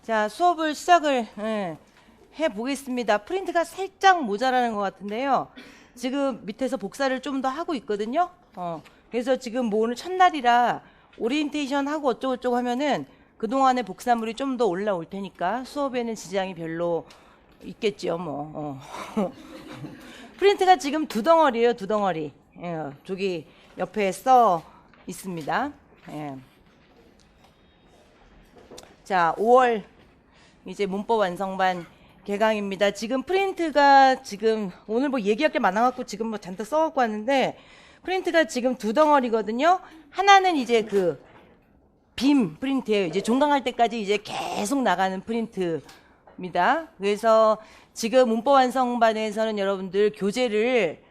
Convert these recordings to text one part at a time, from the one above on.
자, 수업을 시작을 해 보겠습니다. 프린트가 살짝 모자라는 것 같은데요. 지금 밑에서 복사를 좀 더 하고 있거든요. 그래서 지금 뭐 오늘 첫날이라 오리엔테이션 하고 어쩌고저쩌고 하면은 그동안의 복사물이 좀 더 올라올 테니까 수업에는 지장이 별로 있겠죠, 뭐. 프린트가 지금 두 덩어리예요, 두 덩어리. 저기 옆에 써 있습니다. 자, 5월 이제 문법 완성반 개강입니다. 지금 프린트가 지금 오늘 뭐 얘기할 게 많아갖고 지금 뭐 잔뜩 써갖고 왔는데 프린트가 지금 두 덩어리거든요. 하나는 이제 그 빔 프린트예요. 이제 종강할 때까지 이제 계속 나가는 프린트입니다. 그래서 지금 문법 완성반에서는 여러분들 교재를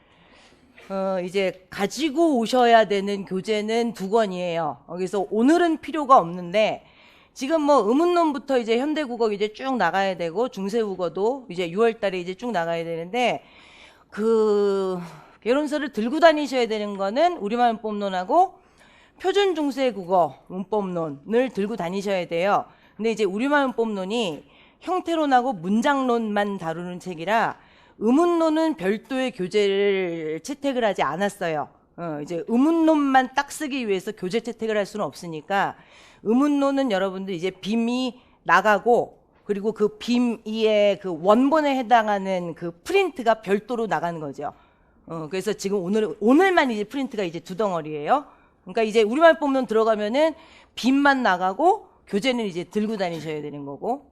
이제 가지고 오셔야 되는 교재는 두 권이에요. 그래서 오늘은 필요가 없는데 지금 뭐 의문론부터 이제 현대국어 이제 쭉 나가야 되고 중세국어도 이제 6월 달에 이제 쭉 나가야 되는데 그 개론서를 들고 다니셔야 되는 거는 우리말 문법론하고 표준 중세국어 문법론을 들고 다니셔야 돼요. 근데 이제 우리말 문법론이 형태론하고 문장론만 다루는 책이라 의문론은 별도의 교재를 채택을 하지 않았어요. 이제 의문론만 딱 쓰기 위해서 교재 채택을 할 수는 없으니까 의문론은 여러분들 이제 빔이 나가고 그리고 그 빔 위에 그 원본에 해당하는 그 프린트가 별도로 나가는 거죠. 그래서 지금 오늘만 이제 프린트가 이제 두 덩어리예요. 그러니까 이제 우리말 문법론 들어가면은 빔만 나가고 교재는 이제 들고 다니셔야 되는 거고.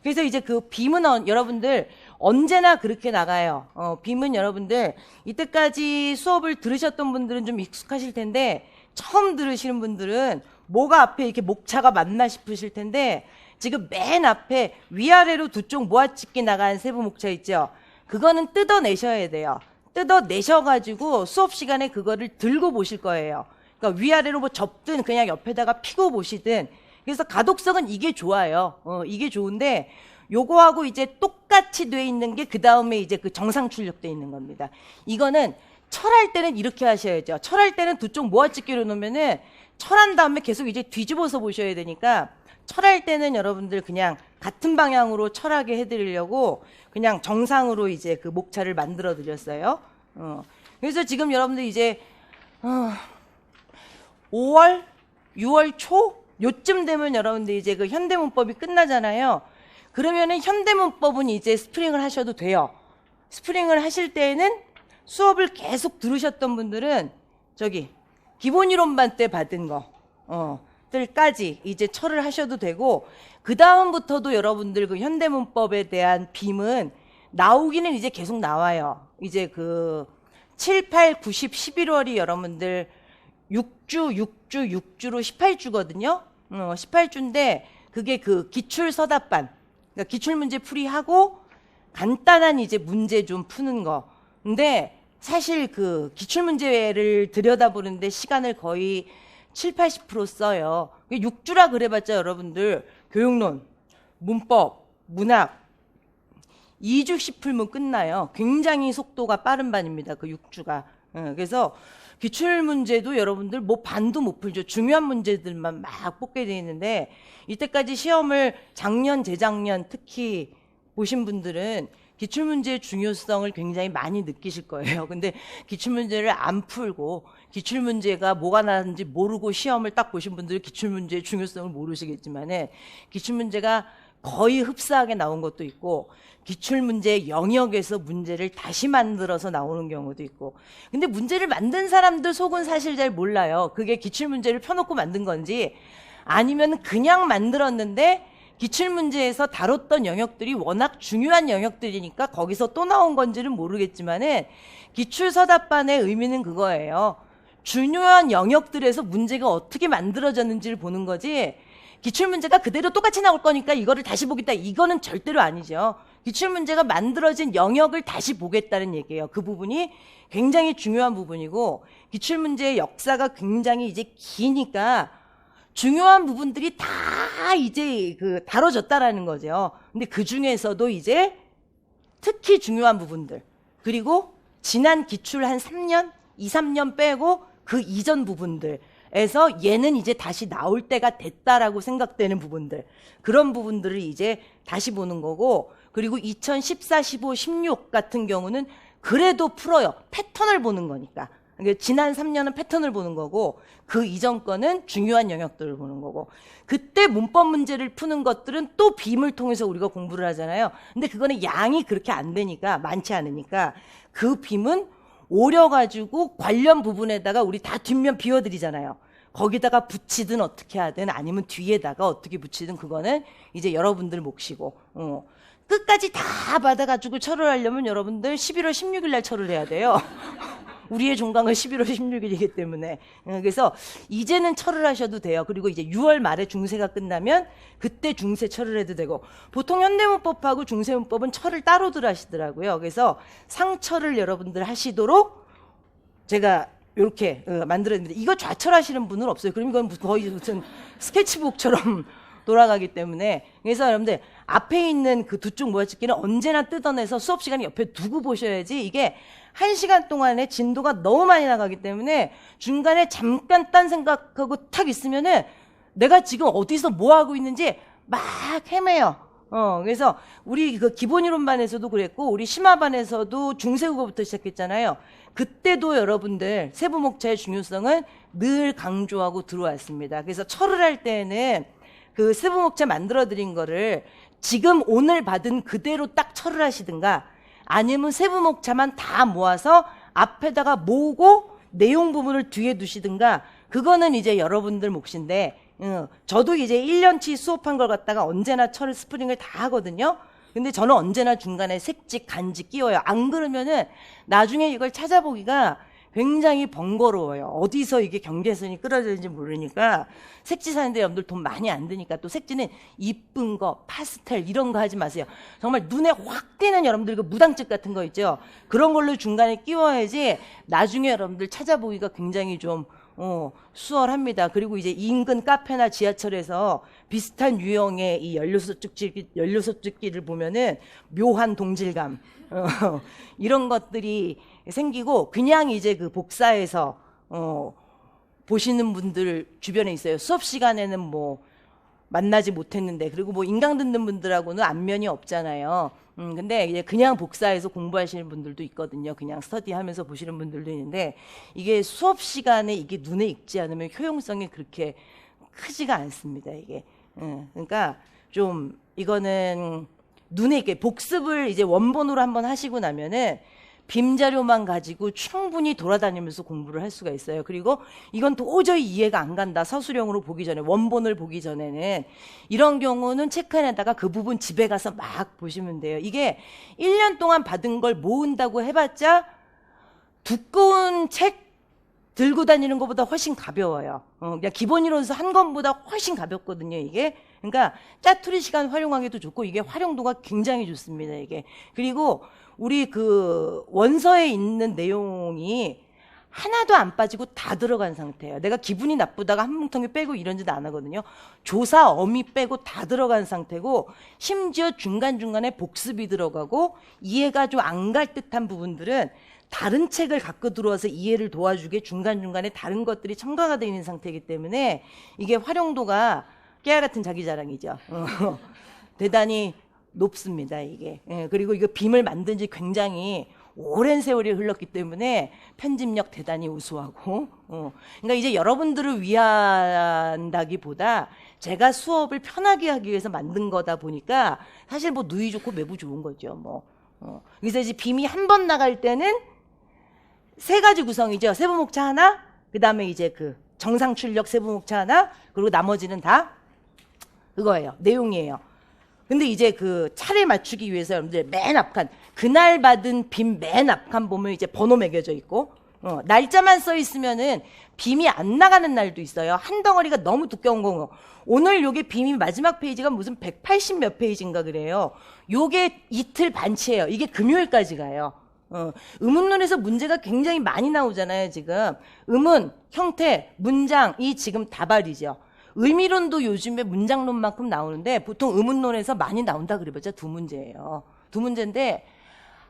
그래서 이제 그 빔은 여러분들 언제나 그렇게 나가요. 빔은 여러분들 이때까지 수업을 들으셨던 분들은 좀 익숙하실 텐데 처음 들으시는 분들은 뭐가 앞에 이렇게 목차가 맞나 싶으실 텐데 지금 맨 앞에 위아래로 두 쪽 모아찍기 나간 세부 목차 있죠. 그거는 뜯어내셔야 돼요. 뜯어내셔가지고 수업 시간에 그거를 들고 보실 거예요. 그러니까 위아래로 뭐 접든 그냥 옆에다가 피고 보시든 그래서 가독성은 이게 좋아요. 이게 좋은데 요거하고 이제 똑같이 돼 있는 게 그 다음에 이제 그 정상 출력돼 있는 겁니다. 이거는 철할 때는 이렇게 하셔야죠. 철할 때는 두 쪽 모아찍기로 놓으면은 철한 다음에 계속 이제 뒤집어서 보셔야 되니까 철할 때는 여러분들 그냥 같은 방향으로 철하게 해드리려고 그냥 정상으로 이제 그 목차를 만들어 드렸어요. 그래서 지금 여러분들 이제 5월, 6월 초 요쯤 되면 여러분들 이제 그 현대문법이 끝나잖아요. 그러면은 현대문법은 이제 스프링을 하셔도 돼요. 스프링을 하실 때에는 수업을 계속 들으셨던 분들은 저기 기본이론반 때 받은 것들까지 이제 철을 하셔도 되고 그 다음부터도 여러분들 그 현대문법에 대한 빔은 나오기는 이제 계속 나와요. 이제 그 7, 8, 9, 10, 11월이 여러분들 6주로 18주거든요. 18주인데 그게 그 기출서답반, 그러니까 기출문제 풀이하고 간단한 이제 문제 좀 푸는 거. 근데 사실 그 기출문제를 들여다보는데 시간을 거의 7, 80% 써요. 6주라 그래봤자 여러분들 교육론, 문법, 문학 2주씩 풀면 끝나요. 굉장히 속도가 빠른 반입니다. 그 6주가. 그래서 기출문제도 여러분들 뭐 반도 못 풀죠. 중요한 문제들만 막 뽑게 돼 있는데 이때까지 시험을 작년, 재작년 특히 보신 분들은 기출문제의 중요성을 굉장히 많이 느끼실 거예요. 근데 기출문제를 안 풀고 기출문제가 뭐가 나는지 모르고 시험을 딱 보신 분들은 기출문제의 중요성을 모르시겠지만은 기출문제가 거의 흡사하게 나온 것도 있고 기출문제 영역에서 문제를 다시 만들어서 나오는 경우도 있고 근데 문제를 만든 사람들 속은 사실 잘 몰라요. 그게 기출문제를 펴놓고 만든 건지 아니면 그냥 만들었는데 기출문제에서 다뤘던 영역들이 워낙 중요한 영역들이니까 거기서 또 나온 건지는 모르겠지만은 기출서답반의 의미는 그거예요. 중요한 영역들에서 문제가 어떻게 만들어졌는지를 보는 거지 기출문제가 그대로 똑같이 나올 거니까 이거를 다시 보겠다. 이거는 절대로 아니죠. 기출문제가 만들어진 영역을 다시 보겠다는 얘기예요. 그 부분이 굉장히 중요한 부분이고 기출문제의 역사가 굉장히 이제 기니까 중요한 부분들이 다 이제 그 다뤄졌다라는 거죠. 근데 그 중에서도 이제 특히 중요한 부분들 그리고 지난 기출 한 3년, 2, 3년 빼고 그 이전 부분들 에서 얘는 이제 다시 나올 때가 됐다라고 생각되는 부분들, 그런 부분들을 이제 다시 보는 거고, 그리고 2014, 15, 16 같은 경우는 그래도 풀어요. 패턴을 보는 거니까. 그러니까 지난 3년은 패턴을 보는 거고, 그 이전 거는 중요한 영역들을 보는 거고, 그때 문법 문제를 푸는 것들은 또 빔을 통해서 우리가 공부를 하잖아요. 근데 그거는 양이 그렇게 안 되니까, 많지 않으니까 그 빔은 오려가지고 관련 부분에다가 우리 다 뒷면 비워드리잖아요. 거기다가 붙이든 어떻게 하든 아니면 뒤에다가 어떻게 붙이든 그거는 이제 여러분들 몫이고, 끝까지 다 받아가지고 철을 하려면 여러분들 11월 16일 날 철을 해야 돼요. 우리의 종강은 11월 16일이기 때문에. 그래서 이제는 철을 하셔도 돼요. 그리고 이제 6월 말에 중세가 끝나면 그때 중세 철을 해도 되고, 보통 현대문법하고 중세문법은 철을 따로들 하시더라고요. 그래서 상철을 여러분들 하시도록 제가 이렇게 만들었는데, 이거 좌철하시는 분은 없어요. 그럼 이건 거의 무슨 스케치북처럼 돌아가기 때문에. 그래서 여러분들 앞에 있는 그 두 쪽 모아찍기는 언제나 뜯어내서 수업 시간에 옆에 두고 보셔야지, 이게 1시간 동안에 진도가 너무 많이 나가기 때문에 중간에 잠깐 딴 생각하고 탁 있으면은 내가 지금 어디서 뭐 하고 있는지 막 헤매요. 그래서 우리 그 기본이론반에서도 그랬고, 우리 심화반에서도 중세국어부터 시작했잖아요. 그때도 여러분들 세부목차의 중요성은 늘 강조하고 들어왔습니다. 그래서 철을 할 때는 그 세부목차 만들어드린 거를 지금 오늘 받은 그대로 딱 철을 하시든가, 아니면 세부목차만 다 모아서 앞에다가 모으고 내용 부분을 뒤에 두시든가, 그거는 이제 여러분들 몫인데, 저도 이제 1년치 수업한 걸 갖다가 언제나 철 스프링을 다 하거든요. 근데 저는 언제나 중간에 색지, 간지 끼워요. 안 그러면은 나중에 이걸 찾아보기가 굉장히 번거로워요. 어디서 이게 경계선이 끌어지는지 모르니까. 색지 사는데 여러분들 돈 많이 안 드니까, 또 색지는 이쁜 거, 파스텔 이런 거 하지 마세요. 정말 눈에 확 띄는 여러분들 그 무당집 같은 거 있죠. 그런 걸로 중간에 끼워야지 나중에 여러분들 찾아보기가 굉장히 좀 수월합니다. 그리고 이제 인근 카페나 지하철에서 비슷한 유형의 이 연료소축기를 보면은 묘한 동질감, 이런 것들이 생기고, 그냥 이제 그 복사해서 보시는 분들 주변에 있어요. 수업 시간에는 뭐 만나지 못했는데, 그리고 뭐 인강 듣는 분들하고는 안면이 없잖아요. 근데 이제 그냥 복사해서 공부하시는 분들도 있거든요. 그냥 스터디하면서 보시는 분들도 있는데, 이게 수업 시간에 이게 눈에 익지 않으면 효용성이 그렇게 크지가 않습니다. 이게. 그러니까 좀 이거는 눈에 익게 복습을 이제 원본으로 한번 하시고 나면은 빔 자료만 가지고 충분히 돌아다니면서 공부를 할 수가 있어요. 그리고 이건 도저히 이해가 안 간다, 서술형으로 보기 전에, 원본을 보기 전에는, 이런 경우는 체크해내다가 그 부분 집에 가서 막 보시면 돼요. 이게 1년 동안 받은 걸 모은다고 해봤자 두꺼운 책 들고 다니는 것보다 훨씬 가벼워요. 그냥 기본이론서 한 권보다 훨씬 가볍거든요, 이게. 그러니까 짜투리 시간 활용하기도 좋고, 이게 활용도가 굉장히 좋습니다, 이게. 그리고 우리 그 원서에 있는 내용이 하나도 안 빠지고 다 들어간 상태예요. 내가 기분이 나쁘다가 한 뭉텅이 빼고 이런 짓 안 하거든요. 조사, 어미 빼고 다 들어간 상태고, 심지어 중간중간에 복습이 들어가고, 이해가 좀 안 갈 듯한 부분들은 다른 책을 갖고 들어와서 이해를 도와주게 중간중간에 다른 것들이 첨가가 되어 있는 상태이기 때문에 이게 활용도가 깨알 같은 자기 자랑이죠. 대단히 높습니다, 이게. 그리고 이거 빔을 만든 지 굉장히 오랜 세월이 흘렀기 때문에 편집력 대단히 우수하고, 그러니까 이제 여러분들을 위한다기보다 제가 수업을 편하게 하기 위해서 만든 거다 보니까 사실 뭐 누이 좋고 매부 좋은 거죠, 뭐. 그래서 이제 빔이 한 번 나갈 때는 3가지 구성이죠. 세부목차 하나, 그 다음에 이제 그 정상 출력 세부목차 하나, 그리고 나머지는 다 그거예요. 내용이에요. 근데 이제 그 차례 맞추기 위해서 여러분들 맨 앞칸, 그날 받은 빔 맨 앞칸 보면 이제 번호 매겨져 있고, 날짜만 써 있으면은 빔이 안 나가는 날도 있어요. 한 덩어리가 너무 두꺼운 거. 오늘 요게 빔이 마지막 페이지가 무슨 180 몇 페이지인가 그래요. 요게 이틀 반치예요. 이게 금요일까지 가요. 의문론에서 문제가 굉장히 많이 나오잖아요, 지금. 의문, 형태, 문장이 지금 다발이죠. 의미론도 요즘에 문장론만큼 나오는데, 보통 의문론에서 많이 나온다 그래봤자 2문제예요. 2문제인데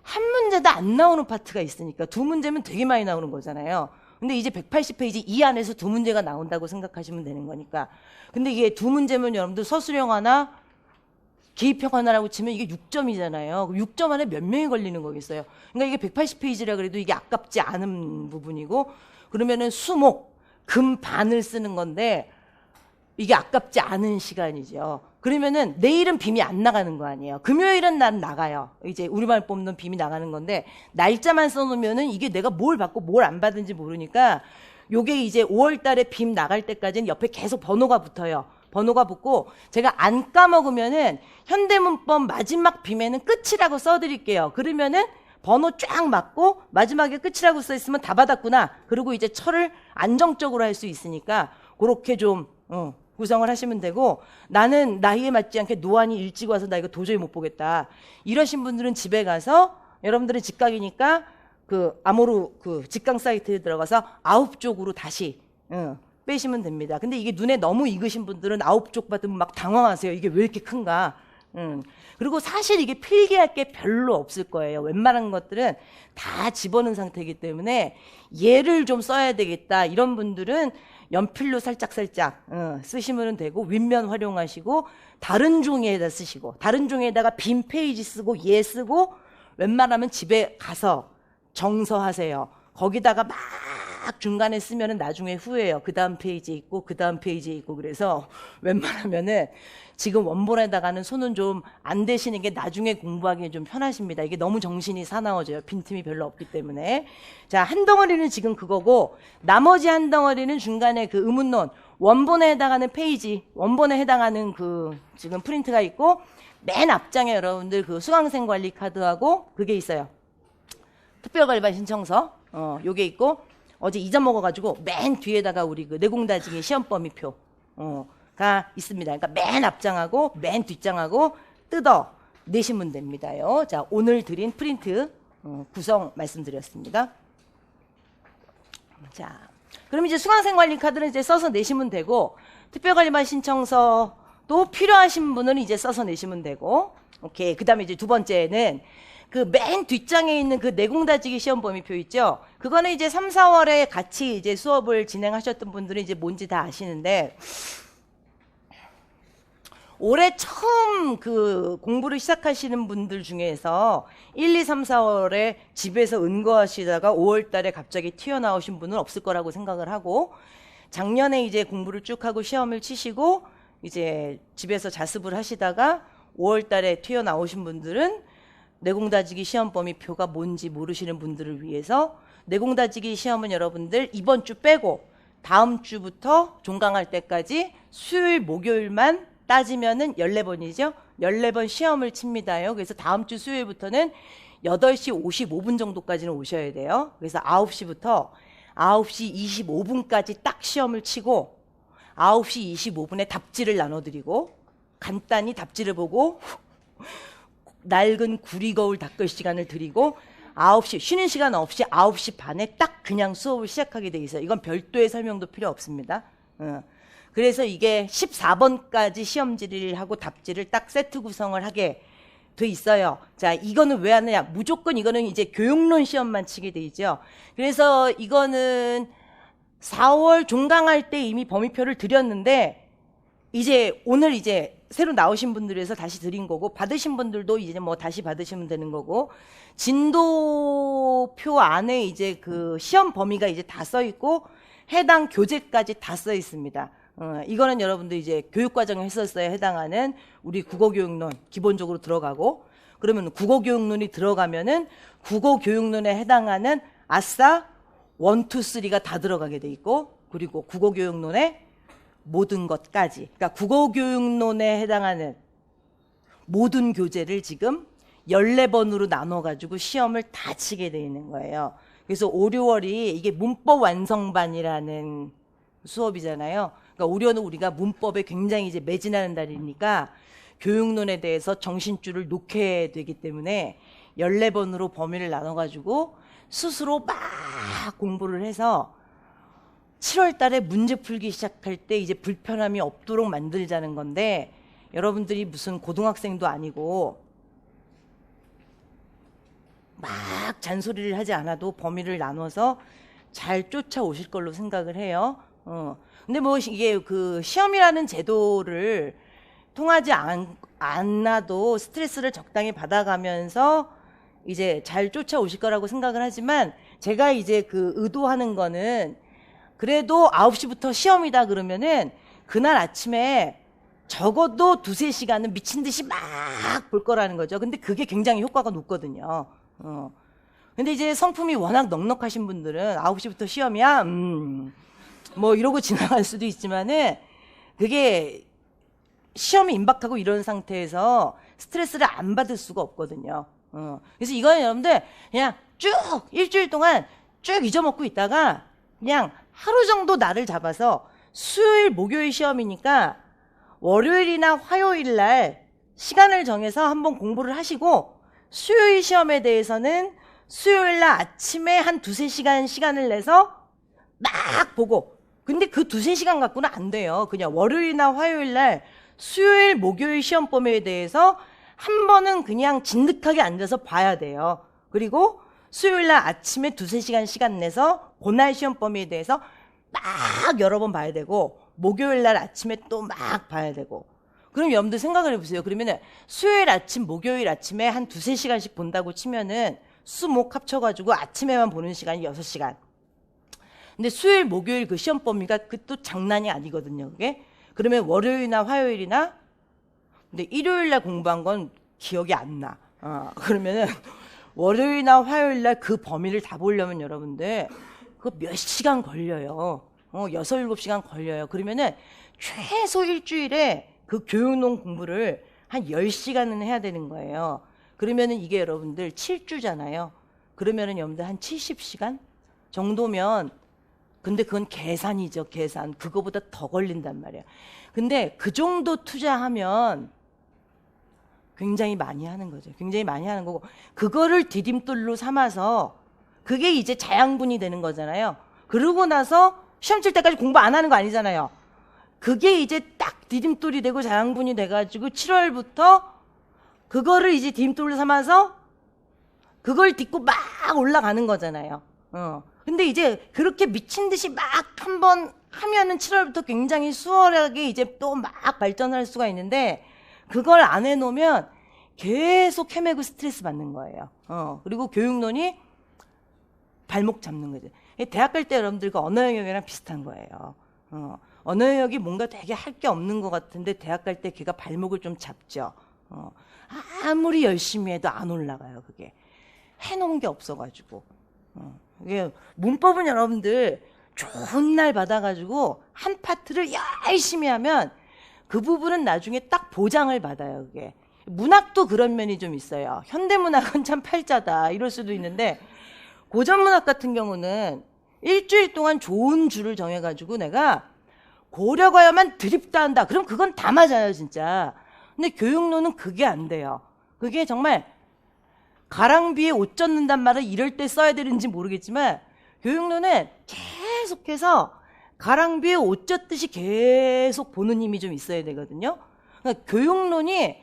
한 문제도 안 나오는 파트가 있으니까 2문제면 되게 많이 나오는 거잖아요. 근데 이제 180페이지 이 안에서 두 문제가 나온다고 생각하시면 되는 거니까. 근데 이게 두 문제면 여러분들 서술형 하나, 기입형 하나라고 치면 이게 6점이잖아요. 6점 안에 몇 명이 걸리는 거겠어요. 그러니까 이게 180페이지라 그래도 이게 아깝지 않은 부분이고, 그러면은 수목, 금 반을 쓰는 건데 이게 아깝지 않은 시간이죠. 그러면은 내일은 빔이 안 나가는 거 아니에요. 금요일은 난 나가요. 이제 우리말 뽑는 빔이 나가는 건데 날짜만 써놓으면은 이게 내가 뭘 받고 뭘 안 받은지 모르니까 요게 이제 5월 달에 빔 나갈 때까지는 옆에 계속 번호가 붙어요. 번호가 붙고 제가 안 까먹으면은 현대문법 마지막 빔에는 끝이라고 써드릴게요. 그러면은 번호 쫙 맞고 마지막에 끝이라고 써있으면 다 받았구나. 그리고 이제 철을 안정적으로 할 수 있으니까 그렇게 좀 구성을 하시면 되고, 나는 나이에 맞지 않게 노안이 일찍 와서 나 이거 도저히 못 보겠다 이러신 분들은 집에 가서, 여러분들은 직각이니까 그 아모르 그 직강 사이트에 들어가서 9쪽으로 다시 빼시면 됩니다. 근데 이게 눈에 너무 익으신 분들은 9쪽 받으면 막 당황하세요. 이게 왜 이렇게 큰가. 그리고 사실 이게 필기할 게 별로 없을 거예요. 웬만한 것들은 다 집어넣은 상태이기 때문에 얘를 좀 써야 되겠다 이런 분들은 연필로 살짝살짝 쓰시면 되고, 윗면 활용하시고 다른 종이에다 쓰시고, 다른 종이에다가 빈 페이지 쓰고 얘 쓰고, 웬만하면 집에 가서 정서하세요. 거기다가 막 중간에 쓰면은 나중에 후회해요. 그 다음 페이지에 있고 그 다음 페이지에 있고. 그래서 wen만하면은 지금 원본에다가는 손은 좀 안 대시는 게 나중에 공부하기 좀 편하십니다. 이게 너무 정신이 사나워져요. 빈틈이 별로 없기 때문에. 자, 한 덩어리는 지금 그거고, 나머지 한 덩어리는 중간에 그 의문론, 원본에 해당하는 페이지, 원본에 해당하는 그 지금 프린트가 있고, 맨 앞장에 여러분들 그 수강생 관리 카드하고 그게 있어요. 특별관리반 신청서, 요게 있고, 어제 잊어먹어가지고 맨 뒤에다가 우리 그 내공다지기 시험 범위표가 있습니다. 그러니까 맨 앞장하고 맨 뒷장하고 뜯어 내시면 됩니다요. 자, 오늘 드린 프린트 구성 말씀드렸습니다. 자, 그럼 이제 수강생 관리 카드는 이제 써서 내시면 되고, 특별관리반 신청서도 필요하신 분은 이제 써서 내시면 되고, 오케이. 그 다음에 이제 두 번째는 그 맨 뒷장에 있는 그 내공다지기 시험 범위표 있죠? 그거는 이제 3, 4월에 같이 이제 수업을 진행하셨던 분들은 이제 뭔지 다 아시는데, 올해 처음 그 공부를 시작하시는 분들 중에서 1, 2, 3, 4월에 집에서 은거하시다가 5월 달에 갑자기 튀어나오신 분은 없을 거라고 생각을 하고, 작년에 이제 공부를 쭉 하고 시험을 치시고 이제 집에서 자습을 하시다가 5월 달에 튀어나오신 분들은 내공다지기 시험 범위표가 뭔지 모르시는 분들을 위해서, 내공다지기 시험은 여러분들 이번 주 빼고 다음 주부터 종강할 때까지 수요일 목요일만 따지면은 14번이죠. 14번 시험을 칩니다요. 그래서 다음 주 수요일부터는 8시 55분 정도까지는 오셔야 돼요. 그래서 9시부터 9시 25분까지 딱 시험을 치고 9시 25분에 답지를 나눠드리고, 간단히 답지를 보고 낡은 구리거울 닦을 시간을 드리고, 9시 쉬는 시간 없이 9시 반에 딱 그냥 수업을 시작하게 돼 있어요. 이건 별도의 설명도 필요 없습니다. 그래서 이게 14번까지 시험지를 하고 답지를 딱 세트 구성을 하게 돼 있어요. 자, 이거는 왜 하느냐? 무조건 이거는 이제 교육론 시험만 치게 돼 있죠. 그래서 이거는 4월 종강할 때 이미 범위표를 드렸는데, 이제 오늘 이제 새로 나오신 분들에서 다시 드린 거고, 받으신 분들도 이제 뭐 다시 받으시면 되는 거고, 진도표 안에 이제 그 시험 범위가 이제 다 써 있고 해당 교재까지 다 써 있습니다. 이거는 여러분들 이제 교육과정에 했었어야 해당하는 우리 국어교육론 기본적으로 들어가고, 그러면 국어교육론이 들어가면은 국어교육론에 해당하는 아싸 1, 2, 3가 다 들어가게 돼 있고, 그리고 국어교육론의 모든 것까지, 그러니까 국어교육론에 해당하는 모든 교재를 지금 14번으로 나눠가지고 시험을 다 치게 돼 있는 거예요. 그래서 5, 6월이 이게 문법 완성반이라는 수업이잖아요. 그러니까 5, 6월은 우리가 문법에 굉장히 이제 매진하는 달이니까 교육론에 대해서 정신줄을 놓게 되기 때문에 14번으로 범위를 나눠가지고 스스로 막 공부를 해서 7월 달에 문제 풀기 시작할 때 이제 불편함이 없도록 만들자는 건데, 여러분들이 무슨 고등학생도 아니고 막 잔소리를 하지 않아도 범위를 나눠서 잘 쫓아오실 걸로 생각을 해요. 근데 뭐 이게 그 시험이라는 제도를 통하지 않아도 스트레스를 적당히 받아가면서 이제 잘 쫓아오실 거라고 생각을 하지만 제가 이제 그 의도하는 거는 그래도 9시부터 시험이다 그러면은 그날 아침에 적어도 2~3시간은 미친 듯이 막 볼 거라는 거죠. 근데 그게 굉장히 효과가 높거든요. 근데 이제 성품이 워낙 넉넉하신 분들은 9시부터 시험이야? 뭐 이러고 지나갈 수도 있지만은 그게 시험이 임박하고 이런 상태에서 스트레스를 안 받을 수가 없거든요. 그래서 이거는 여러분들 그냥 쭉 일주일 동안 쭉 잊어먹고 있다가 그냥 하루 정도 날을 잡아서 수요일, 목요일 시험이니까 월요일이나 화요일 날 시간을 정해서 한번 공부를 하시고 수요일 시험에 대해서는 수요일 날 아침에 한 2~3시간 시간을 내서 막 보고 근데 그 2~3시간 갖고는 안 돼요. 그냥 월요일이나 화요일 날 수요일, 목요일 시험범위에 대해서 한 번은 그냥 진득하게 앉아서 봐야 돼요. 그리고 수요일 날 아침에 2~3시간 시간 내서 그날 시험범위에 대해서 막 여러 번 봐야 되고 목요일 날 아침에 또 막 봐야 되고 그럼 여러분들 생각을 해보세요. 그러면은 수요일 아침, 목요일 아침에 한 2~3시간씩 본다고 치면은 수목 합쳐가지고 아침에만 보는 시간이 6시간. 근데 수요일, 목요일 그 시험 범위가 그 또 장난이 아니거든요. 그게. 그러면 월요일이나 화요일이나 근데 일요일 날 공부한 건 기억이 안 나. 그러면은 월요일이나 화요일 날 그 범위를 다 보려면 여러분들 그거 몇 시간 걸려요. 6~7시간 걸려요. 그러면은 최소 일주일에 그 교육론 공부를 한 10시간은 해야 되는 거예요. 그러면은 이게 여러분들 7주잖아요. 그러면은 여러분들 한 70시간 정도면 근데 그건 계산이죠, 계산. 그거보다 더 걸린단 말이야. 근데 그 정도 투자하면 굉장히 많이 하는 거죠. 굉장히 많이 하는 거고 그거를 디딤돌로 삼아서 그게 이제 자양분이 되는 거잖아요. 그러고 나서 시험 칠 때까지 공부 안 하는 거 아니잖아요. 그게 이제 딱 디딤돌이 되고 자양분이 돼가지고 7월부터 그거를 이제 디딤돌로 삼아서 그걸 딛고 막 올라가는 거잖아요. 근데 이제 그렇게 미친 듯이 막 한 번 하면은 7월부터 굉장히 수월하게 이제 또 막 발전할 수가 있는데 그걸 안 해놓으면 계속 헤매고 스트레스 받는 거예요. 그리고 교육론이 발목 잡는 거죠. 대학 갈 때 여러분들과 언어 영역이랑 비슷한 거예요. 언어 영역이 뭔가 되게 할 게 없는 것 같은데 대학 갈 때 걔가 발목을 좀 잡죠. 아무리 열심히 해도 안 올라가요. 그게 해놓은 게 없어가지고. 이게 문법은 여러분들 좋은 날 받아가지고 한 파트를 열심히 하면 그 부분은 나중에 딱 보장을 받아요. 그게 문학도 그런 면이 좀 있어요. 현대문학은 참 팔자다 이럴 수도 있는데 고전문학 같은 경우는 일주일 동안 좋은 줄을 정해가지고 내가 고려가야만 드립다 한다. 그럼 그건 다 맞아요, 진짜. 근데 교육론은 그게 안 돼요. 그게 정말 가랑비에 옷 젖는단 말을 이럴 때 써야 되는지 모르겠지만 교육론은 계속해서 가랑비에 옷 젖듯이 계속 보는 힘이 좀 있어야 되거든요. 그러니까 교육론이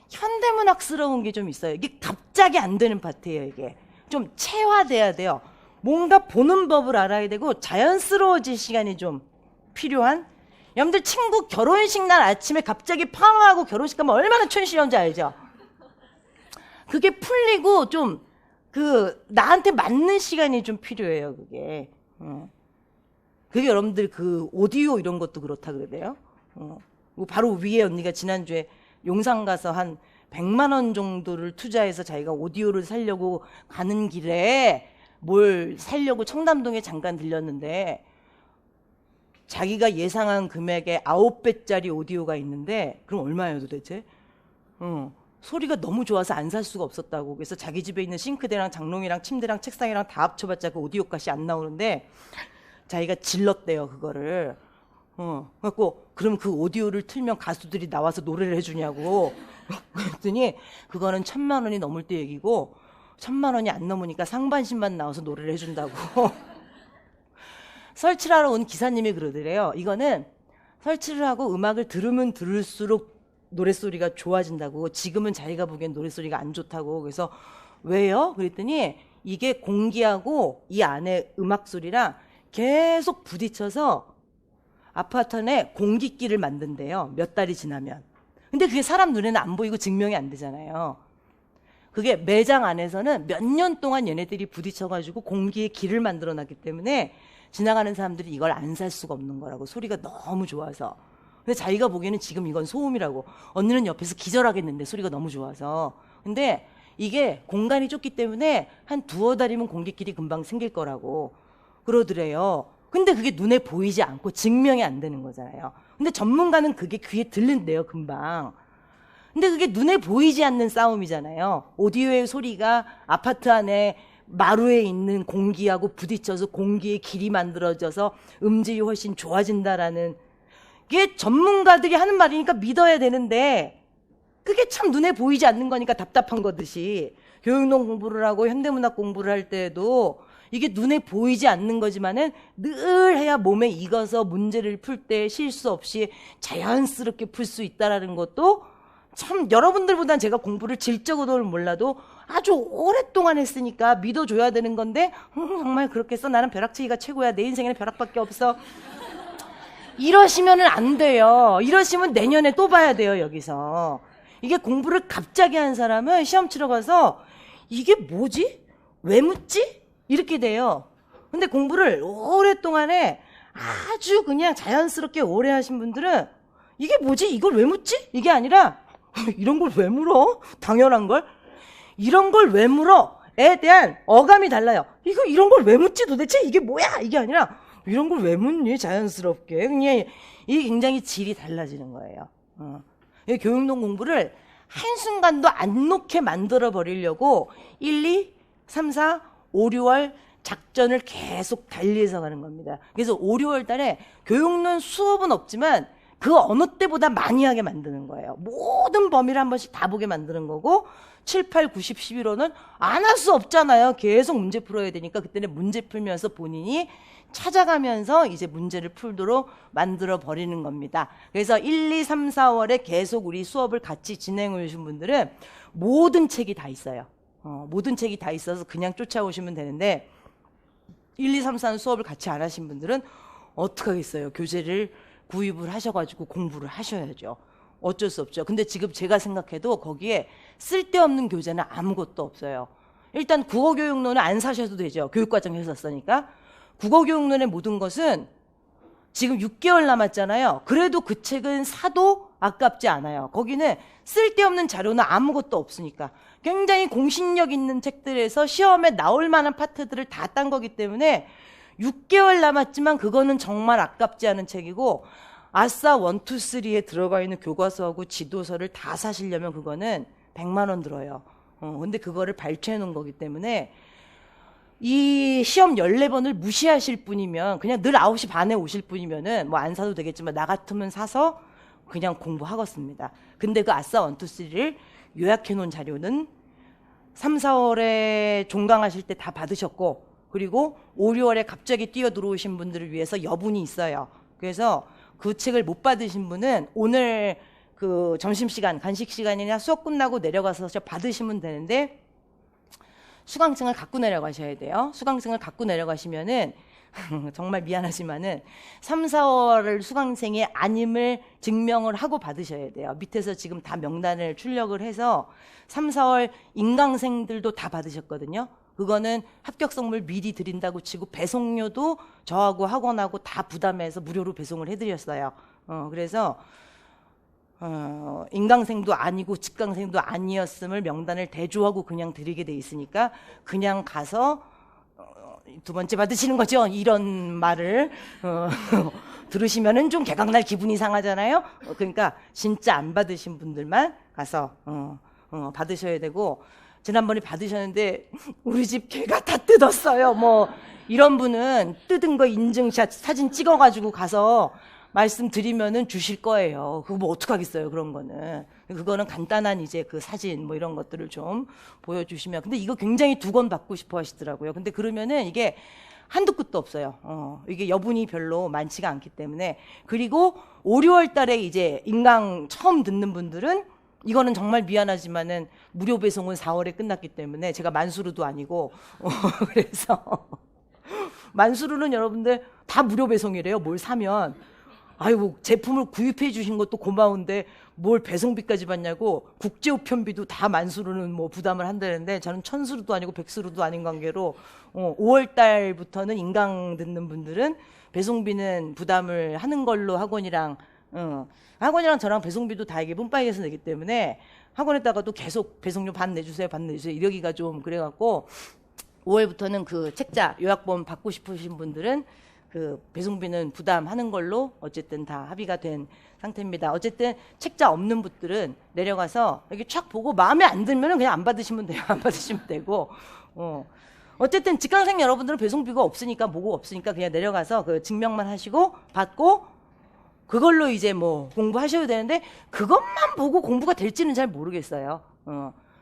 현대문학스러운 게 좀 있어요. 이게 갑자기 안 되는 파트예요. 이게 좀 체화돼야 돼요. 뭔가 보는 법을 알아야 되고 자연스러워질 시간이 좀 필요한. 여러분들 친구 결혼식 날 아침에 갑자기 팡하고 결혼식 가면 얼마나 촌스러운지 알죠? 그게 풀리고 좀 나한테 맞는 시간이 좀 필요해요. 그게. 그게 여러분들 그 오디오 이런 것도 그렇다 그러대요. 바로 위에 언니가 지난주에 용산 가서 한 100만 원 정도를 투자해서 자기가 오디오를 사려고 가는 길에 뭘 사려고 청담동에 잠깐 들렸는데 자기가 예상한 금액의 9배짜리 오디오가 있는데 그럼 얼마예요 도대체? 소리가 너무 좋아서 안 살 수가 없었다고. 그래서 자기 집에 있는 싱크대랑 장롱이랑 침대랑 책상이랑 다 합쳐봤자 그 오디오 값이 안 나오는데 자기가 질렀대요 그거를. 그래갖고 그럼 그 오디오를 틀면 가수들이 나와서 노래를 해주냐고. 그랬더니 그거는 1,000만 원이 넘을 때 얘기고 1,000만 원이 안 넘으니까 상반신만 나와서 노래를 해준다고. 설치를 하러 온 기사님이 그러더래요. 이거는 설치를 하고 음악을 들으면 들을수록 노랫소리가 좋아진다고. 지금은 자기가 보기엔 노랫소리가 안 좋다고. 그래서 왜요? 그랬더니 이게 공기하고 이 안에 음악 소리랑 계속 부딪혀서 아파트 안에 공기끼를 만든대요. 몇 달이 지나면. 근데 그게 사람 눈에는 안 보이고 증명이 안 되잖아요. 그게 매장 안에서는 몇 년 동안 얘네들이 부딪혀가지고 공기의 길을 만들어놨기 때문에 지나가는 사람들이 이걸 안 살 수가 없는 거라고. 소리가 너무 좋아서. 근데 자기가 보기에는 지금 이건 소음이라고. 언니는 옆에서 기절하겠는데 소리가 너무 좋아서. 근데 이게 공간이 좁기 때문에 한 두어 달이면 공기길이 금방 생길 거라고 그러더래요. 근데 그게 눈에 보이지 않고 증명이 안 되는 거잖아요. 근데 전문가는 그게 귀에 들린대요, 금방. 근데 그게 눈에 보이지 않는 싸움이잖아요. 오디오의 소리가 아파트 안에 마루에 있는 공기하고 부딪혀서 공기의 길이 만들어져서 음질이 훨씬 좋아진다라는 게 전문가들이 하는 말이니까 믿어야 되는데 그게 참 눈에 보이지 않는 거니까 답답한 거듯이 교육론 공부를 하고 현대문학 공부를 할 때에도 이게 눈에 보이지 않는 거지만은 늘 해야 몸에 익어서 문제를 풀 때 실수 없이 자연스럽게 풀 수 있다라는 것도 참 여러분들보다는 제가 공부를 질적으로는 몰라도 아주 오랫동안 했으니까 믿어줘야 되는 건데 정말 그렇게 써 나는 벼락치기가 최고야 내 인생에는 벼락밖에 없어 이러시면은 안 돼요. 이러시면 내년에 또 봐야 돼요. 여기서 이게 공부를 갑자기 한 사람은 시험 치러 가서 이게 뭐지? 왜 묻지? 이렇게 돼요. 근데 공부를 오랫동안에 아주 그냥 자연스럽게 오래 하신 분들은 이게 뭐지? 이걸 왜 묻지? 이게 아니라 이런 걸 왜 물어? 당연한 걸? 이런 걸 왜 물어? 에 대한 어감이 달라요. 이런 걸 왜 묻지 도대체? 이게 뭐야? 이게 아니라 이런 걸 왜 묻니? 자연스럽게. 그냥 이게 굉장히 질이 달라지는 거예요. 이 교육론 공부를 한순간도 안 놓게 만들어 버리려고 1, 2, 3, 4, 5, 6월 작전을 계속 달리해서 가는 겁니다. 그래서 5, 6월 달에 교육론 수업은 없지만 그 어느 때보다 많이 하게 만드는 거예요. 모든 범위를 한 번씩 다 보게 만드는 거고 7, 8, 9, 10, 11호는 안 할 수 없잖아요. 계속 문제 풀어야 되니까 그때는 문제 풀면서 본인이 찾아가면서 이제 문제를 풀도록 만들어 버리는 겁니다. 그래서 1, 2, 3, 4월에 계속 우리 수업을 같이 진행해 주신 분들은 모든 책이 다 있어요. 모든 책이 다 있어서 그냥 쫓아오시면 되는데 1, 2, 3, 4는 수업을 같이 안 하신 분들은 어떡하겠어요. 교재를 구입을 하셔가지고 공부를 하셔야죠. 어쩔 수 없죠. 근데 지금 제가 생각해도 거기에 쓸데없는 교재는 아무것도 없어요. 일단 국어교육론은 안 사셔도 되죠. 교육과정에서 썼으니까. 국어교육론의 모든 것은 지금 6개월 남았잖아요. 그래도 그 책은 사도 아깝지 않아요. 거기는 쓸데없는 자료는 아무것도 없으니까. 굉장히 공신력 있는 책들에서 시험에 나올 만한 파트들을 다 딴 거기 때문에 6개월 남았지만 그거는 정말 아깝지 않은 책이고 아싸 1, 2, 3에 들어가 있는 교과서하고 지도서를 다 사시려면 그거는 100만 원 들어요. 근데 그거를 발췌해 놓은 거기 때문에 이 시험 14번을 무시하실 분이면 그냥 늘 9시 반에 오실 분이면은 뭐 안 사도 되겠지만 나 같으면 사서 그냥 공부하겠습니다. 근데 그 아싸 1, 2, 3를 요약해 놓은 자료는 3, 4월에 종강하실 때 다 받으셨고 그리고 5, 6월에 갑자기 뛰어 들어오신 분들을 위해서 여분이 있어요. 그래서 그 책을 못 받으신 분은 오늘 그 점심시간, 간식시간이나 수업 끝나고 내려가서 받으시면 되는데 수강증을 갖고 내려가셔야 돼요. 수강증을 갖고 내려가시면은 정말 미안하지만은 3, 4월을 수강생이 아님을 증명을 하고 받으셔야 돼요. 밑에서 지금 다 명단을 출력을 해서 3, 4월 인강생들도 다 받으셨거든요. 그거는 합격 선물 미리 드린다고 치고 배송료도 저하고 학원하고 다 부담해서 무료로 배송을 해드렸어요. 그래서 인강생도 아니고 직강생도 아니었음을 명단을 대조하고 그냥 드리게 돼 있으니까 그냥 가서 두 번째 받으시는 거죠. 이런 말을 들으시면은 좀 개강날 기분이 상하잖아요. 그러니까 진짜 안 받으신 분들만 가서 받으셔야 되고 지난번에 받으셨는데 우리 집 개가 다 뜯었어요. 뭐 이런 분은 뜯은 거 인증샷 사진 찍어가지고 가서 말씀드리면은 주실 거예요. 그거 뭐 어떡하겠어요, 그런 거는. 그거는 간단한 이제 그 사진 뭐 이런 것들을 좀 보여주시면. 근데 이거 굉장히 2권 받고 싶어 하시더라고요. 근데 그러면은 이게 한두 끝도 없어요. 이게 여분이 별로 많지가 않기 때문에. 그리고 5, 6월 달에 이제 인강 처음 듣는 분들은 이거는 정말 미안하지만은 무료 배송은 4월에 끝났기 때문에 제가 만수르도 아니고 그래서 만수르는 여러분들 다 무료 배송이래요. 뭘 사면. 아이고 제품을 구입해 주신 것도 고마운데 뭘 배송비까지 받냐고 국제 우편비도 다 만수르는 뭐 부담을 한다는데 저는 천수르도 아니고 백수르도 아닌 관계로 5월 달부터는 인강 듣는 분들은 배송비는 부담을 하는 걸로 학원이랑 저랑 배송비도 다 이게 뿜빠이에서 내기 때문에 학원에다가도 계속 배송료 반 내주세요 이러기가 좀 그래갖고 5월부터는 그 책자 요약본 받고 싶으신 분들은 그 배송비는 부담하는 걸로 어쨌든 다 합의가 된 상태입니다. 어쨌든 책자 없는 분들은 내려가서 이렇게 촥 보고 마음에 안 들면은 그냥 안 받으시면 돼요. 안 받으시면 되고 어쨌든 직강생 여러분들은 배송비가 없으니까 뭐고 없으니까 그냥 내려가서 그 증명만 하시고 받고 그걸로 이제 뭐 공부하셔야 되는데 그것만 보고 공부가 될지는 잘 모르겠어요.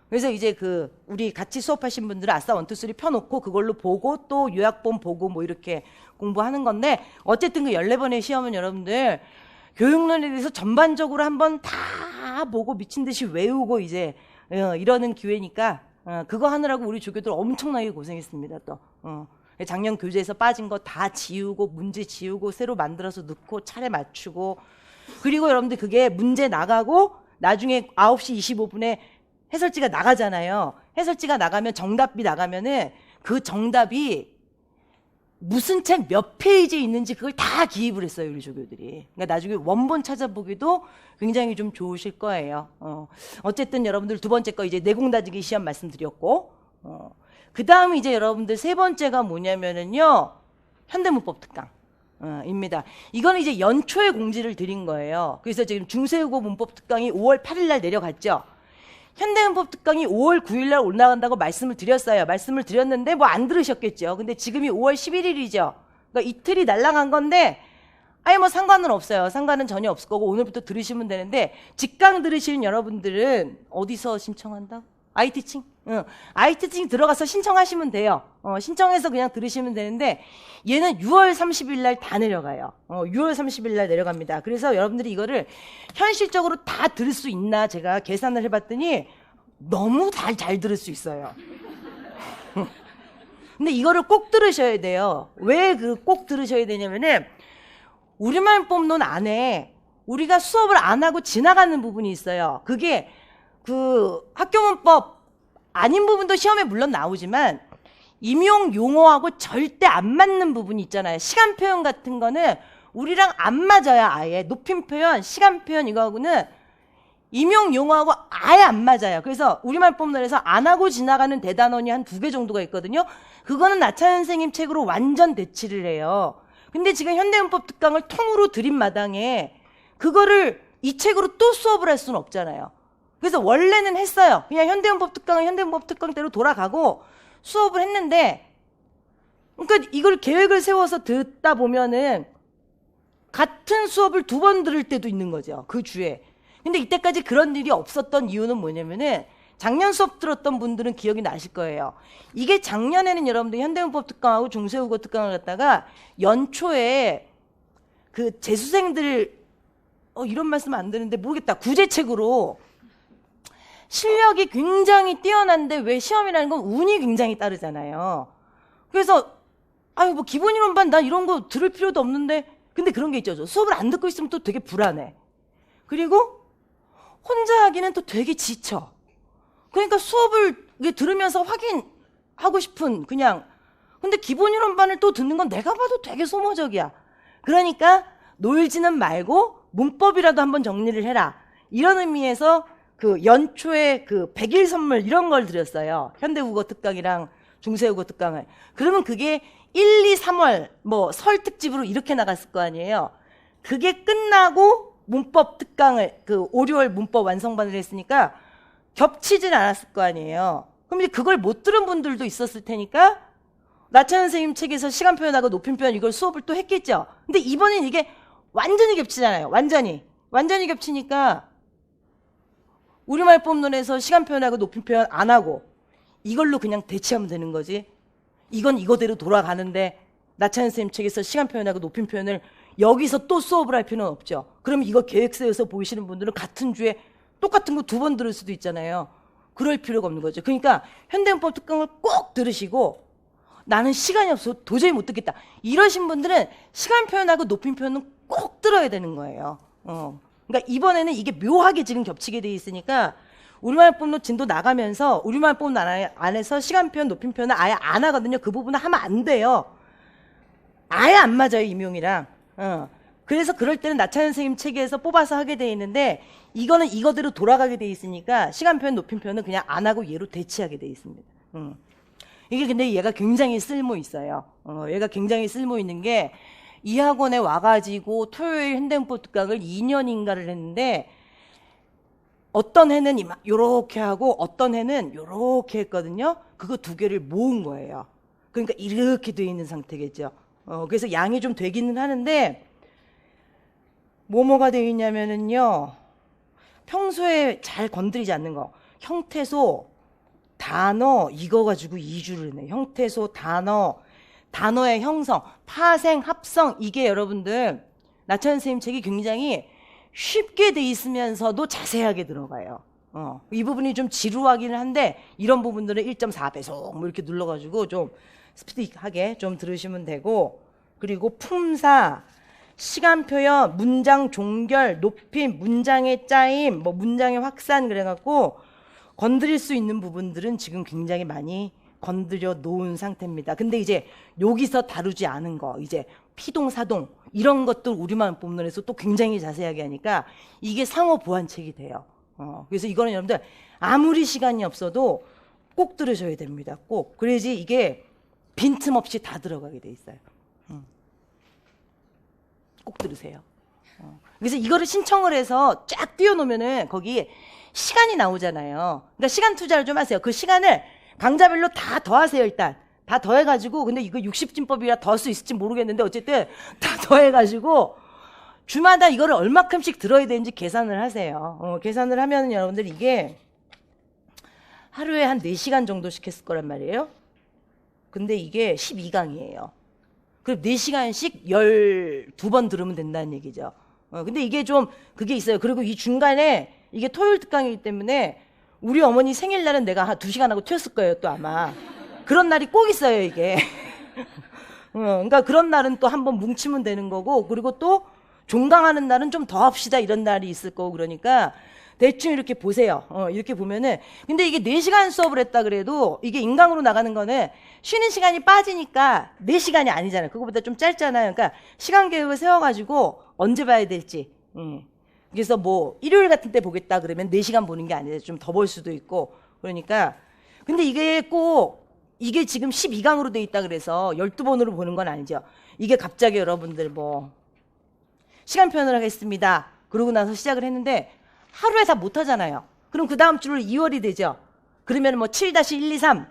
그래서 이제 그 우리 같이 수업하신 분들은 아싸 1, 2, 3 펴놓고 그걸로 보고 또 요약본 보고 뭐 이렇게 공부하는 건데 어쨌든 그 14번의 시험은 여러분들 교육론에 대해서 전반적으로 한번 다 보고 미친 듯이 외우고 이제 이러는 기회니까 그거 하느라고 우리 조교들 엄청나게 고생했습니다. 또 작년 교재에서 빠진 거 다 지우고 문제 지우고 새로 만들어서 넣고 차례 맞추고 그리고 여러분들 그게 문제 나가고 나중에 9시 25분에 해설지가 나가잖아요. 해설지가 나가면 정답이 나가면은 그 정답이 무슨 책 몇 페이지에 있는지 그걸 다 기입을 했어요, 우리 조교들이. 그러니까 나중에 원본 찾아보기도 굉장히 좀 좋으실 거예요. 어쨌든 여러분들 두 번째 거 이제 내공 다지기 시험 말씀드렸고, 그 다음 이제 여러분들 세 번째가 뭐냐면은요, 현대문법 특강. 입니다. 이거는 이제 연초에 공지를 드린 거예요. 그래서 지금 중세국어 문법 특강이 5월 8일 날 내려갔죠. 현대문법 특강이 5월 9일 날 올라간다고 말씀을 드렸어요. 말씀을 드렸는데 뭐 안 들으셨겠죠. 근데 지금이 5월 11일이죠. 그러니까 이틀이 날아간 건데 아예 뭐 상관은 없어요. 상관은 전혀 없을 거고 오늘부터 들으시면 되는데 직강 들으시는 여러분들은 어디서 신청한다? IT층? IT층 들어가서 신청하시면 돼요. 신청해서 그냥 들으시면 되는데 얘는 6월 30일 날 다 내려가요. 6월 30일 날 내려갑니다. 그래서 여러분들이 이거를 현실적으로 다 들을 수 있나 제가 계산을 해봤더니 너무 잘 들을 수 있어요. 근데 이거를 꼭 들으셔야 돼요. 왜 꼭 들으셔야 되냐면은 우리말법론 안에 우리가 수업을 안 하고 지나가는 부분이 있어요. 그게 그 학교문법 아닌 부분도 시험에 물론 나오지만 임용 용어하고 절대 안 맞는 부분이 있잖아요. 시간 표현 같은 거는 우리랑 안 맞아요. 아예 높임 표현, 시간 표현 이거하고는 임용 용어하고 아예 안 맞아요. 그래서 우리말법론에서 안 하고 지나가는 대단원이 한 2개 정도가 있거든요. 그거는 나차현 선생님 책으로 완전 대치를 해요. 근데 지금 현대문법 특강을 통으로 드린 마당에 그거를 이 책으로 또 수업을 할 수는 없잖아요. 그래서 원래는 했어요. 그냥 현대문법 특강은 현대문법 특강대로 돌아가고 수업을 했는데 그러니까 이걸 계획을 세워서 듣다 보면은 같은 수업을 2번 들을 때도 있는 거죠. 그 주에. 근데 이때까지 그런 일이 없었던 이유는 뭐냐면은 작년 수업 들었던 분들은 기억이 나실 거예요. 이게 작년에는 여러분들 현대문법 특강하고 중세국어 특강을 갖다가 연초에 그 재수생들 이런 말씀 안 되는데 모르겠다. 구제책으로 실력이 굉장히 뛰어난데 왜 시험이라는 건 운이 굉장히 따르잖아요. 그래서 뭐 기본 이론반 난 이런 거 들을 필요도 없는데 근데 그런 게 있죠. 수업을 안 듣고 있으면 또 되게 불안해. 그리고 혼자 하기는 또 되게 지쳐. 그러니까 수업을 들으면서 확인하고 싶은 그냥 근데 기본 이론반을 또 듣는 건 내가 봐도 되게 소모적이야. 그러니까 놀지는 말고 문법이라도 한번 정리를 해라. 이런 의미에서 그 연초에 그 100일 선물 이런 걸 드렸어요. 현대국어 특강이랑 중세국어 특강을. 그러면 그게 1, 2, 3월 뭐 설 특집으로 이렇게 나갔을 거 아니에요. 그게 끝나고 문법 특강을 그 5, 6월 문법 완성반을 했으니까 겹치진 않았을 거 아니에요. 그럼 이제 그걸 못 들은 분들도 있었을 테니까 나차현 선생님 책에서 시간 표현하고 높임 표현 이걸 수업을 또 했겠죠. 근데 이번엔 이게 완전히 겹치잖아요. 완전히 겹치니까 우리말법론에서 시간 표현하고 높임 표현 안 하고 이걸로 그냥 대치하면 되는 거지. 이건 이거대로 돌아가는데 나차현 선생님 책에서 시간 표현하고 높임 표현을 여기서 또 수업을 할 필요는 없죠. 그럼 이거 계획 세워서 보이시는 분들은 같은 주에 똑같은 거 2번 들을 수도 있잖아요. 그럴 필요가 없는 거죠. 그러니까 현대문법 특강을 꼭 들으시고 나는 시간이 없어 도저히 못 듣겠다 이러신 분들은 시간 표현하고 높임 표현은 꼭 들어야 되는 거예요. 그러니까 이번에는 이게 묘하게 지금 겹치게 돼 있으니까 우리말법로 진도 나가면서 우리말법 안에서 시간 표현 높임 표현은 아예 안 하거든요. 그 부분은 하면 안 돼요. 아예 안 맞아요, 임용이랑. 그래서 그럴 때는 나차현 선생님 책에서 뽑아서 하게 돼 있는데 이거는 이거대로 돌아가게 돼 있으니까 시간 표현 높임 표현은 그냥 안 하고 얘로 대치하게 돼 있습니다. 이게 근데 얘가 굉장히 쓸모 있어요. 얘가 굉장히 쓸모 있는 게 이 학원에 와가지고 토요일 현대문법 특강을 2년인가를 했는데 어떤 해는 요렇게 하고 어떤 해는 요렇게 했거든요. 그거 2개를 모은 거예요. 그러니까 이렇게 돼 있는 상태겠죠. 그래서 양이 좀 되기는 하는데 뭐가 되어 있냐면은요. 평소에 잘 건드리지 않는 거. 형태소, 단어 이거 가지고 2주를 했네. 형태소, 단어의 형성, 파생, 합성 이게 여러분들 나차현 선생님 책이 굉장히 쉽게 돼 있으면서도 자세하게 들어가요. 이 부분이 좀 지루하기는 한데 이런 부분들은 1.4배속 뭐 이렇게 눌러가지고 좀 스피디하게 좀 들으시면 되고 그리고 품사, 시간 표현, 문장 종결, 높임, 문장의 짜임, 뭐 문장의 확산 그래갖고 건드릴 수 있는 부분들은 지금 굉장히 많이 건드려 놓은 상태입니다. 근데 이제 여기서 다루지 않은 거 이제 피동, 사동 이런 것들 우리말 본문에서 또 굉장히 자세하게 하니까 이게 상호 보완책이 돼요. 그래서 이거는 여러분들 아무리 시간이 없어도 꼭 들으셔야 됩니다. 꼭. 그래야지 이게 빈틈없이 다 들어가게 돼 있어요. 꼭 들으세요. 그래서 이거를 신청을 해서 쫙 띄워놓으면은 거기 시간이 나오잖아요. 그러니까 시간 투자를 좀 하세요. 그 시간을 강좌별로 다 더하세요. 일단 다 더해가지고 근데 이거 60진법이라 더할 수 있을지 모르겠는데 어쨌든 다 더해가지고 주마다 이거를 얼마큼씩 들어야 되는지 계산을 하세요. 계산을 하면 여러분들 이게 하루에 한 4시간 정도씩 했을 거란 말이에요. 근데 이게 12강이에요. 그럼 4시간씩 12번 들으면 된다는 얘기죠. 근데 이게 좀 그게 있어요. 그리고 이 중간에 이게 토요일 특강이기 때문에 우리 어머니 생일날은 내가 한 2시간 하고 튀었을 거예요. 또 아마 그런 날이 꼭 있어요. 이게 그러니까 그런 날은 또 한번 뭉치면 되는 거고 그리고 또 종강하는 날은 좀 더 합시다 이런 날이 있을 거고 그러니까 대충 이렇게 보세요. 이렇게 보면은 근데 이게 4시간 수업을 했다 그래도 이게 인강으로 나가는 거는 쉬는 시간이 빠지니까 4시간이 아니잖아요. 그거보다 좀 짧잖아요. 그러니까 시간 계획을 세워가지고 언제 봐야 될지 그래서 뭐 일요일 같은 때 보겠다 그러면 4시간 보는 게 아니라 좀 더 볼 수도 있고 그러니까 근데 이게 꼭 이게 지금 12강으로 돼 있다 그래서 12번으로 보는 건 아니죠. 이게 갑자기 여러분들 뭐 시간 표현을 하겠습니다. 그러고 나서 시작을 했는데 하루에 다 못 하잖아요. 그럼 그 다음 주로 2월이 되죠. 그러면 뭐 7-123,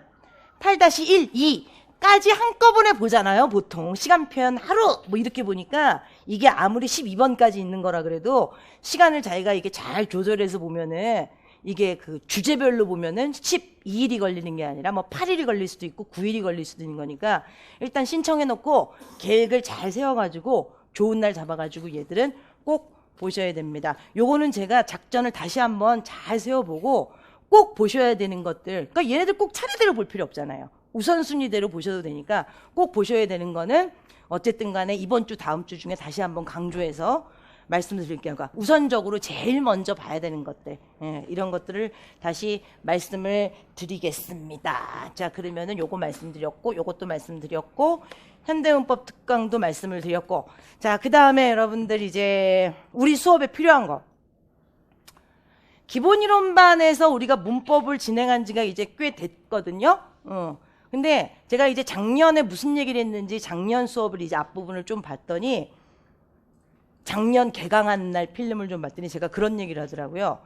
8-1-2까지 한꺼번에 보잖아요. 보통 시간 표현 하루 뭐 이렇게 보니까 이게 아무리 12번까지 있는 거라 그래도 시간을 자기가 이게 잘 조절해서 보면은 이게 그 주제별로 보면은 12일이 걸리는 게 아니라 뭐 8일이 걸릴 수도 있고 9일이 걸릴 수도 있는 거니까 일단 신청해 놓고 계획을 잘 세워가지고 좋은 날 잡아가지고 얘들은 꼭 보셔야 됩니다. 요거는 제가 작전을 다시 한번 잘 세워보고 꼭 보셔야 되는 것들 그러니까 얘네들 꼭 차례대로 볼 필요 없잖아요. 우선순위대로 보셔도 되니까 꼭 보셔야 되는 거는 어쨌든 간에 이번 주 다음 주 중에 다시 한번 강조해서 말씀을 드릴게요. 그러니까 우선적으로 제일 먼저 봐야 되는 것들 이런 것들을 다시 말씀을 드리겠습니다. 자 그러면은 요거 말씀드렸고 요것도 말씀드렸고 현대문법 특강도 말씀을 드렸고 자 그 다음에 여러분들 이제 우리 수업에 필요한 거 기본이론반에서 우리가 문법을 진행한 지가 이제 꽤 됐거든요. 근데 제가 이제 작년에 무슨 얘기를 했는지 작년 수업을 이제 앞부분을 좀 봤더니 작년 개강한 날 필름을 좀 봤더니 제가 그런 얘기를 하더라고요.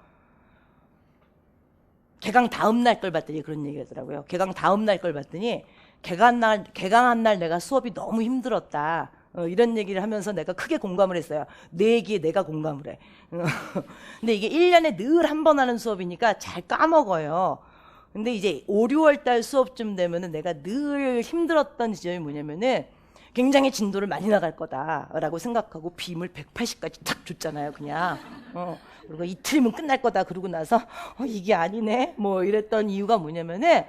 개강 다음 날 걸 봤더니 그런 얘기를 하더라고요. 개강 다음 날 걸 봤더니 개강한 날 내가 수업이 너무 힘들었다. 이런 얘기를 하면서 내가 크게 공감을 했어요. 내 얘기에 내가 공감을 해. 근데 이게 1년에 늘 한 번 하는 수업이니까 잘 까먹어요. 근데 이제 5, 6월 달 수업쯤 되면은 내가 늘 힘들었던 지점이 뭐냐면은 굉장히 진도를 많이 나갈 거다라고 생각하고 빔을 180까지 탁 줬잖아요, 그냥. 그리고 이틀이면 끝날 거다 그러고 나서 이게 아니네 뭐 이랬던 이유가 뭐냐면은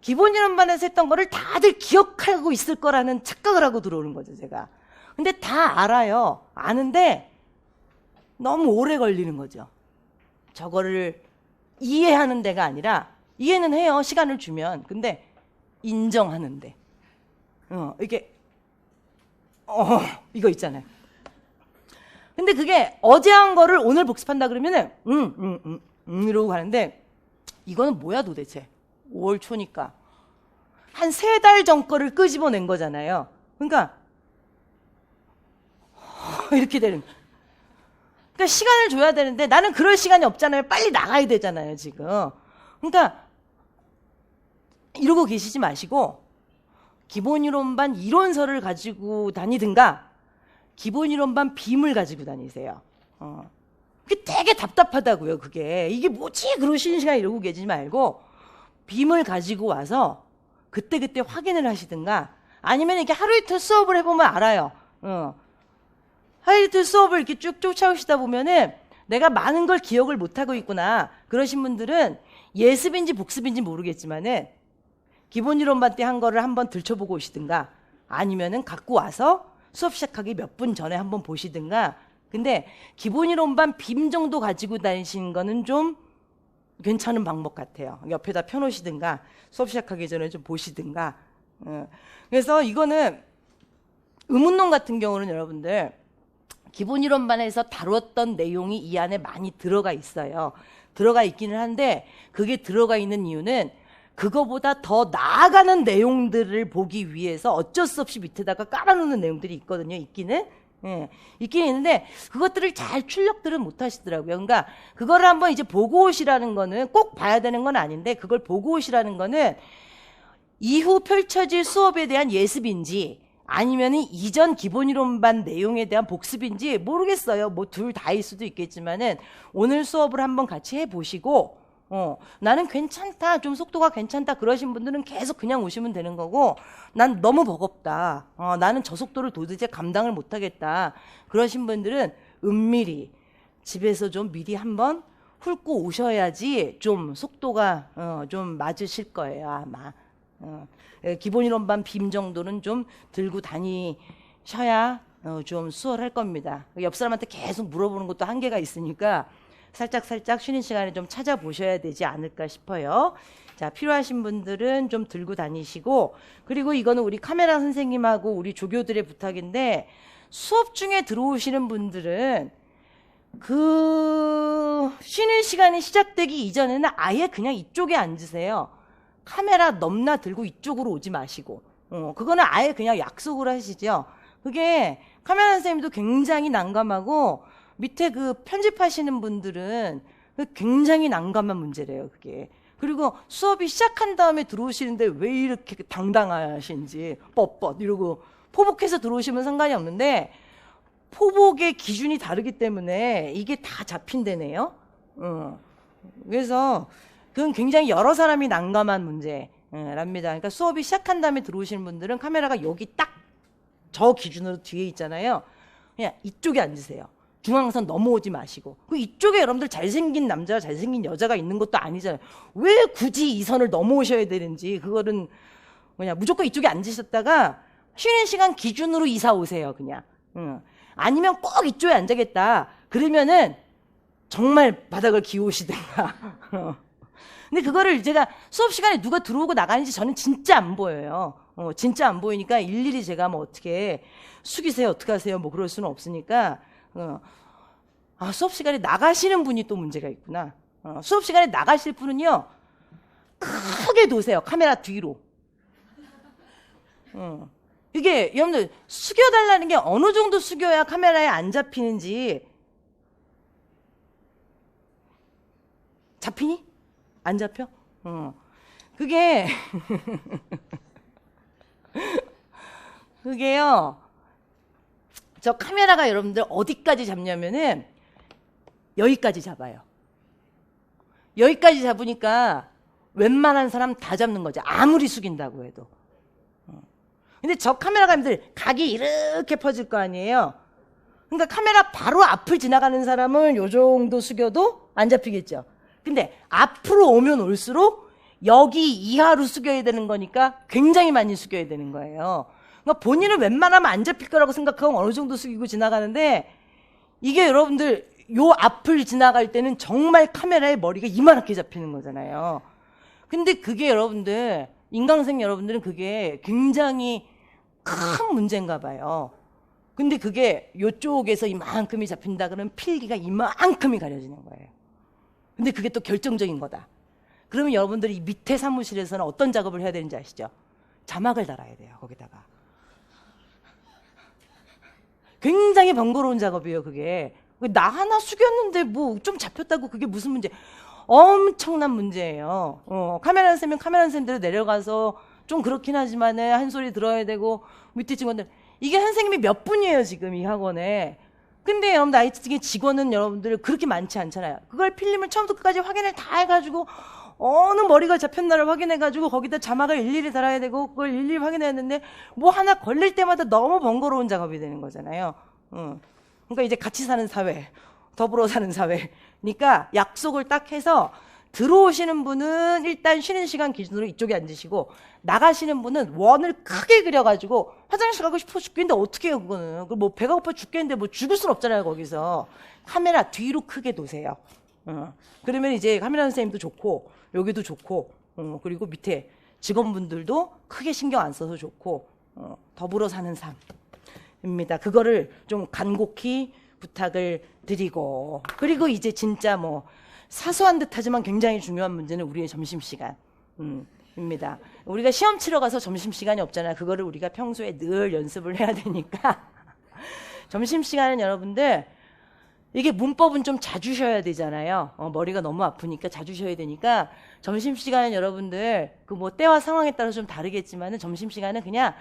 기본 인원반에서 했던 거를 다들 기억하고 있을 거라는 착각을 하고 들어오는 거죠, 제가. 근데 다 알아요. 아는데 너무 오래 걸리는 거죠. 저거를 이해하는 데가 아니라 이해는 해요, 시간을 주면. 근데 인정하는데 이게 이거 있잖아요. 근데 그게 어제 한 거를 오늘 복습한다 그러면은 이러고 가는데 이거는 뭐야 도대체. 5월 초니까 한 3달 전 거를 끄집어낸 거잖아요. 그러니까 이렇게 되는. 그러니까 시간을 줘야 되는데 나는 그럴 시간이 없잖아요. 빨리 나가야 되잖아요, 지금. 그러니까 이러고 계시지 마시고 기본이론반 이론서를 가지고 다니든가 기본이론반 빔을 가지고 다니세요. 그게 되게 답답하다고요, 그게. 이게 뭐지? 그러시는 시간에 이러고 계시지 말고 빔을 가지고 와서 그때그때 확인을 하시든가 아니면 이렇게 하루 이틀 수업을 해보면 알아요. 하루 이틀 수업을 이렇게 쭉 쫓아오시다 보면은 내가 많은 걸 기억을 못하고 있구나. 그러신 분들은 예습인지 복습인지 모르겠지만은 기본 이론반 때 한 거를 한번 들춰보고 오시든가 아니면은 갖고 와서 수업 시작하기 몇 분 전에 한번 보시든가. 근데 기본 이론반 빔 정도 가지고 다니시는 거는 좀 괜찮은 방법 같아요. 옆에다 펴놓으시든가 수업 시작하기 전에 좀 보시든가. 그래서 이거는 의문론 같은 경우는 여러분들 기본 이론반에서 다뤘던 내용이 이 안에 많이 들어가 있어요. 들어가 있기는 한데 그게 들어가 있는 이유는 그거보다 더 나아가는 내용들을 보기 위해서 어쩔 수 없이 밑에다가 깔아놓는 내용들이 있거든요. 있기는. 있긴 있는데 그것들을 잘 출력들은 못 하시더라고요. 그러니까 그거를 한번 이제 보고 오시라는 거는 꼭 봐야 되는 건 아닌데 그걸 보고 오시라는 거는 이후 펼쳐질 수업에 대한 예습인지 아니면 이전 기본이론반 내용에 대한 복습인지 모르겠어요. 뭐 둘 다일 수도 있겠지만은 오늘 수업을 한번 같이 해보시고 나는 괜찮다, 좀 속도가 괜찮다 그러신 분들은 계속 그냥 오시면 되는 거고 난 너무 버겁다, 나는 저 속도를 도대체 감당을 못하겠다 그러신 분들은 은밀히 집에서 좀 미리 한번 훑고 오셔야지 좀 속도가 좀 맞으실 거예요 아마. 기본이론반 빔 정도는 좀 들고 다니셔야 좀 수월할 겁니다. 옆 사람한테 계속 물어보는 것도 한계가 있으니까 살짝 쉬는 시간에 좀 찾아보셔야 되지 않을까 싶어요. 자, 필요하신 분들은 좀 들고 다니시고, 그리고 이거는 우리 카메라 선생님하고 우리 조교들의 부탁인데 수업 중에 들어오시는 분들은 그 쉬는 시간이 시작되기 이전에는 아예 그냥 이쪽에 앉으세요. 카메라 넘나 들고 이쪽으로 오지 마시고. 그거는 아예 그냥 약속을 하시죠. 그게 카메라 선생님도 굉장히 난감하고 밑에 그 편집하시는 분들은 굉장히 난감한 문제래요, 그게. 그리고 수업이 시작한 다음에 들어오시는데 왜 이렇게 당당하신지 뻣뻣 이러고 포복해서 들어오시면 상관이 없는데 포복의 기준이 다르기 때문에 이게 다 잡힌다네요. 그래서 그건 굉장히 여러 사람이 난감한 문제랍니다. 그러니까 수업이 시작한 다음에 들어오시는 분들은 카메라가 여기 딱 저 기준으로 뒤에 있잖아요. 그냥 이쪽에 앉으세요. 중앙선 넘어오지 마시고. 그 이쪽에 여러분들 잘생긴 남자와 잘생긴 여자가 있는 것도 아니잖아요. 왜 굳이 이 선을 넘어오셔야 되는지. 그거는 뭐냐, 무조건 이쪽에 앉으셨다가 쉬는 시간 기준으로 이사 오세요, 그냥. 아니면 꼭 이쪽에 앉아겠다. 그러면은 정말 바닥을 기우시든가. 근데 그거를 제가 수업 시간에 누가 들어오고 나가는지 저는 진짜 안 보여요. 진짜 안 보이니까 일일이 제가 뭐 어떻게 숙이세요, 어떻게 하세요, 뭐 그럴 수는 없으니까. 수업 시간에 나가시는 분이 또 문제가 있구나. 수업 시간에 나가실 분은요, 크게 놓으세요, 카메라 뒤로. 이게 여러분들 숙여달라는 게 어느 정도 숙여야 카메라에 안 잡히는지. 잡히니? 안 잡혀? 그게 그게요, 저 카메라가 여러분들 어디까지 잡냐면은 여기까지 잡아요. 여기까지 잡으니까 웬만한 사람 다 잡는 거죠. 아무리 숙인다고 해도. 근데 저 카메라가 여러분들 각이 이렇게 퍼질 거 아니에요. 그러니까 카메라 바로 앞을 지나가는 사람은 요 정도 숙여도 안 잡히겠죠. 근데 앞으로 오면 올수록 여기 이하로 숙여야 되는 거니까 굉장히 많이 숙여야 되는 거예요. 그러니까 본인은 웬만하면 안 잡힐 거라고 생각하고 어느 정도 숙이고 지나가는데 이게 여러분들 요 앞을 지나갈 때는 정말 카메라에 머리가 이만하게 잡히는 거잖아요. 근데 그게 여러분들 인강생 여러분들은 그게 굉장히 큰 문제인가 봐요. 근데 그게 요쪽에서 이만큼이 잡힌다 그러면 필기가 이만큼이 가려지는 거예요. 근데 그게 또 결정적인 거다. 그러면 여러분들이 밑에 사무실에서는 어떤 작업을 해야 되는지 아시죠? 자막을 달아야 돼요, 거기다가. 굉장히 번거로운 작업이에요, 그게. 나 하나 숙였는데 뭐 좀 잡혔다고 그게 무슨 문제? 엄청난 문제예요. 카메라 쌤은 카메라 쌤대로 내려가서 좀 그렇긴 하지만은 한 소리 들어야 되고 밑에 직원들 이게 선생님이 몇 분이에요 지금 이 학원에. 근데 여러분들 IT 직원은 여러분들 그렇게 많지 않잖아요. 그걸 필름을 처음부터 끝까지 확인을 다 해가지고 어느 머리가 잡혔나를 확인해가지고 거기다 자막을 일일이 달아야 되고 그걸 일일이 확인해야 되는데 뭐 하나 걸릴 때마다 너무 번거로운 작업이 되는 거잖아요. 그러니까 이제 같이 사는 사회, 더불어 사는 사회니까 약속을 딱 해서 들어오시는 분은 일단 쉬는 시간 기준으로 이쪽에 앉으시고 나가시는 분은 원을 크게 그려가지고 화장실 가고 싶어 죽겠는데 어떻게 해요 그거는. 뭐 배가 고파 죽겠는데 뭐 죽을 순 없잖아요 거기서. 카메라 뒤로 크게 놓으세요. 그러면 이제 카메라 선생님도 좋고 여기도 좋고 그리고 밑에 직원분들도 크게 신경 안 써서 좋고 더불어 사는 삶입니다. 그거를 좀 간곡히 부탁을 드리고 그리고 이제 진짜 뭐 사소한 듯하지만 굉장히 중요한 문제는 우리의 점심시간 입니다. 우리가 시험 치러 가서 점심시간이 없잖아요. 그거를 우리가 평소에 늘 연습을 해야 되니까 점심시간은 여러분들 이게 문법은 좀 자주 쉬어야 되잖아요. 머리가 너무 아프니까 자주 쉬어야 되니까 점심시간은 여러분들 그 뭐 때와 상황에 따라 좀 다르겠지만은 점심시간은 그냥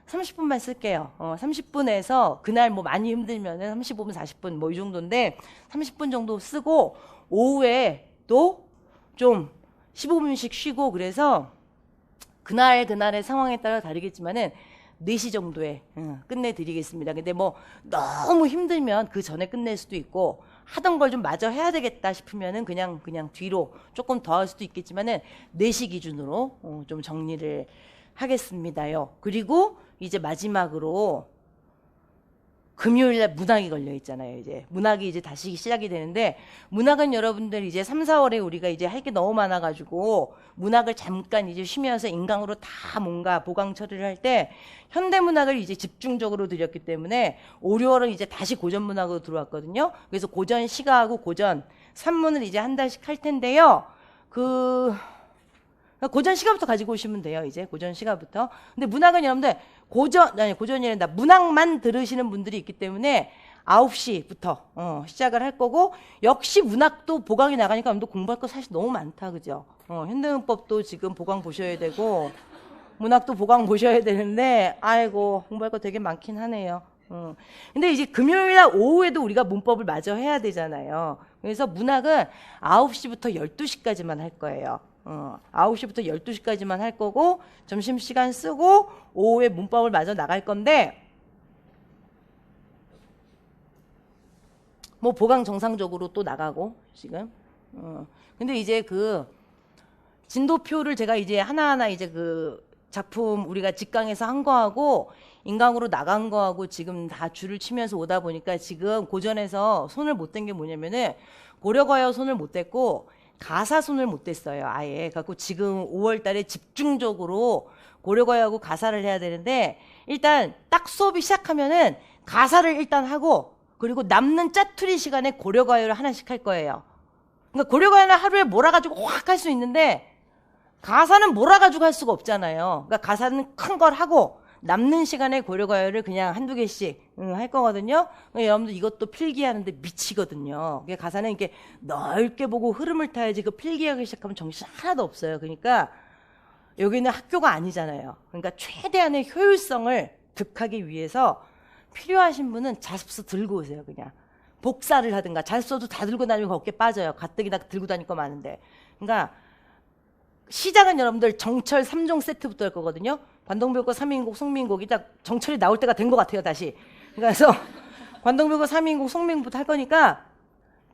30분만 쓸게요. 30분에서 그날 뭐 많이 힘들면은 35분, 40분 뭐 이 정도인데 30분 정도 쓰고 오후에 또 좀 15분씩 쉬고 그래서 그날의 상황에 따라 다르겠지만은 4시 정도에 끝내드리겠습니다. 근데 뭐 너무 힘들면 그 전에 끝낼 수도 있고 하던 걸 좀 마저 해야 되겠다 싶으면은 그냥 뒤로 조금 더 할 수도 있겠지만은 4시 기준으로 좀 정리를 하겠습니다요. 그리고 이제 마지막으로 금요일날 문학이 걸려 있잖아요. 이제 문학이 이제 다시 시작이 되는데 문학은 여러분들 이제 3, 4월에 우리가 이제 할 게 너무 많아가지고 문학을 잠깐 이제 쉬면서 인강으로 다 뭔가 보강 처리를 할 때 현대문학을 이제 집중적으로 드렸기 때문에 5, 6월은 이제 다시 고전문학으로 들어왔거든요. 그래서 고전 시가하고 고전 산문을 이제 한 달씩 할 텐데요. 고전 시가부터 가지고 오시면 돼요. 이제 고전 시가부터. 근데 문학은 여러분들 고전이란다. 문학만 들으시는 분들이 있기 때문에 9시부터 시작을 할 거고 역시 문학도 보강이 나가니까 여러분들 공부할 거 사실 너무 많다. 그죠? 현대문법도 지금 보강 보셔야 되고 문학도 보강 보셔야 되는데 아이고 공부할 거 되게 많긴 하네요. 근데 이제 금요일날 오후에도 우리가 문법을 마저 해야 되잖아요. 그래서 문학은 9시부터 12시까지만 할 거예요. 9시부터 12시까지만 할 거고 점심시간 쓰고 오후에 문법을 마저 나갈 건데 뭐 보강 정상적으로 또 나가고 지금 근데 이제 그 진도표를 제가 이제 하나하나 이제 그 작품 우리가 직강에서 한 거하고 인강으로 나간 거하고 지금 다 줄을 치면서 오다 보니까 지금 고전에서 손을 못 댄 게 뭐냐면은 고려가요 손을 못 댔고 가사 손을 못 댔어요. 아예. 갖고 지금 5월 달에 집중적으로 고려가요하고 가사를 해야 되는데 일단 딱 수업이 시작하면은 가사를 일단 하고 그리고 남는 짜투리 시간에 고려가요를 하나씩 할 거예요. 그러니까 고려가요는 하루에 몰아가지고 확 할 수 있는데 가사는 몰아가지고 할 수가 없잖아요. 그러니까 가사는 큰 걸 하고 남는 시간에 고려가요를 그냥 한두 개씩 할 거거든요. 그러니까 여러분들 이것도 필기하는데 미치거든요. 가사는 이렇게 넓게 보고 흐름을 타야지 그 필기하기 시작하면 정신 하나도 없어요. 그러니까 여기는 학교가 아니잖아요. 그러니까 최대한의 효율성을 득하기 위해서 필요하신 분은 자습서 들고 오세요. 그냥 복사를 하든가 자습서도 다 들고 다니면 어깨 빠져요. 가뜩이나 들고 다닐 거 많은데. 그러니까 시작은 여러분들 정철 3종 세트부터 할 거거든요. 관동별거 3인곡, 송민곡이 딱 정철이 나올 때가 된 것 같아요. 다시. 그래서 관동묘고 3인국 송명부터 할 거니까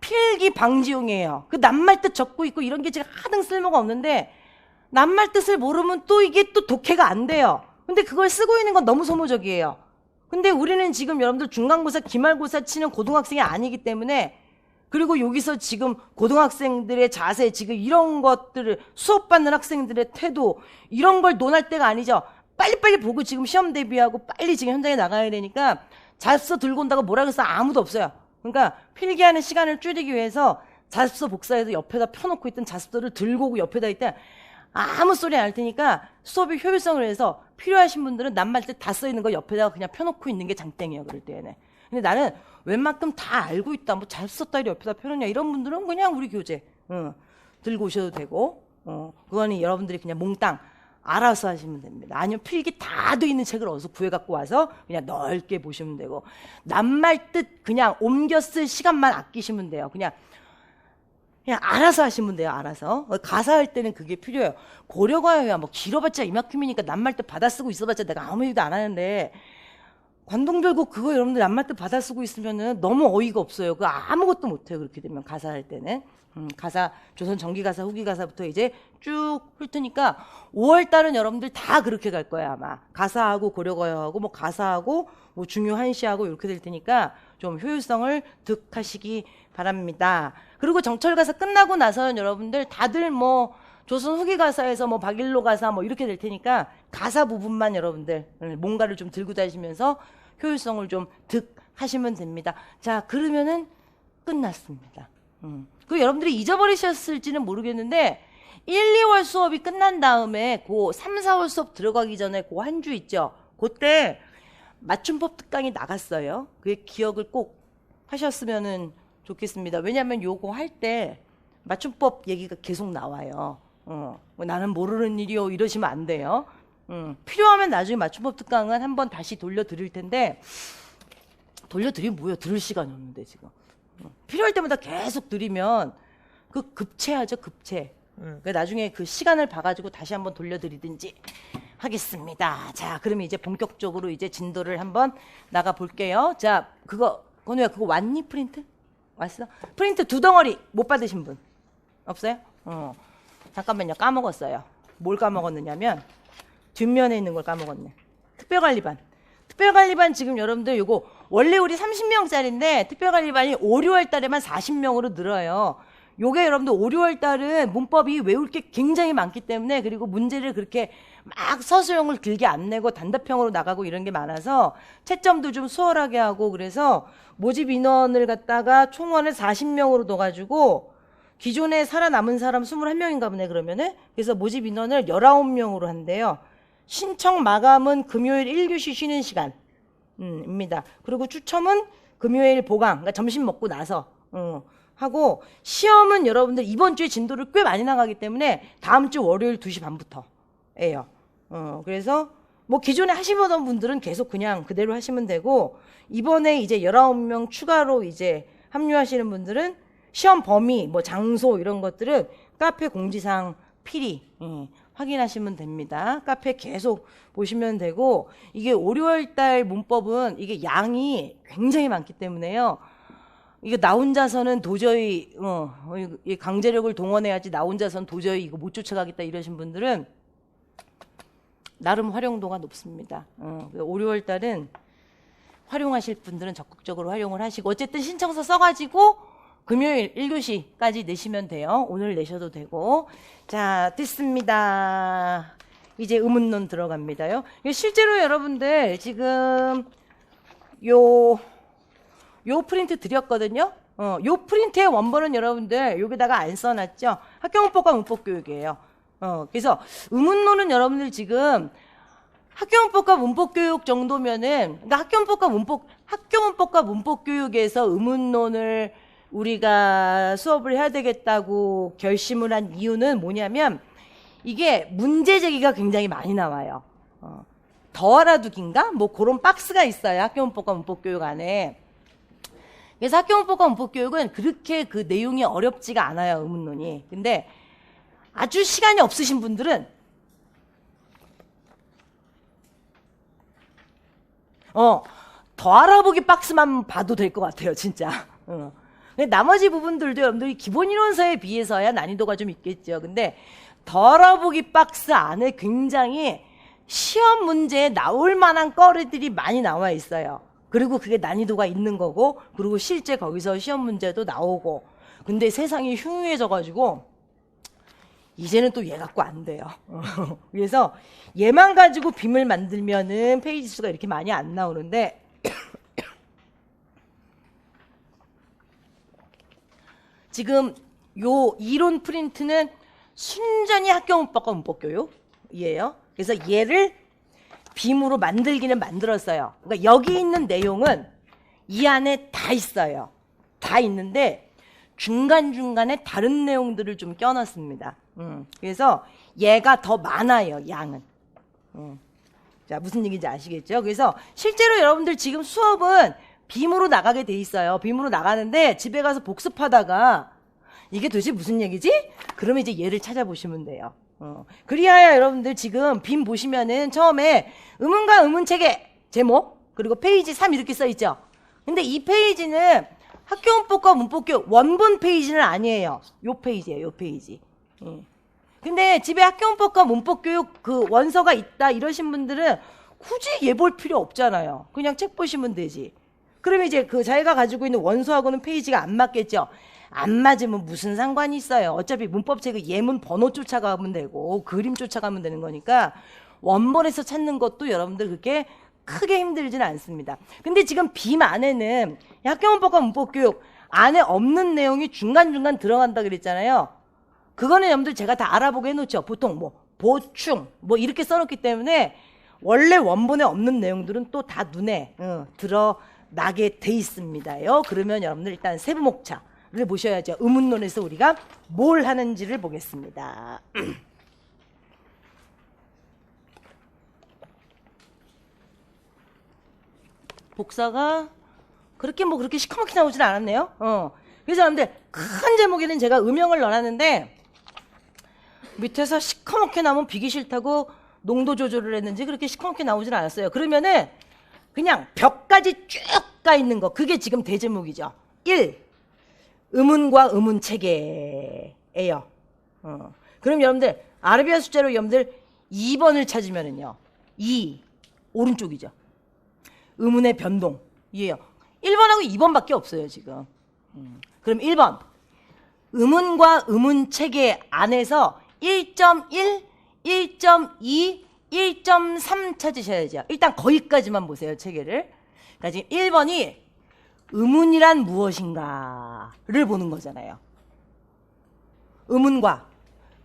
필기 방지용이에요. 그 낱말 뜻 적고 있고 이런 게 제가 하등 쓸모가 없는데 낱말 뜻을 모르면 또 이게 또 독해가 안 돼요. 근데 그걸 쓰고 있는 건 너무 소모적이에요. 근데 우리는 지금 여러분들 중간고사, 기말고사 치는 고등학생이 아니기 때문에 그리고 여기서 지금 고등학생들의 자세, 지금 이런 것들을 수업받는 학생들의 태도 이런 걸 논할 때가 아니죠. 빨리빨리 보고 지금 시험 대비하고 빨리 지금 현장에 나가야 되니까 자습서 들고 온다고 뭐라 그래서 아무도 없어요. 그러니까 필기하는 시간을 줄이기 위해서 자습서 복사해서 옆에다 펴놓고 있던 자습서를 들고 오고 옆에다 있다 아무 소리 안 할 테니까 수업의 효율성을 위해서 필요하신 분들은 낱말 뜻 다 써있는 거 옆에다가 그냥 펴놓고 있는 게 장땡이에요. 그럴 때에는. 근데 나는 웬만큼 다 알고 있다. 뭐 자습서 따위 옆에다 펴놓냐 이런 분들은 그냥 우리 교재 들고 오셔도 되고 그거는 여러분들이 그냥 몽땅 알아서 하시면 됩니다. 아니면 필기 다 돼 있는 책을 어디서 구해갖고 와서 그냥 넓게 보시면 되고 낱말 뜻 그냥 옮겨 쓸 시간만 아끼시면 돼요. 그냥 알아서 하시면 돼요. 알아서. 가사할 때는 그게 필요해요. 고려가요야 뭐 길어봤자 이만큼이니까 낱말 뜻 받아쓰고 있어봤자 내가 아무 일도 안 하는데 관동별고 그거 여러분들 낱말 뜻 받아쓰고 있으면은 너무 어이가 없어요. 그거 아무것도 못해요. 그렇게 되면 가사할 때는. 가사 조선 전기가사 후기가사부터 이제 쭉 훑으니까 5월달은 여러분들 다 그렇게 갈 거예요 아마. 가사하고 고려가요하고 뭐 가사하고 뭐 중요한시하고 이렇게 될 테니까 좀 효율성을 득하시기 바랍니다. 그리고 정철가사 끝나고 나서는 여러분들 다들 뭐 조선 후기가사에서 뭐 박일로 가사 뭐 이렇게 될 테니까 가사 부분만 여러분들 뭔가를 좀 들고 다니시면서 효율성을 좀 득하시면 됩니다. 자 그러면은 끝났습니다. 그 여러분들이 잊어버리셨을지는 모르겠는데 1, 2월 수업이 끝난 다음에 그 3, 4월 수업 들어가기 전에 그 한 주 있죠. 그때 맞춤법 특강이 나갔어요. 그게 기억을 꼭 하셨으면 좋겠습니다. 왜냐하면 요거 할 때 맞춤법 얘기가 계속 나와요. 나는 모르는 일이요 이러시면 안 돼요. 필요하면 나중에 맞춤법 특강은 한번 다시 돌려드릴 텐데 돌려드리면 뭐예요? 들을 시간이 없는데 지금. 필요할 때마다 계속 드리면 그 급체하죠 급체. 그러니까 나중에 그 시간을 봐가지고 다시 한번 돌려드리든지 하겠습니다. 자 그러면 이제 본격적으로 이제 진도를 한번 나가 볼게요. 자 건우야 그거 왔니 프린트? 왔어? 프린트 2덩어리 못 받으신 분 없어요? 잠깐만요 까먹었어요. 뭘 까먹었느냐면 뒷면에 있는 걸 까먹었네. 특별관리반 지금 여러분들 요거 원래 우리 30명짜리인데 특별관리반이 5, 6월 달에만 40명으로 늘어요. 요게 여러분들 5, 6월 달은 문법이 외울 게 굉장히 많기 때문에 그리고 문제를 그렇게 막 서술형을 길게 안 내고 단답형으로 나가고 이런 게 많아서 채점도 좀 수월하게 하고 그래서 모집 인원을 갖다가 총원을 40명으로 둬가지고 기존에 살아남은 사람 21명인가 보네 그러면은 그래서 모집 인원을 19명으로 한대요. 신청 마감은 금요일 1교시 쉬는 시간 입니다. 그리고 추첨은 금요일 보강 그러니까 점심 먹고 나서 하고 시험은 여러분들 이번 주에 진도를 꽤 많이 나가기 때문에 다음 주 월요일 2시 반부터예요. 그래서 뭐 기존에 하시던 분들은 계속 그냥 그대로 하시면 되고 이번에 이제 19명 추가로 이제 합류하시는 분들은 시험 범위 뭐 장소 이런 것들은 카페 공지사항 필히 확인하시면 됩니다. 카페 계속 보시면 되고 이게 5, 6월 달 문법은 이게 양이 굉장히 많기 때문에요. 이거 나 혼자서는 도저히 강제력을 동원해야지 나 혼자서는 도저히 이거 못 쫓아가겠다 이러신 분들은 나름 활용도가 높습니다. 5, 6월 달은 활용하실 분들은 적극적으로 활용을 하시고 어쨌든 신청서 써가지고 금요일 1교시까지 내시면 돼요. 오늘 내셔도 되고. 자, 됐습니다. 이제 의문론 들어갑니다요. 실제로 여러분들 지금 요 프린트 드렸거든요. 요 프린트의 원본은 여러분들 여기다가 안 써놨죠. 학교문법과 문법교육이에요. 그래서 의문론은 여러분들 지금 학교문법과 문법교육 정도면은 그러니까 학교문법과 문법교육에서 의문론을 우리가 수업을 해야 되겠다고 결심을 한 이유는 뭐냐면 이게 문제 제기가 굉장히 많이 나와요. 더 알아두기인가? 뭐 그런 박스가 있어요. 학교문법과 문법교육 안에. 그래서 학교문법과 문법교육은 그렇게 그 내용이 어렵지가 않아요. 의문론이. 근데 아주 시간이 없으신 분들은 더 알아보기 박스만 봐도 될 것 같아요, 진짜. 근데 나머지 부분들도 여러분들이 기본 이론서에 비해서야 난이도가 좀 있겠죠. 근데 더 알아보기 박스 안에 굉장히 시험 문제에 나올 만한 거리들이 많이 나와 있어요. 그리고 그게 난이도가 있는 거고, 그리고 실제 거기서 시험 문제도 나오고. 근데 세상이 흉흉해져가지고 이제는 또 얘 갖고 안 돼요. 그래서 얘만 가지고 빔을 만들면은 페이지 수가 이렇게 많이 안 나오는데 지금 요 이론 프린트는 순전히 학교문법과 문법교육이에요. 그래서 얘를 빔으로 만들기는 만들었어요. 그러니까 여기 있는 내용은 이 안에 다 있어요. 다 있는데 중간중간에 다른 내용들을 좀 껴넣습니다. 그래서 얘가 더 많아요, 양은. 자, 무슨 얘기인지 아시겠죠? 그래서 실제로 여러분들 지금 수업은 빔으로 나가게 돼 있어요. 빔으로 나가는데 집에 가서 복습하다가 이게 도대체 무슨 얘기지? 그러면 이제 얘를 찾아보시면 돼요. 그리하여 여러분들 지금 빔 보시면은 처음에 의문과 의문체계 제목 그리고 페이지 3 이렇게 써 있죠. 근데 이 페이지는 학교문법과 문법교육 원본 페이지는 아니에요. 요 페이지예요, 요 페이지. 근데 집에 학교문법과 문법교육 그 원서가 있다 이러신 분들은 굳이 얘 볼 필요 없잖아요. 그냥 책 보시면 되지. 그러면 이제 그 자기가 가지고 있는 원서하고는 페이지가 안 맞겠죠. 안 맞으면 무슨 상관이 있어요. 어차피 문법책은 예문 번호 쫓아가면 되고 그림 쫓아가면 되는 거니까 원본에서 찾는 것도 여러분들 그렇게 크게 힘들지는 않습니다. 근데 지금 빔 안에는 학교문법과 문법교육 안에 없는 내용이 중간중간 들어간다 그랬잖아요. 그거는 여러분들 제가 다 알아보게 해놓죠. 보통 뭐 보충 뭐 이렇게 써놓기 때문에 원래 원본에 없는 내용들은 또 다 눈에 드러나게 돼 있습니다요. 그러면 여러분들 일단 세부목차를 보셔야죠. 의문론에서 우리가 뭘 하는지를 보겠습니다. 복사가 그렇게 시커멓게 나오진 않았네요. 그래서 여러분들 큰 제목에는 제가 음영을 넣어놨는데 밑에서 시커멓게 나오면 비기 싫다고 농도 조절을 했는지 그렇게 시커멓게 나오진 않았어요. 그러면은 그냥 벽까지 쭉 가 있는 거 그게 지금 대제목이죠. 1. 의문과 의문체계예요. 그럼 여러분들 아라비아 숫자로 여러분들 2번을 찾으면은요. 2 오른쪽이죠. 의문의 변동 이에요. 1번하고 2번밖에 없어요 지금. 그럼 1번 의문과 의문체계 안에서 1.1, 1.2, 1.3 찾으셔야죠. 일단 거기까지만 보세요 체계를. 그러니까 지금 1번이 의문이란 무엇인가를 보는 거잖아요. 의문과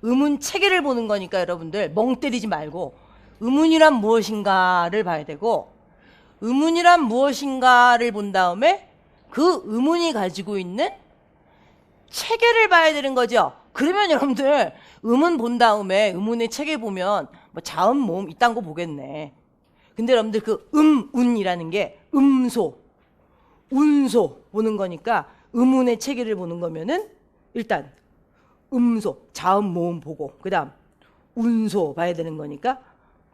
의문체계를 보는 거니까 여러분들 멍 때리지 말고 의문이란 무엇인가를 봐야 되고 의문이란 무엇인가를 본 다음에 그 의문이 가지고 있는 체계를 봐야 되는 거죠. 그러면 여러분들 의문 본 다음에 의문의 체계 보면 뭐 자음, 모음 이딴 거 보겠네. 근데 여러분들 그 운이라는 게 음소, 운소 보는 거니까 의문의 체계를 보는 거면은 일단 음소, 자음, 모음 보고 그 다음 운소 봐야 되는 거니까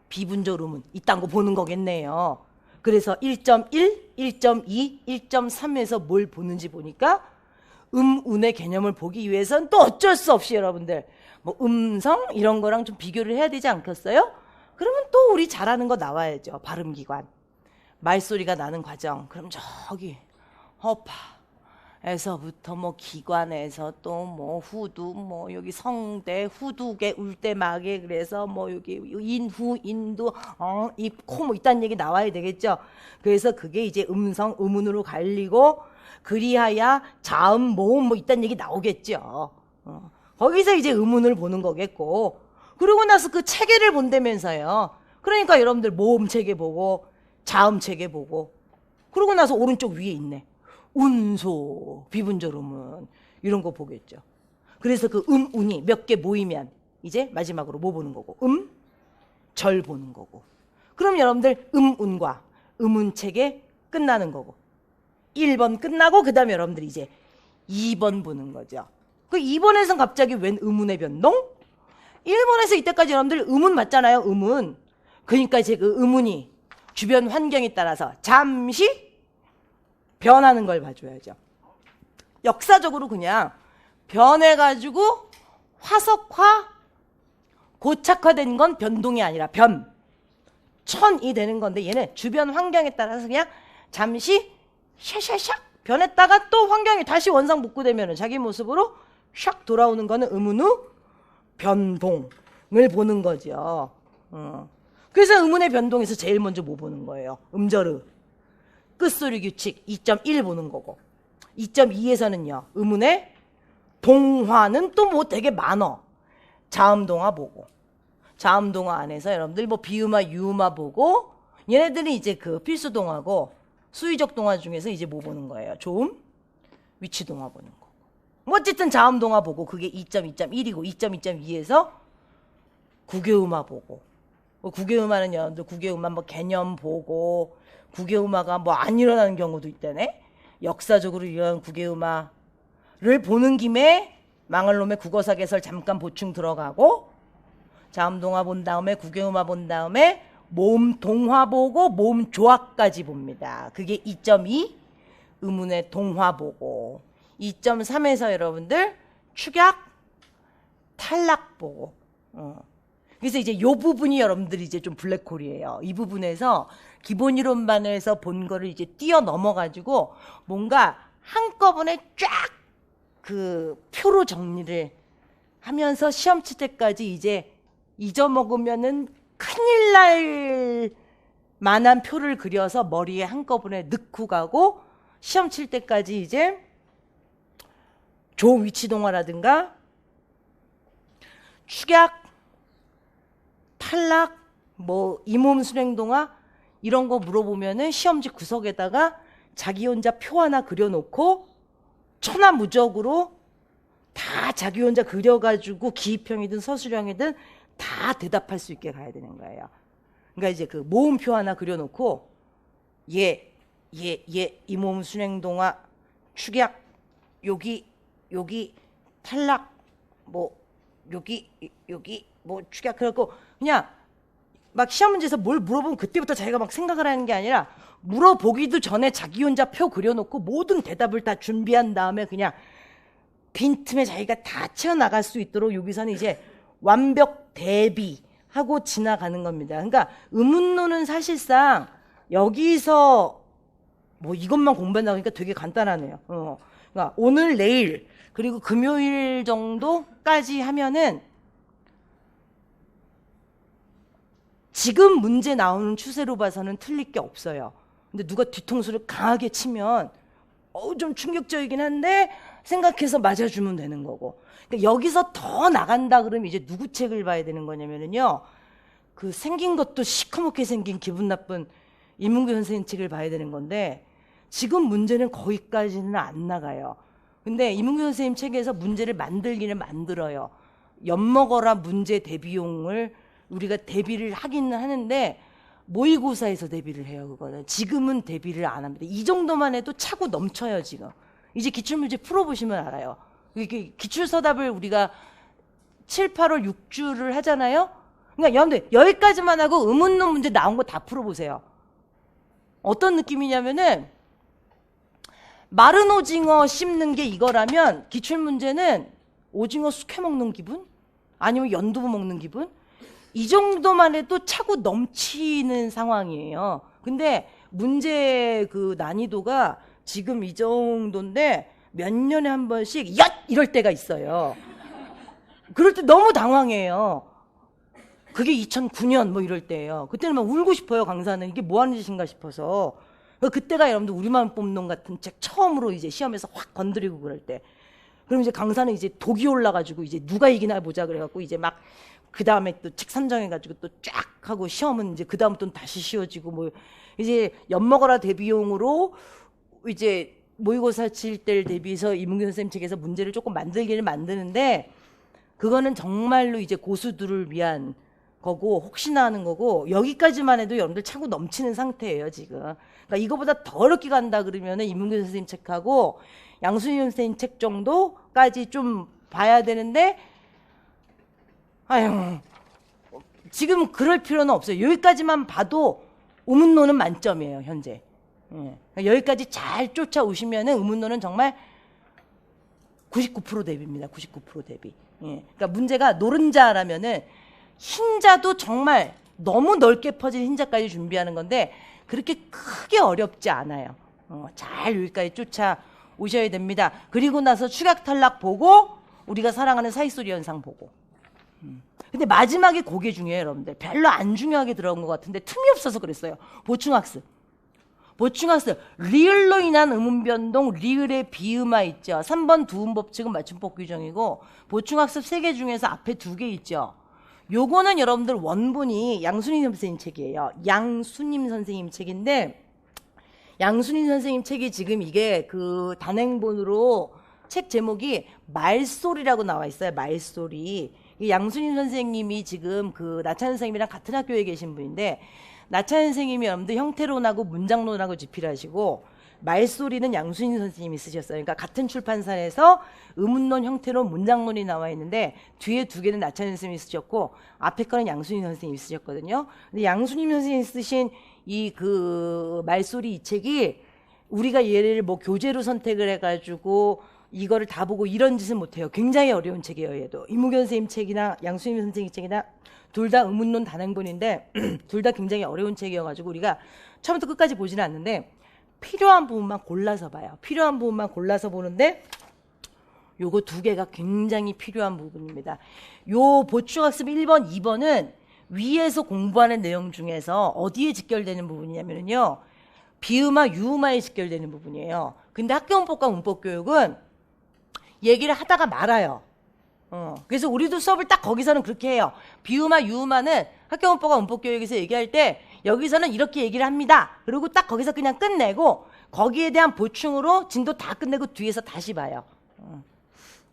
비분절 의문 이딴 거 보는 거겠네요. 그래서 1.1, 1.2, 1.3에서 뭘 보는지 보니까 운의 개념을 보기 위해서는 또 어쩔 수 없이 여러분들 뭐 음성 이런 거랑 좀 비교를 해야 되지 않겠어요? 그러면 또 우리 잘하는 거 나와야죠. 발음기관, 말소리가 나는 과정. 그럼 저기 허파에서부터 뭐 기관에서 또 뭐 후두 뭐 여기 성대 후두개 울대막에 그래서 뭐 여기 인후 인두 입 코 뭐 이딴 얘기 나와야 되겠죠. 그래서 그게 이제 음성 음운으로 갈리고 그리하여 자음 모음 뭐 이딴 얘기 나오겠죠. 거기서 이제 음운을 보는 거겠고 그러고 나서 그 체계를 본다면서요. 그러니까 여러분들 모음 체계 보고 자음 체계 보고 그러고 나서 오른쪽 위에 있네. 운소, 비분절 음운 이런 거 보겠죠. 그래서 그 운이 몇 개 모이면 이제 마지막으로 뭐 보는 거고 절 보는 거고. 그럼 여러분들 운과 음운 체계 끝나는 거고 1번 끝나고 그 다음에 여러분들 이제 2번 보는 거죠. 그 2번에선 갑자기 웬 의문의 변동? 1번에서 이때까지 여러분들 의문 맞잖아요. 의문. 그러니까 이제 그 의문이 주변 환경에 따라서 잠시 변하는 걸 봐줘야죠. 역사적으로 그냥 변해가지고 화석화, 고착화된 건 변동이 아니라 천이 되는 건데 얘는 주변 환경에 따라서 그냥 잠시 샤샤샥 변했다가 또 환경이 다시 원상복구되면 자기 모습으로 샥 돌아오는 거는 의문의 변동을 보는 거죠. 그래서 의문의 변동에서 제일 먼저 뭐 보는 거예요? 음절의 끝소리 규칙 2.1 보는 거고 2.2에서는요. 의문의 동화는 또 뭐 되게 많어. 자음동화 보고 자음동화 안에서 여러분들 뭐 비음화 유음화 보고 얘네들이 이제 그 필수동화고 수의적 동화 중에서 이제 뭐 보는 거예요? 조음 위치동화 보는 거고 어쨌든 자음동화 보고 그게 2.2.1이고 2.2.2에서 구개음화 보고 구개음화는 여러분들 구개음화 뭐 개념 보고 구개음화가 뭐 안 일어나는 경우도 있다네. 역사적으로 이런 구개음화를 보는 김에 망할놈의 국어사 개설 잠깐 보충 들어가고 자음동화 본 다음에 구개음화 본 다음에 모음동화 보고 모음조합까지 봅니다. 그게 2.2 의문의 동화 보고 2.3에서 여러분들 축약 탈락 보고 그래서 이제 요 부분이 여러분들이 이제 좀 블랙홀이에요. 이 부분에서 기본 이론반에서 본 거를 이제 뛰어넘어가지고 뭔가 한꺼번에 쫙 그 표로 정리를 하면서 시험 칠 때까지 이제 잊어먹으면은 큰일 날 만한 표를 그려서 머리에 한꺼번에 넣고 가고 시험 칠 때까지 이제 조위치동화라든가 축약 탈락 뭐 이몸 수행동화 이런 거 물어보면은 시험지 구석에다가 자기 혼자 표 하나 그려놓고 천하무적으로 다 자기 혼자 그려가지고 기입형이든 서술형이든 다 대답할 수 있게 가야 되는 거예요. 그러니까 이제 그 모음표 하나 그려놓고 이몸 순행동화 축약 여기 탈락 뭐 여기 뭐 축약 그래갖고 그냥 막 시험 문제에서 뭘 물어보면 그때부터 자기가 막 생각을 하는 게 아니라 물어보기도 전에 자기 혼자 표 그려놓고 모든 대답을 다 준비한 다음에 그냥 빈틈에 자기가 다 채워나갈 수 있도록 여기서는 이제 완벽 대비하고 지나가는 겁니다. 그러니까 의문론은 사실상 여기서 뭐 이것만 공부한다고 하니까 되게 간단하네요. 그러니까 오늘 내일 그리고 금요일 정도까지 하면은 지금 문제 나오는 추세로 봐서는 틀릴 게 없어요. 근데 누가 뒤통수를 강하게 치면 좀 충격적이긴 한데 생각해서 맞아주면 되는 거고. 그러니까 여기서 더 나간다 그러면 이제 누구 책을 봐야 되는 거냐면은요. 그 생긴 것도 시커멓게 생긴 기분 나쁜 이문규 선생님 책을 봐야 되는 건데 지금 문제는 거기까지는 안 나가요. 근데 이문규 선생님 책에서 문제를 만들기는 만들어요. 엿먹어라 문제 대비용을 우리가 대비를 하기는 하는데 모의고사에서 대비를 해요. 그거는 지금은 대비를 안 합니다. 이 정도만 해도 차고 넘쳐요. 지금 이제 기출문제 풀어보시면 알아요. 이게 기출서답을 우리가 7, 8월 6주를 하잖아요. 그러니까 여러분들 여기까지만 하고 의문론 문제 나온 거 다 풀어보세요. 어떤 느낌이냐면은 마른 오징어 씹는 게 이거라면 기출문제는 오징어 숙회 먹는 기분? 아니면 연두부 먹는 기분? 이 정도만 해도 차고 넘치는 상황이에요. 근데 문제 그 난이도가 지금 이 정도인데 몇 년에 한 번씩 엿! 이럴 때가 있어요. 그럴 때 너무 당황해요. 그게 2009년 뭐 이럴 때예요. 그때는 막 울고 싶어요. 강사는 이게 뭐 하는 짓인가 싶어서. 그때가 여러분들 우리만 뽑는 같은 책 처음으로 이제 시험에서 확 건드리고 그럴 때. 그럼 이제 강사는 이제 독이 올라가지고 이제 누가 이기나 보자 그래갖고 이제 막 그 다음에 또 책 선정해가지고 또 쫙 하고 시험은 이제 그 다음 또 다시 쉬워지고 뭐 이제 엿먹어라 대비용으로 이제 모의고사 칠 때를 대비해서 이문규 선생님 책에서 문제를 조금 만들기는 만드는데 그거는 정말로 이제 고수들을 위한 거고 혹시나 하는 거고 여기까지만 해도 여러분들 차고 넘치는 상태예요 지금. 그러니까 이거보다 더 어렵게 간다 그러면은 이문규 선생님 책하고 양순희 선생님 책 정도까지 좀 봐야 되는데 아유 지금 그럴 필요는 없어요. 여기까지만 봐도 우문론은 만점이에요 현재. 예. 그러니까 여기까지 잘 쫓아오시면은 의문론은 정말 99% 대비입니다. 99% 대비. 예. 그러니까 문제가 노른자라면은 흰자도 정말 너무 넓게 퍼진 흰자까지 준비하는 건데 그렇게 크게 어렵지 않아요. 잘 여기까지 쫓아오셔야 됩니다. 그리고 나서 추격 탈락 보고 우리가 사랑하는 사이소리 현상 보고. 근데 마지막에 그게 중요해요, 여러분들. 별로 안 중요하게 들어온 것 같은데 틈이 없어서 그랬어요. 보충학습. 보충학습. 리을로 인한 의문변동, 리을의 비음화 있죠. 3번 두음 법칙은 맞춤법 규정이고 보충학습 3개 중에서 앞에 2개 있죠. 요거는 여러분들 원본이 양순임 선생님 책이에요. 양순임 선생님 책인데 양순임 선생님 책이 지금 이게 그 단행본으로 책 제목이 말소리라고 나와 있어요. 말소리. 이 양순임 선생님이 지금 그 나찬 선생님이랑 같은 학교에 계신 분인데 나찬 선생님이 여러분들 형태론하고 문장론하고 집필하시고 말소리는 양순임 선생님이 쓰셨어요. 그러니까 같은 출판사에서 의문론, 형태론, 문장론이 나와 있는데 뒤에 2개는 나찬 선생님이 쓰셨고 앞에 거는 양순임 선생님이 쓰셨거든요. 근데 양순임 선생님이 쓰신 이 그 말소리 이 책이 우리가 얘를 뭐 교재로 선택을 해가지고 이거를 다 보고 이런 짓은 못해요. 굉장히 어려운 책이에요. 얘도 이무견 선생님 책이나 양순임 선생님 책이나 둘 다 의문론 단행본인데 둘 다 굉장히 어려운 책이어가지고 우리가 처음부터 끝까지 보지는 않는데 필요한 부분만 골라서 봐요. 필요한 부분만 골라서 보는데 요거 2개가 굉장히 필요한 부분입니다. 요 보충학습 1번, 2번은 위에서 공부하는 내용 중에서 어디에 직결되는 부분이냐면요. 비음화, 유음화에 직결되는 부분이에요. 근데 학교문법과 문법교육은 얘기를 하다가 말아요. 그래서 우리도 수업을 딱 거기서는 그렇게 해요. 비음화, 유음화는 학교문법과 문법교육에서 얘기할 때 여기서는 이렇게 얘기를 합니다. 그리고 딱 거기서 그냥 끝내고 거기에 대한 보충으로 진도 다 끝내고 뒤에서 다시 봐요.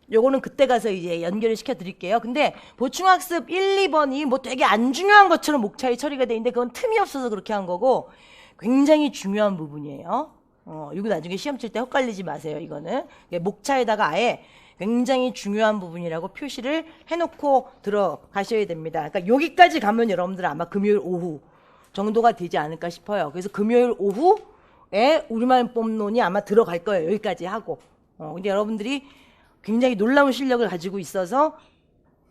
요거는 그때 가서 이제 연결을 시켜 드릴게요. 근데 보충학습 1, 2번이 뭐 되게 안 중요한 것처럼 목차에 처리가 돼 있는데 그건 틈이 없어서 그렇게 한 거고 굉장히 중요한 부분이에요. 이거 나중에 시험 칠 때 헛갈리지 마세요. 이거는 목차에다가 아예 굉장히 중요한 부분이라고 표시를 해놓고 들어가셔야 됩니다. 그러니까 여기까지 가면 여러분들 아마 금요일 오후 정도가 되지 않을까 싶어요. 그래서 금요일 오후에 우리말법론이 아마 들어갈 거예요. 여기까지 하고. 근데 여러분들이 굉장히 놀라운 실력을 가지고 있어서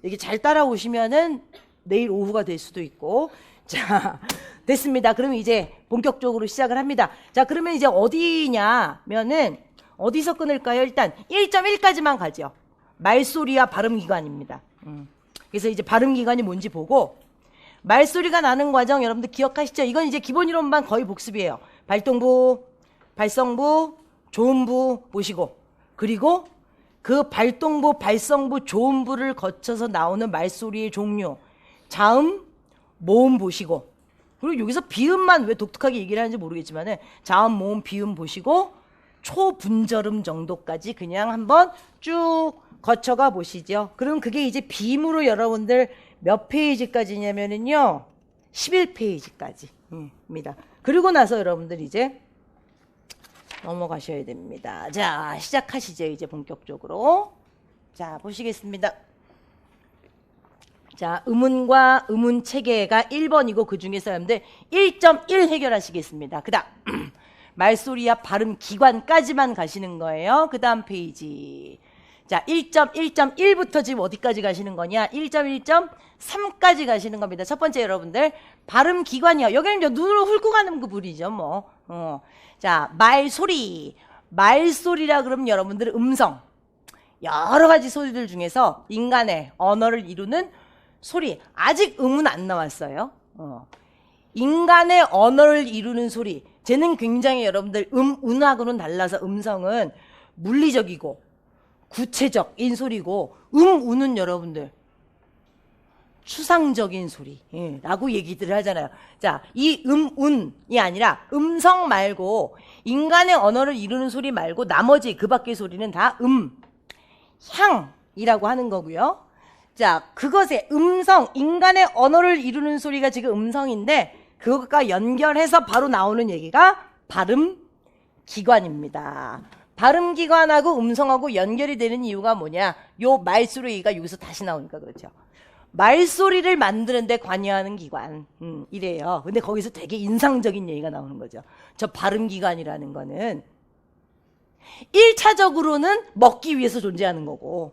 이게 잘 따라오시면은 내일 오후가 될 수도 있고. 자, 됐습니다. 그러면 이제 본격적으로 시작을 합니다. 자, 그러면 이제 어디냐면은 어디서 끊을까요? 일단 1.1까지만 가죠. 말소리와 발음기관입니다. 그래서 이제 발음기관이 뭔지 보고 말소리가 나는 과정 여러분들 기억하시죠? 이건 이제 기본 이론만 거의 복습이에요. 발동부, 발성부, 조음부 보시고 그리고 그 발동부, 발성부, 조음부를 거쳐서 나오는 말소리의 종류 자음, 모음 보시고 그리고 여기서 비음만 왜 독특하게 얘기를 하는지 모르겠지만은 자음, 모음, 비음 보시고 초분절음 정도까지 그냥 한번 쭉 거쳐가 보시죠. 그럼 그게 이제 빔으로 여러분들 몇 페이지까지냐면은요 11페이지까지입니다. 그리고 나서 여러분들 이제 넘어가셔야 됩니다. 자, 시작하시죠. 이제 본격적으로. 자, 보시겠습니다. 자, 의문과 의문 체계가 1번이고 그 중에서 여러분들 1.1 해결하시겠습니다. 그 다음 말소리와 발음 기관까지만 가시는 거예요. 그 다음 페이지. 자, 1.1.1부터 지금 어디까지 가시는 거냐? 1.1.3까지 가시는 겁니다. 첫 번째 여러분들 발음 기관이요. 여기는 이제 눈으로 훑고 가는 그 부분이죠. 뭐. 자, 말소리. 말소리라 그러면 여러분들 음성. 여러 가지 소리들 중에서 인간의 언어를 이루는 소리. 아직 음은 안 나왔어요. 인간의 언어를 이루는 소리. 쟤는 굉장히 여러분들 운하고는 달라서 음성은 물리적이고 구체적인 소리고 운은 여러분들 추상적인 소리 라고 얘기들을 하잖아요. 자, 이 운이 아니라 음성 말고 인간의 언어를 이루는 소리 말고 나머지 그 밖의 소리는 다 향이라고 하는 거고요. 자, 그것의 음성, 인간의 언어를 이루는 소리가 지금 음성인데 그것과 연결해서 바로 나오는 얘기가 발음기관입니다. 발음기관하고 음성하고 연결이 되는 이유가 뭐냐? 요 말소리가 여기서 다시 나오니까 그렇죠. 말소리를 만드는데 관여하는 기관. 이래요. 근데 거기서 되게 인상적인 얘기가 나오는 거죠. 저 발음기관이라는 거는 1차적으로는 먹기 위해서 존재하는 거고,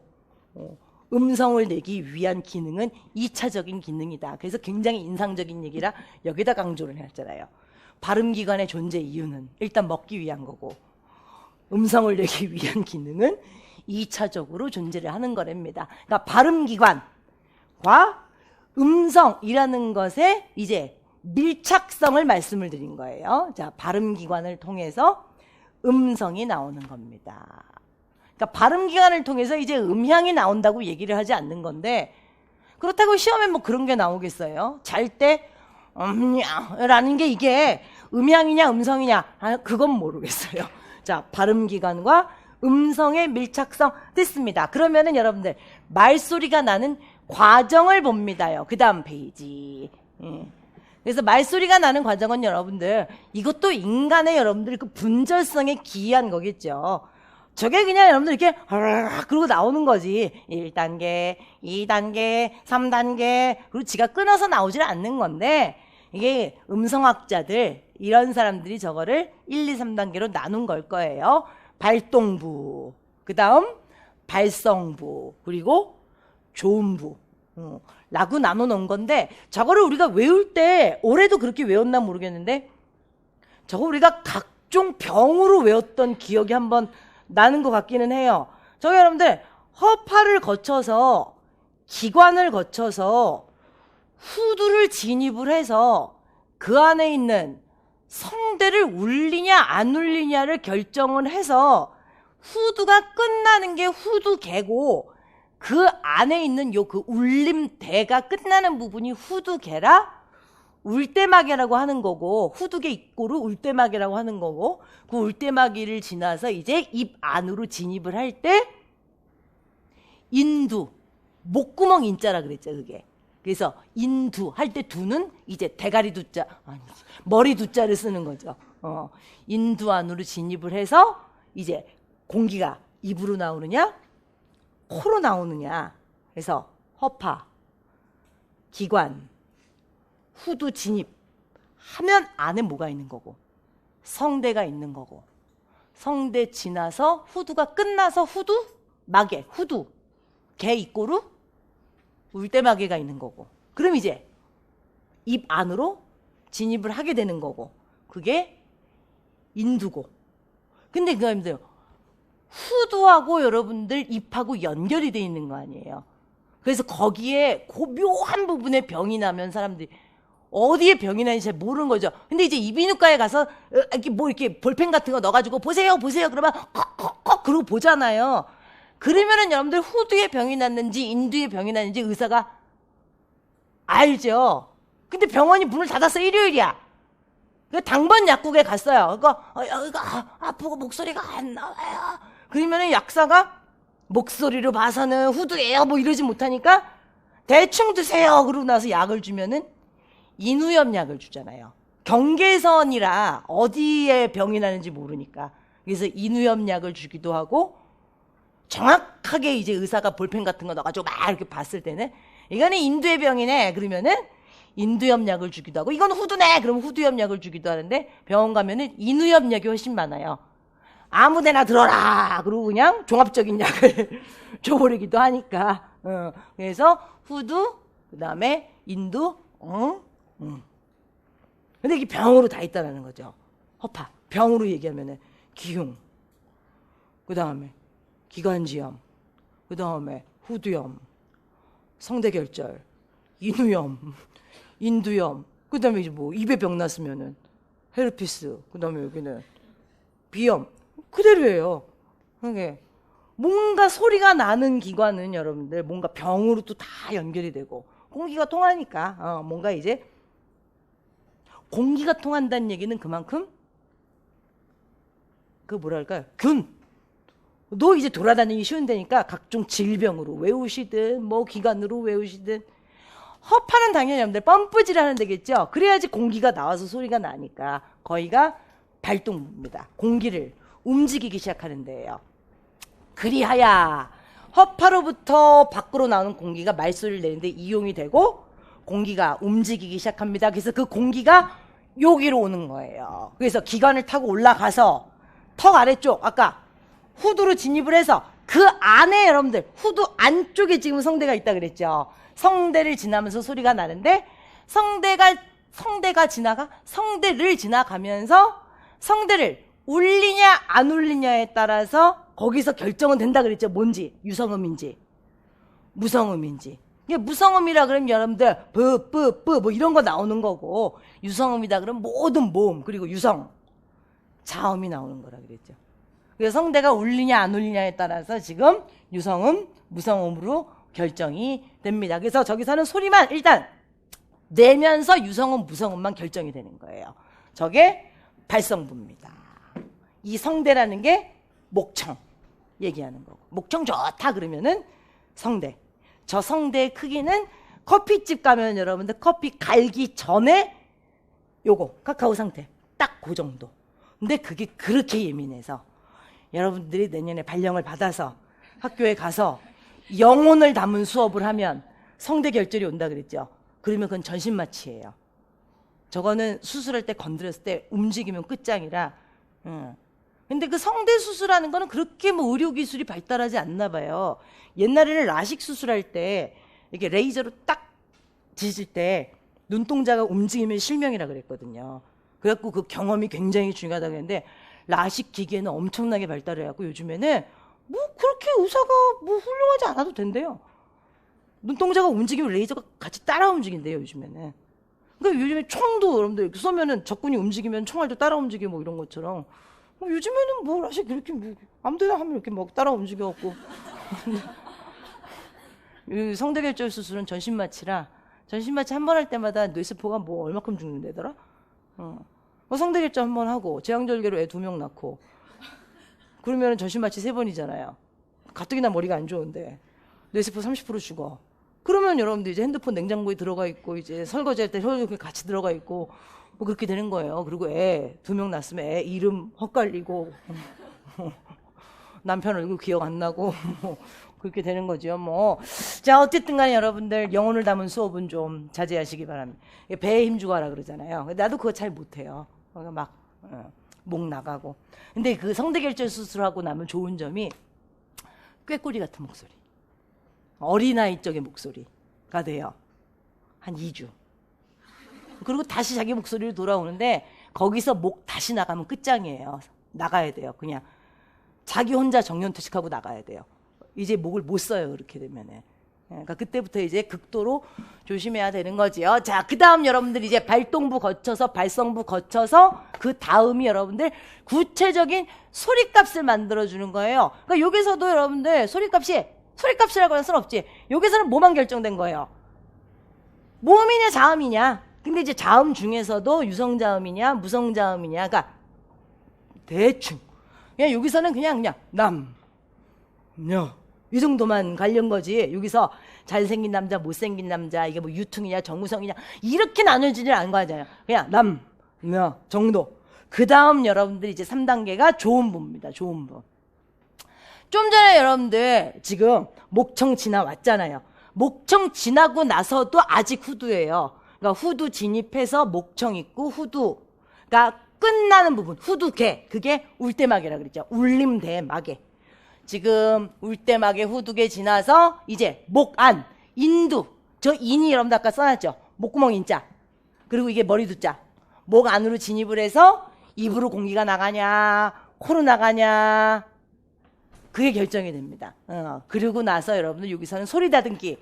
음성을 내기 위한 기능은 2차적인 기능이다. 그래서 굉장히 인상적인 얘기라 여기다 강조를 했잖아요. 발음기관의 존재 이유는 일단 먹기 위한 거고, 음성을 내기 위한 기능은 2차적으로 존재를 하는 거랍니다. 그러니까 발음기관과 음성이라는 것에 이제 밀착성을 말씀을 드린 거예요. 자, 발음기관을 통해서 음성이 나오는 겁니다. 그러니까 발음기관을 통해서 이제 음향이 나온다고 얘기를 하지 않는 건데, 그렇다고 시험에 뭐 그런 게 나오겠어요? 잘 때 라는 게 이게 음향이냐 음성이냐, 그건 모르겠어요. 자, 발음기관과 음성의 밀착성 됐습니다. 그러면은 여러분들 말소리가 나는 과정을 봅니다요. 그 다음 페이지. 그래서 말소리가 나는 과정은 여러분들, 이것도 인간의 여러분들 그 분절성에 기이한 거겠죠. 저게 그냥 여러분들 이렇게 그러고 나오는 거지. 1단계, 2단계, 3단계, 그리고 지가 끊어서 나오질 않는 건데, 이게 음성학자들 이런 사람들이 저거를 1, 2, 3단계로 나눈 걸 거예요. 발동부, 그 다음 발성부, 그리고 조음부 라고 나눠 놓은 건데, 저거를 우리가 외울 때 올해도 그렇게 외웠나 모르겠는데, 저거 우리가 각종 병으로 외웠던 기억이 한번 나는 것 같기는 해요. 저기 여러분들 허파를 거쳐서 기관을 거쳐서 후두를 진입을 해서 그 안에 있는 성대를 울리냐 안 울리냐를 결정을 해서 후두가 끝나는 게 후두개고, 그 안에 있는 요 그 울림대가 끝나는 부분이 후두개라 울대마개라고 하는 거고, 후두개 입구로 울대마개라고 하는 거고, 그 울대마개를 지나서 이제 입 안으로 진입을 할 때 인두, 목구멍 인자라 그랬죠, 그게. 그래서 인두 할 때 두는 이제 대가리 두자, 아니, 머리 두자를 쓰는 거죠. 인두 안으로 진입을 해서 이제 공기가 입으로 나오느냐 코로 나오느냐. 그래서 허파, 기관, 후두 진입 하면 안에 뭐가 있는 거고, 성대가 있는 거고, 성대 지나서 후두가 끝나서 후두 마개, 후두 개 입꼬루 울대마개가 있는 거고, 그럼 이제 입 안으로 진입을 하게 되는 거고, 그게 인두고. 근데 그거 힘들어요. 후두하고 여러분들 입하고 연결이 돼 있는 거 아니에요. 그래서 거기에 그 묘한 부분에 병이 나면 사람들이 어디에 병이 나는지 잘 모르는 거죠. 근데 이제 이비인후과에 가서 이렇게 뭐 이렇게 볼펜 같은 거 넣어가지고 보세요 그러면 컥 그러고 보잖아요. 그러면은 여러분들 후두에 병이 났는지 인두에 병이 났는지 의사가 알죠. 근데 병원이 문을 닫았어. 일요일이야. 당번 약국에 갔어요. 여기가 아프고 목소리가 안 나와요. 그러면은 약사가 목소리로 봐서는 후두예요 뭐 이러지 못하니까 대충 드세요 그러고 나서 약을 주면은 인후염 약을 주잖아요. 경계선이라 어디에 병이 나는지 모르니까. 그래서 인후염 약을 주기도 하고, 정확하게 이제 의사가 볼펜 같은 거 넣어가지고 막 이렇게 봤을 때는 이거는 인두의 병이네 그러면은 인두염 약을 주기도 하고, 이건 후두네 그러면 후두염 약을 주기도 하는데, 병원 가면은 인후염 약이 훨씬 많아요. 아무데나 들어라 그러고 그냥 종합적인 약을 줘버리기도 하니까. 그래서 후두, 그 다음에 인두, 근데 이게 병으로 다 있다라는 거죠. 허파, 병으로 얘기하면은 기흉, 그 다음에 기관지염, 그 다음에 후두염, 성대결절, 인후염, 인두염, 그 다음에 이제 뭐 입에 병 났으면은 헤르피스, 그 다음에 여기는 비염, 그대로예요. 그게 뭔가 소리가 나는 기관은 여러분들 뭔가 병으로 또 다 연결이 되고, 공기가 통하니까 뭔가 이제 공기가 통한다는 얘기는 그만큼 그 뭐랄까요, 균도 이제 돌아다니기 쉬운데니까 각종 질병으로 외우시든 뭐 기관으로 외우시든. 허파는 당연히 여러분들 펌프질 하는 데겠죠. 그래야지 공기가 나와서 소리가 나니까 거기가 발동입니다. 공기를 움직이기 시작하는 데예요. 그리하여 허파로부터 밖으로 나오는 공기가 말소리를 내는데 이용이 되고 공기가 움직이기 시작합니다. 그래서 그 공기가 여기로 오는 거예요. 그래서 기관을 타고 올라가서 턱 아래쪽 아까 후두로 진입을 해서 그 안에 여러분들 후두 안쪽에 지금 성대가 있다 그랬죠. 성대를 지나면서 소리가 나는데 성대를 지나가면서 성대를 울리냐 안 울리냐에 따라서 거기서 결정은 된다 그랬죠. 뭔지 유성음인지 무성음인지. 이게 무성음이라 그러면 여러분들 뿌뿌뿌 뭐 이런 거 나오는 거고 유성음이다 그러면 모든 모음 그리고 유성 자음이 나오는 거라 그랬죠. 그래서 성대가 울리냐 안 울리냐에 따라서 지금 유성음 무성음으로 결정이 됩니다. 그래서 저기서는 소리만 일단 내면서 유성음 무성음만 결정이 되는 거예요. 저게 발성부입니다. 이 성대라는 게 목청 얘기하는 거고 목청 좋다 그러면은 성대. 저 성대의 크기는 커피집 가면 여러분들 커피 갈기 전에 요거 카카오 상태 딱 그 정도. 근데 그게 그렇게 예민해서 여러분들이 내년에 발령을 받아서 학교에 가서 영혼을 담은 수업을 하면 성대 결절이 온다 그랬죠. 그러면 그건 전신마취예요. 저거는 수술할 때 건드렸을 때 움직이면 끝장이라. 근데 그 성대 수술하는 거는 그렇게 뭐 의료기술이 발달하지 않나 봐요. 옛날에는 라식 수술할 때 이렇게 레이저로 딱 지질 때 눈동자가 움직이면 실명이라 그랬거든요. 그래갖고 그 경험이 굉장히 중요하다고 했는데 라식 기계는 엄청나게 발달해갖고 요즘에는 뭐 그렇게 의사가 뭐 훌륭하지 않아도 된대요. 눈동자가 움직이면 레이저가 같이 따라 움직인대요 요즘에는. 그러니까 요즘에 총도 여러분들 이렇게 쏘면은 적군이 움직이면 총알도 따라 움직이고 뭐 이런 것처럼 요즘에는 뭐 라식 그렇게 뭐 아무데나 하면 이렇게 막 따라 움직여갖고 성대결절 수술은 전신마취라 전신마취 한 번 할 때마다 뇌세포가 뭐 얼마큼 죽는다더라? 성대결절 한 번 하고 제왕절개로 애 2명 낳고 그러면 전신마취 3번이잖아요. 가뜩이나 머리가 안 좋은데 뇌세포 30% 죽어. 그러면 여러분들 이제 핸드폰 냉장고에 들어가 있고 이제 설거지할 때 설거지 같이 들어가 있고 뭐 그렇게 되는 거예요. 그리고 애 2명 낳았으면 애 이름 헛갈리고 남편 얼굴 기억 안 나고 그렇게 되는 거죠. 뭐. 자, 어쨌든 간에 여러분들 영혼을 담은 수업은 좀 자제하시기 바랍니다. 배에 힘주고 하라 그러잖아요. 나도 그거 잘 못해요. 막 목 나가고. 근데 그 성대결절 수술하고 나면 좋은 점이 꾀꼬리 같은 목소리. 어린아이 쪽의 목소리가 돼요. 한 2주. 그리고 다시 자기 목소리로 돌아오는데 거기서 목 다시 나가면 끝장이에요. 나가야 돼요. 그냥 자기 혼자 정년퇴직하고 나가야 돼요. 이제 목을 못 써요. 그렇게 되면은. 그러니까 그때부터 이제 극도로 조심해야 되는 거지요. 자, 그 다음 여러분들 이제 발동부 거쳐서 발성부 거쳐서 그 다음이 여러분들 구체적인 소리값을 만들어주는 거예요. 그러니까 여기서도 여러분들 소리값이라고 할 수는 없지. 여기서는 뭐만 결정된 거예요? 모음이냐 자음이냐. 근데 이제 자음 중에서도 유성자음이냐 무성자음이냐. 그러니까 대충. 그냥 여기서는 그냥 남, 녀. 이 정도만 관련 거지. 여기서 잘생긴 남자, 못생긴 남자, 이게 뭐 유퉁이냐, 정우성이냐, 이렇게 나눠지질 않은 거잖아요. 그냥 남, 녀 정도. 그 다음 여러분들 이제 3단계가 조음부입니다. 조음부. 좀 전에 여러분들 지금 목청 지나왔잖아요. 목청 지나고 나서도 아직 후두예요. 그러니까 후두 진입해서 목청 있고 후두가 끝나는 부분, 후두개. 그게 울대막이라고 그랬죠. 울림대막에. 지금 울대막에 후두개 지나서 이제 목안, 인두. 저 인이 여러분들 아까 써놨죠. 목구멍 인자. 그리고 이게 머리두자. 목 안으로 진입을 해서 입으로 공기가 나가냐, 코로 나가냐. 그게 결정이 됩니다. 그리고 나서 여러분들 여기서는 소리 다듬기.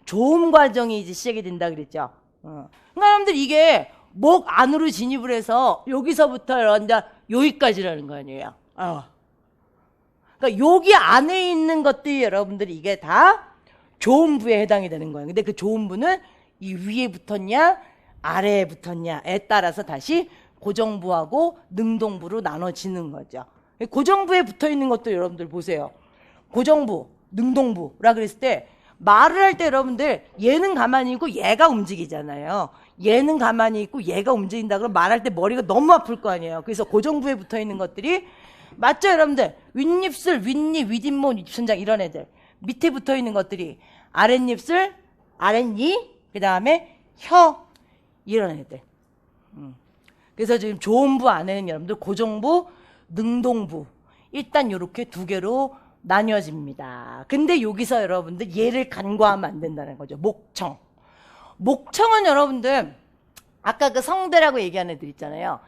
조음 과정이 이제 시작이 된다 그랬죠. 그러니까 여러분들 이게 목 안으로 진입을 해서 여기서부터 여러분들 여기까지라는 거 아니에요. 그러니까 여기 안에 있는 것들이 여러분들이 이게 다 조음부에 해당이 되는 거예요. 근데 그 조음부는 이 위에 붙었냐 아래에 붙었냐에 따라서 다시 고정부하고 능동부로 나눠지는 거죠. 고정부에 붙어 있는 것도 여러분들 보세요. 고정부, 능동부라 그랬을 때 말을 할 때 여러분들 얘는 가만히 있고 얘가 움직이잖아요. 얘는 가만히 있고 얘가 움직인다 그러면 말할 때 머리가 너무 아플 거 아니에요. 그래서 고정부에 붙어 있는 것들이 맞죠 여러분들? 윗입술, 윗입, 윗잇몸, 입천장 이런 애들. 밑에 붙어 있는 것들이 아랫입술, 아랫니, 그 다음에 혀, 이런 애들. 그래서 지금 조음부 안에는 여러분들 고정부, 능동부. 일단 요렇게 두 개로 나뉘어집니다. 근데 여기서 여러분들 얘를 간과하면 안 된다는 거죠. 목청. 목청은 여러분들 아까 그 성대라고 얘기한 애들 있잖아요.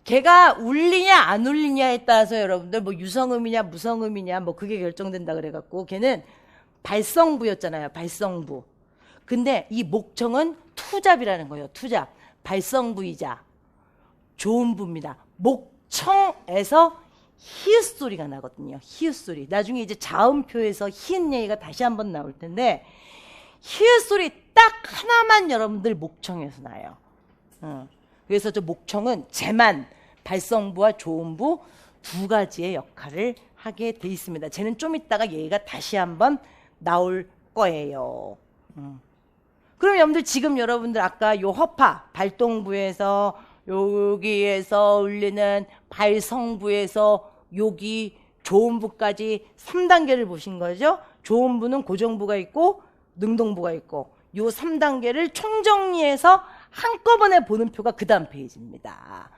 걔가 울리냐 안 울리냐에 따라서 여러분들 뭐 유성음이냐 무성음이냐 뭐 그게 결정된다 그래갖고 걔는 발성부였잖아요. 발성부. 근데 이 목청은 투잡이라는 거예요. 투잡. 발성부이자 조음부입니다. 목청에서 히읗 소리가 나거든요. 히읗 소리. 나중에 이제 자음표에서 히읗 얘기가 다시 한번 나올 텐데 히읗 소리 딱 하나만 여러분들 목청에서 나요. 그래서 저 목청은 재만, 발성부와 조음부 두 가지의 역할을 하게 돼 있습니다. 쟤는 좀 이따가 얘가 다시 한번 나올 거예요. 그럼 여러분들 지금 여러분들 아까 요 허파, 발동부에서 여기에서 울리는 발성부에서 여기 조음부까지 3단계를 보신 거죠. 조음부는 고정부가 있고 능동부가 있고 요 3단계를 총정리해서 한꺼번에 보는 표가 그 다음 페이지입니다.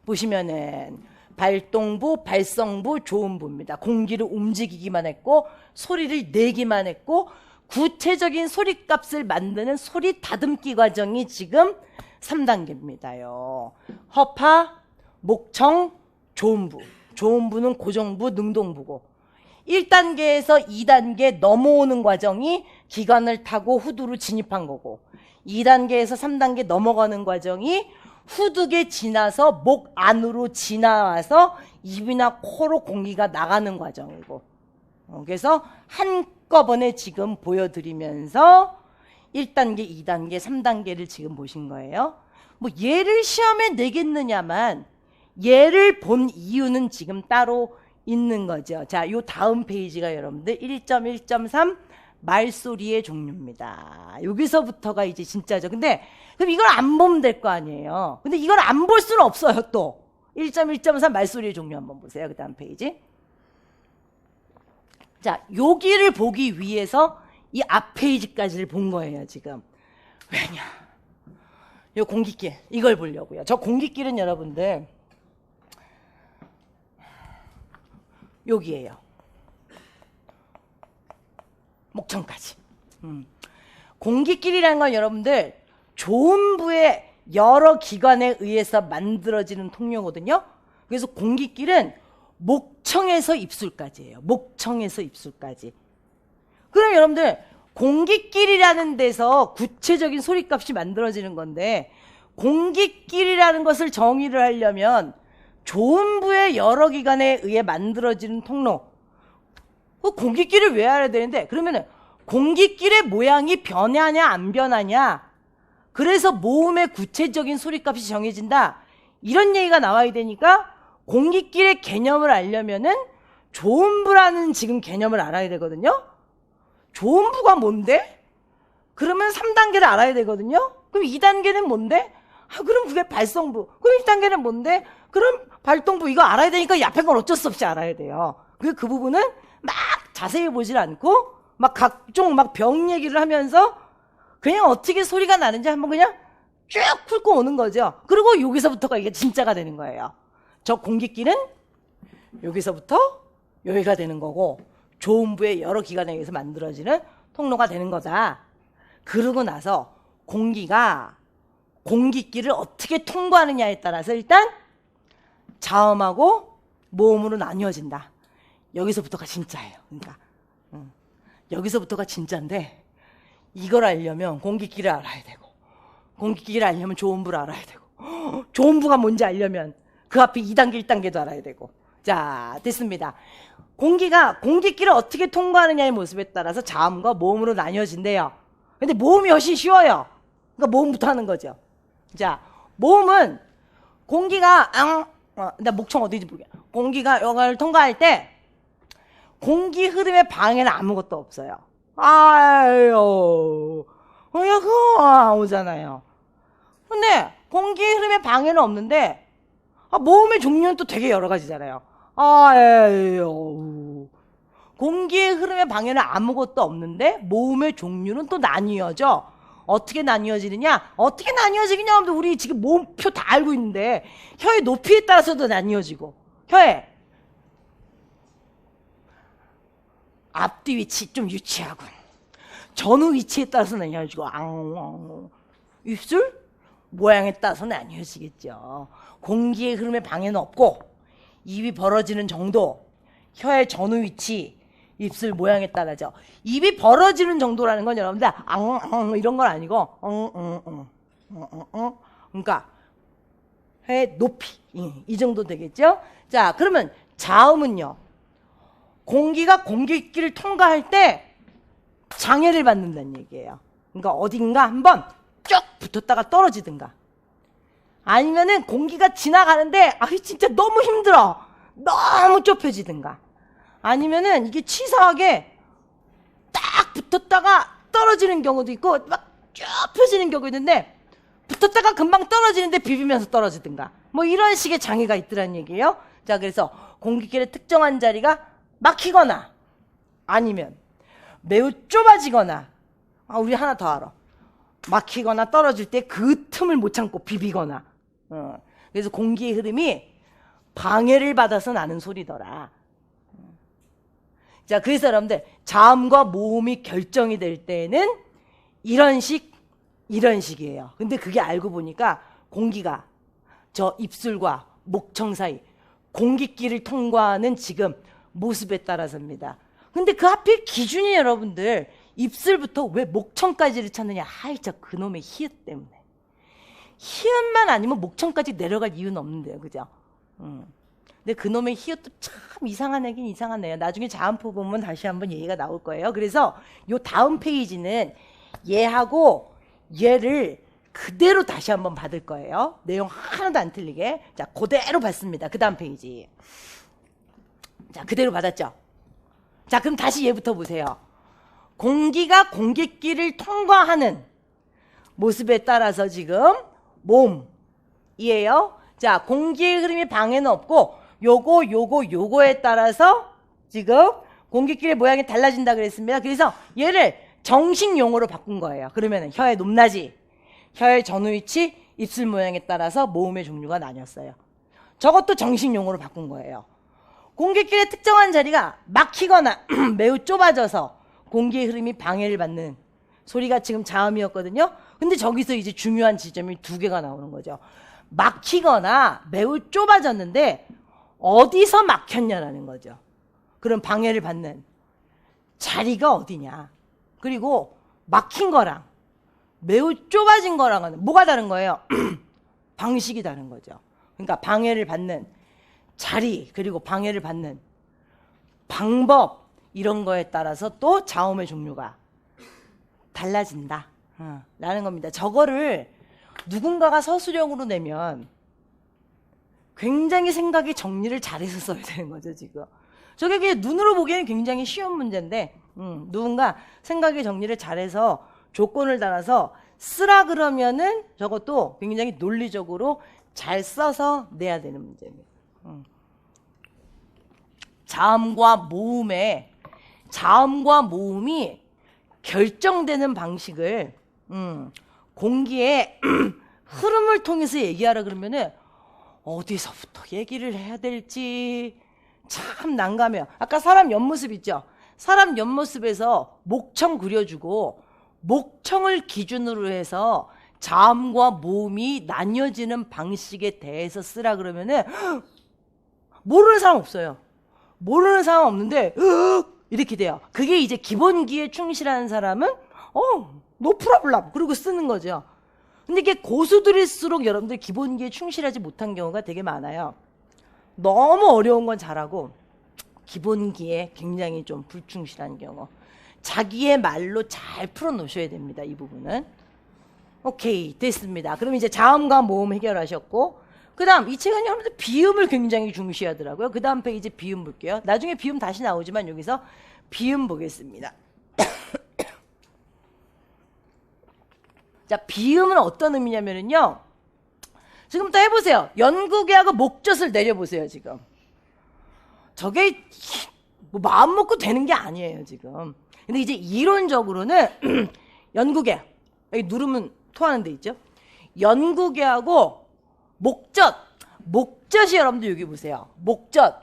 보시면은 발동부, 발성부, 조음부입니다. 공기를 움직이기만 했고 소리를 내기만 했고 구체적인 소리값을 만드는 소리 다듬기 과정이 지금 3단계입니다요. 허파, 목청, 조음부. 조음부는 고정부, 능동부고 1단계에서 2단계 넘어오는 과정이 기관을 타고 후두로 진입한 거고 2단계에서 3단계 넘어가는 과정이 후두에 지나서 목 안으로 지나와서 입이나 코로 공기가 나가는 과정이고 그래서 한꺼번에 지금 보여드리면서 1단계, 2단계, 3단계를 지금 보신 거예요. 뭐 얘를 시험에 내겠느냐만 얘를 본 이유는 지금 따로 있는 거죠. 자, 요 다음 페이지가 여러분들 1.1.3 말소리의 종류입니다. 여기서부터가 이제 진짜죠. 근데 그럼 이걸 안 보면 될 거 아니에요. 근데 이걸 안 볼 수는 없어요. 또 1.1.3 말소리의 종류 한번 보세요. 그 다음 페이지. 자, 여기를 보기 위해서 이 앞 페이지까지를 본 거예요. 지금. 왜냐? 요 공기길 이걸 보려고요. 저 공기길은 여러분들 여기에요. 목청까지. 공기길이라는 건 여러분들 조음부의 여러 기관에 의해서 만들어지는 통로거든요. 그래서 공기길은 목청에서 입술까지예요. 목청에서 입술까지. 그럼 여러분들 공기길이라는 데서 구체적인 소리값이 만들어지는 건데 공기길이라는 것을 정의를 하려면 조음부의 여러 기관에 의해 만들어지는 통로 그 공기길을 왜 알아야 되는데 그러면은 공기길의 모양이 변하냐 안 변하냐 그래서 모음의 구체적인 소리값이 정해진다 이런 얘기가 나와야 되니까 공기길의 개념을 알려면은 조음부라는 지금 개념을 알아야 되거든요. 조음부가 뭔데? 그러면 3단계를 알아야 되거든요. 그럼 2단계는 뭔데? 그럼 그게 발성부. 그럼 1단계는 뭔데? 그럼 발동부 이거 알아야 되니까 이 앞에 건 어쩔 수 없이 알아야 돼요. 그 부분은 막 자세히 보질 않고 막 각종 막 병 얘기를 하면서 그냥 어떻게 소리가 나는지 한번 그냥 쭉 훑고 오는 거죠. 그리고 여기서부터가 이게 진짜가 되는 거예요. 저 공기끼는 여기서부터 여기가 되는 거고 조음부의 여러 기관에 의해서 만들어지는 통로가 되는 거다. 그러고 나서 공기가 공기끼를 어떻게 통과하느냐에 따라서 일단 자음하고 모음으로 나뉘어진다. 여기서부터가 진짜예요. 그러니까 여기서부터가 진짜인데 이걸 알려면 공기끼를 알아야 되고 공기끼를 알려면 조음부를 알아야 되고 조음부가 뭔지 알려면 그 앞에 2단계 1단계도 알아야 되고 자 됐습니다. 공기끼를 어떻게 통과하느냐의 모습에 따라서 자음과 모음으로 나뉘어진대요. 근데 모음이 훨씬 쉬워요. 그러니까 모음부터 하는 거죠. 자 모음은 공기가 나 목청 어디인지 모르겠어. 공기가 여기를 통과할 때 공기 흐름의 방해는 아무것도 없어요. 아유, 그거 오잖아요. 근데 공기 흐름의 방해는 없는데 모음의 종류는 또 되게 여러 가지잖아요. 아유, 공기의 흐름의 방해는 아무것도 없는데 모음의 종류는 또 나뉘어져. 어떻게 나뉘어지느냐? 어떻게 나뉘어지느냐 하면 우리 지금 모음표 다 알고 있는데 혀의 높이에 따라서도 나뉘어지고 혀의 앞뒤 위치 좀 유치하군. 전후 위치에 따라서 나뉘어지고 입술 모양에 따라서 나뉘어지겠죠. 공기의 흐름의 방해는 없고 입이 벌어지는 정도, 혀의 전후 위치, 입술 모양에 따라죠. 입이 벌어지는 정도라는 건 여러분들 이런 건 아니고 그러니까 혀의 높이 이 정도 되겠죠. 자, 그러면 자음은요. 공기가 공기끼를 통과할 때 장애를 받는다는 얘기예요. 그러니까 어딘가 한번 쭉 붙었다가 떨어지든가 아니면은 공기가 지나가는데 진짜 너무 힘들어. 너무 좁혀지든가 아니면은 이게 치사하게 딱 붙었다가 떨어지는 경우도 있고 막 쭉 펴지는 경우도 있는데 붙었다가 금방 떨어지는데 비비면서 떨어지든가 뭐 이런 식의 장애가 있더란 얘기예요. 자, 그래서 공기길의 특정한 자리가 막히거나 아니면 매우 좁아지거나 우리 하나 더 알아. 막히거나 떨어질 때 그 틈을 못 참고 비비거나 그래서 공기의 흐름이 방해를 받아서 나는 소리더라. 자, 그래서 여러분들 자음과 모음이 결정이 될 때는 이런 식이에요. 근데 그게 알고 보니까 공기가 저 입술과 목청 사이 공기끼를 통과하는 지금 모습에 따라서입니다. 근데 그 하필 기준이 여러분들 입술부터 왜 목청까지를 찾느냐? 진짜 그놈의 히읗 때문에. 히읗만 아니면 목청까지 내려갈 이유는 없는데요. 그죠? 근데 그놈의 히읗도 참 이상한 애긴 이상한 애예요. 나중에 자음포 보면 다시 한번 얘기가 나올 거예요. 그래서 요 다음 페이지는 얘하고 얘를 그대로 다시 한번 받을 거예요. 내용 하나도 안 틀리게. 자, 그대로 받습니다. 그 다음 페이지. 자, 그대로 받았죠? 자, 그럼 다시 얘부터 보세요. 공기가 공기끼를 통과하는 모습에 따라서 지금 몸이에요. 자, 공기의 흐름이 방해는 없고 요거에 따라서 지금 공기끼리 모양이 달라진다 그랬습니다. 그래서 얘를 정식 용어로 바꾼 거예요. 그러면 혀의 높낮이, 혀의 전후 위치, 입술 모양에 따라서 모음의 종류가 나뉘었어요. 저것도 정식 용어로 바꾼 거예요. 공기끼리의 특정한 자리가 막히거나 매우 좁아져서 공기의 흐름이 방해를 받는 소리가 지금 자음이었거든요. 근데 저기서 이제 중요한 지점이 두 개가 나오는 거죠. 막히거나 매우 좁아졌는데 어디서 막혔냐라는 거죠. 그럼 방해를 받는 자리가 어디냐. 그리고 막힌 거랑 매우 좁아진 거랑은 뭐가 다른 거예요? 방식이 다른 거죠. 그러니까 방해를 받는 자리 그리고 방해를 받는 방법 이런 거에 따라서 또 자음의 종류가 달라진다 라는 겁니다. 저거를 누군가가 서술형으로 내면 굉장히 생각이 정리를 잘해서 써야 되는 거죠. 지금 저게 그냥 눈으로 보기에는 굉장히 쉬운 문제인데 누군가 생각의 정리를 잘해서 조건을 달아서 쓰라 그러면은 저것도 굉장히 논리적으로 잘 써서 내야 되는 문제입니다. 자음과 모음이 결정되는 방식을 공기의 흐름을 통해서 얘기하라 그러면은 어디서부터 얘기를 해야 될지 참 난감해요. 아까 사람 옆모습 있죠? 사람 옆모습에서 목청 그려주고 목청을 기준으로 해서 자음과 모음이 나뉘어지는 방식에 대해서 쓰라 그러면은 모르는 사람 없어요. 모르는 사람 없는데 이렇게 돼요. 그게 이제 기본기에 충실한 사람은 no problem 그러고 쓰는 거죠. 근데 이게 고수들일수록 여러분들 기본기에 충실하지 못한 경우가 되게 많아요. 너무 어려운 건 잘하고 기본기에 굉장히 좀 불충실한 경우. 자기의 말로 잘 풀어놓으셔야 됩니다. 이 부분은. 오케이, 됐습니다. 그럼 이제 자음과 모음 해결하셨고 그 다음 이 책은 여러분들 비음을 굉장히 중시하더라고요. 그 다음 페이지 비음 볼게요. 나중에 비음 다시 나오지만 여기서 비음 보겠습니다. 자, 비음은 어떤 의미냐면요. 지금부터 해보세요. 연구계하고 목젖을 내려보세요. 지금 저게 뭐 마음 먹고 되는 게 아니에요, 지금. 근데 이제 이론적으로는 연구계, 여기 누르면 토하는 데 있죠? 연구계하고 목젖이 여러분들 여기 보세요. 목젖.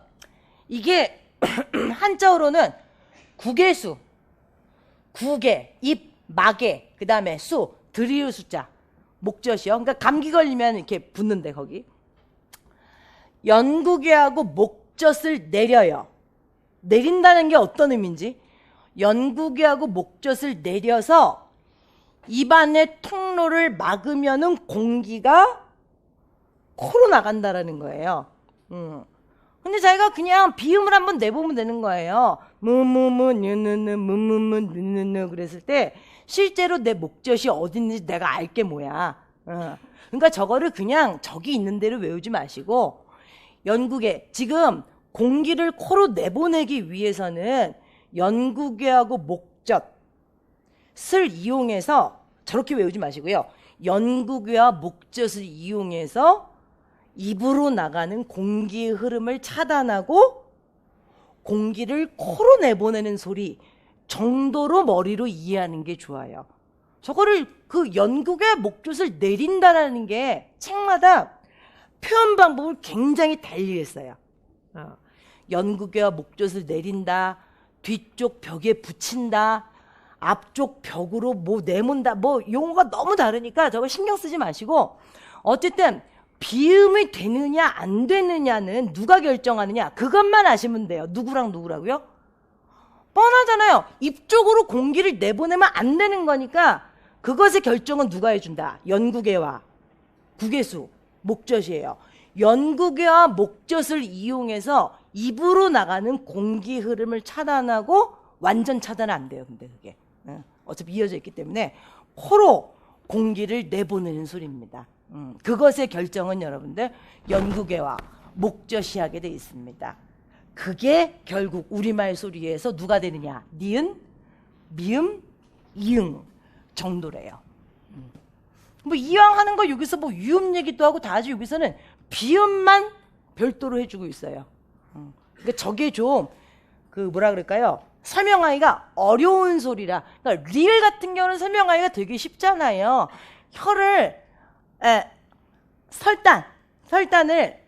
이게 한자어로는 구개수, 구개, 입, 마개, 그 다음에 수, 들이을 숫자, 목젖이요. 그러니까 감기 걸리면 이렇게 붙는데 거기. 연구계하고 목젖을 내려요. 내린다는 게 어떤 의미인지. 연구계하고 목젖을 내려서 입안의 통로를 막으면은 공기가 코로 나간다라는 거예요. 근데 자기가 그냥 비음을 한번 내보면 되는 거예요. 무무무 뉴느느 무무무 뉴느느 그랬을 때 실제로 내 목젖이 어딘지 내가 알게 뭐야. 그러니까 저거를 그냥 저기 있는 대로 외우지 마시고 연구계 지금 공기를 코로 내보내기 위해서는 연구계하고 목젖을 이용해서 저렇게 외우지 마시고요. 연구계와 목젖을 이용해서 입으로 나가는 공기의 흐름을 차단하고 공기를 코로 내보내는 소리 정도로 머리로 이해하는 게 좋아요. 저거를 그 연구계 목젖을 내린다라는 게 책마다 표현 방법을 굉장히 달리했어요. 연구계와 목젖을 내린다, 뒤쪽 벽에 붙인다, 앞쪽 벽으로 뭐 내몬다, 뭐 용어가 너무 다르니까 저거 신경 쓰지 마시고 어쨌든 비음이 되느냐 안 되느냐는 누가 결정하느냐 그것만 아시면 돼요. 누구랑 누구라고요? 뻔하잖아요. 입 쪽으로 공기를 내보내면 안 되는 거니까 그것의 결정은 누가 해준다? 연구계와 구개수, 목젖이에요. 연구계와 목젖을 이용해서 입으로 나가는 공기 흐름을 차단하고 완전 차단은 안 돼요. 근데 그게 어차피 이어져 있기 때문에 코로 공기를 내보내는 소리입니다. 그것의 결정은 여러분들 연구계와 목젖이 하게 돼 있습니다. 그게 결국 우리말 소리에서 누가 되느냐? 니은, 미음, 이응 정도래요. 뭐 이왕 하는 거 여기서 뭐 유음 얘기도 하고 다 하지 여기서는 비음만 별도로 해주고 있어요. 그러니까 저게 좀 그 뭐라 그럴까요? 설명하기가 어려운 소리라. 그러니까 리을 같은 경우는 설명하기가 되게 쉽잖아요. 혀를 설단을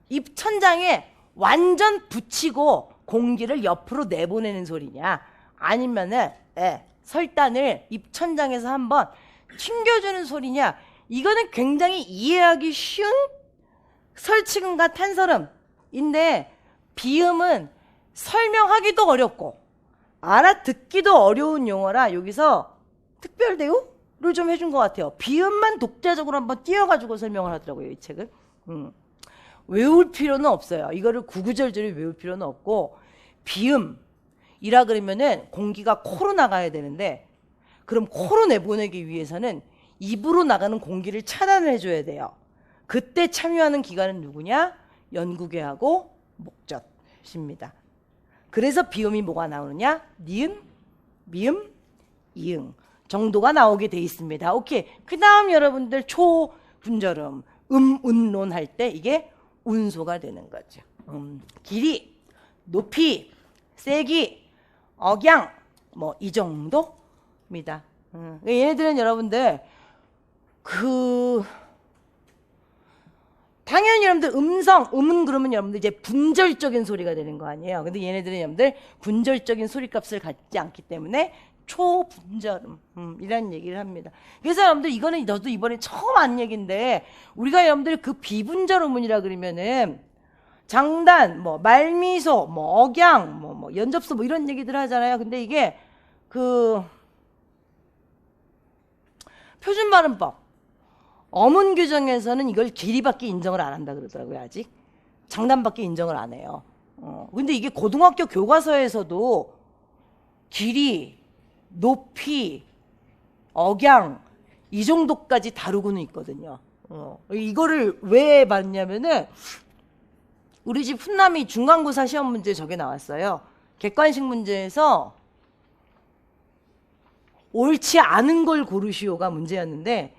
입 천장에 완전 붙이고 공기를 옆으로 내보내는 소리냐 아니면은 설단을 입 천장에서 한번 튕겨주는 소리냐 이거는 굉장히 이해하기 쉬운 설치근과 탄설음인데 비음은 설명하기도 어렵고 알아듣기도 어려운 용어라 여기서 특별 대우를 좀 해준 것 같아요. 비음만 독자적으로 한번 띄워가지고 설명을 하더라고요. 이 책은. 외울 필요는 없어요. 이거를 구구절절히 외울 필요는 없고 비음이라 그러면은 공기가 코로 나가야 되는데 그럼 코로 내보내기 위해서는 입으로 나가는 공기를 차단을 해줘야 돼요. 그때 참여하는 기관은 누구냐? 연구계하고 목젖입니다. 그래서 비음이 뭐가 나오느냐? 니은, 미음, 이응 정도가 나오게 돼 있습니다. 오케이. 그 다음 여러분들 초분절음, 은론 할 때 이게 운소가 되는 거죠. 길이, 높이, 세기, 억양 뭐 이 정도입니다. 얘네들은 여러분들 당연히 여러분들 음은 그러면 여러분들 이제 분절적인 소리가 되는 거 아니에요. 근데 얘네들은 여러분들 분절적인 소리값을 갖지 않기 때문에 초분절음 이라는 얘기를 합니다. 그래서 여러분들 이거는 저도 이번에 처음 한 얘기인데 우리가 여러분들 그 비분절음이라 그러면은 장단, 뭐 말미소, 뭐 억양, 뭐 연접소 뭐 이런 얘기들 하잖아요. 근데 이게 그 표준발음법 어문 규정에서는 이걸 길이밖에 인정을 안 한다 그러더라고요. 아직 장단밖에 인정을 안 해요. 근데 이게 고등학교 교과서에서도 길이, 높이, 억양 이 정도까지 다루고는 있거든요. 이거를 왜 봤냐면은 우리 집 훈남이 중간고사 시험 문제 저게 나왔어요. 객관식 문제에서 옳지 않은 걸 고르시오가 문제였는데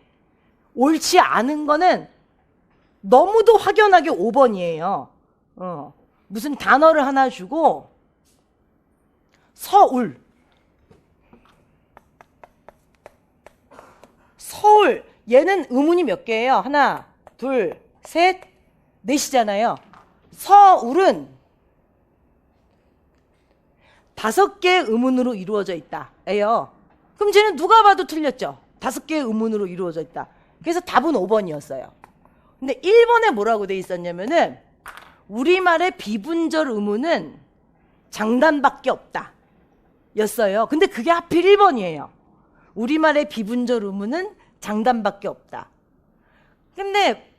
옳지 않은 거는 너무도 확연하게 5번이에요. 무슨 단어를 하나 주고 서울. 서울. 얘는 의문이 몇 개예요? 하나, 둘, 셋, 넷이잖아요. 서울은 5개의 의문으로 이루어져 있다. 예요. 그럼 쟤는 누가 봐도 틀렸죠. 5개의 의문으로 이루어져 있다. 그래서 답은 5번이었어요. 근데 1번에 뭐라고 돼 있었냐면은 우리말의 비분절 의문은 장단밖에 없다. 였어요. 근데 그게 하필 1번이에요. 우리말의 비분절 의문은 장단밖에 없다. 근데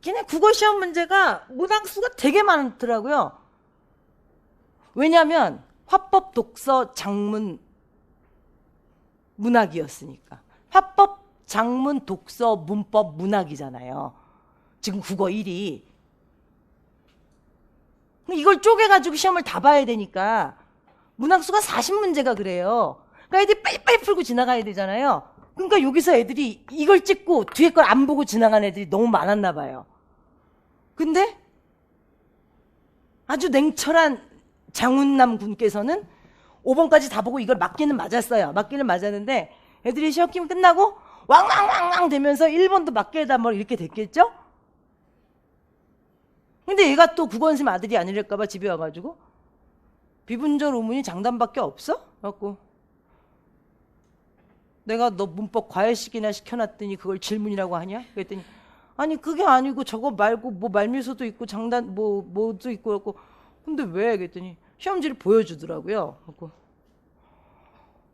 걔네 국어 시험 문제가 문항수가 되게 많더라고요. 왜냐하면 화법, 독서, 장문, 문학이었으니까. 화법, 장문, 독서, 문법, 문학이잖아요. 지금 국어 1위. 이걸 쪼개가지고 시험을 다 봐야 되니까 문항수가 40문제가 그래요. 그러니까 애들이 빨리빨리 풀고 지나가야 되잖아요. 그러니까 여기서 애들이 이걸 찍고 뒤에 걸 안 보고 지나간 애들이 너무 많았나 봐요. 근데 아주 냉철한 장훈남 군께서는 5번까지 다 보고 이걸 맞기는 맞았어요. 맞기는 맞았는데 애들이 시험 끝나고 왕왕왕왕 되면서 1번도 맞게다 뭐 이렇게 됐겠죠? 근데 얘가 또 국어선생님 아들이 아니랄까봐 집에 와가지고 비분절 의문이 장단밖에 없어? 그래갖고 내가 너 문법 과외식이나 시켜놨더니 그걸 질문이라고 하냐? 그랬더니 아니 그게 아니고 저거 말고 뭐 말미소도 있고 장단 뭐도 있고 그래갖고 근데 왜? 그랬더니 시험지를 보여주더라고요. 그래갖고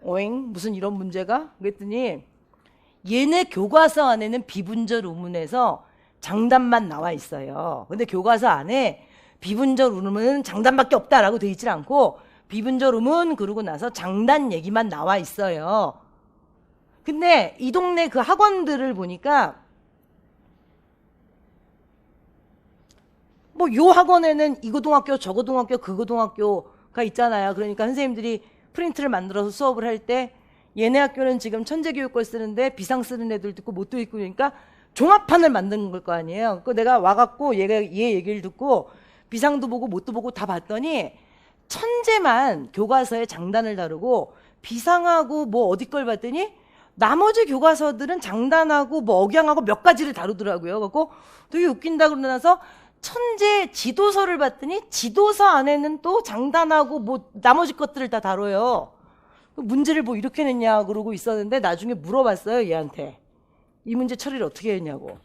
오잉 무슨 이런 문제가? 그랬더니 얘네 교과서 안에는 비분절 의문에서 장단만 나와 있어요. 근데 교과서 안에 비분절 의문은 장단밖에 없다라고 돼 있질 않고 비분절 의문 그러고 나서 장단 얘기만 나와 있어요. 근데 이 동네 그 학원들을 보니까 뭐 요 학원에는 이 고등학교 저 고등학교 그 고등학교가 있잖아요. 그러니까 선생님들이 프린트를 만들어서 수업을 할 때 얘네 학교는 지금 천재교육과를 쓰는데 비상 쓰는 애들도 있고 못도 있고 그러니까 종합판을 만드는 걸 거 아니에요. 그 내가 와갖고 얘 얘기를 듣고 비상도 보고 못도 보고 다 봤더니 천재만 교과서에 장단을 다루고 비상하고 뭐 어디 걸 봤더니 나머지 교과서들은 장단하고 뭐 억양하고 몇 가지를 다루더라고요. 그래서 되게 웃긴다 그러고 나서 천재 지도서를 봤더니 지도서 안에는 또 장단하고 뭐 나머지 것들을 다 다뤄요. 문제를 뭐 이렇게 냈냐 그러고 있었는데 나중에 물어봤어요 얘한테. 이 문제 처리를 어떻게 했냐고.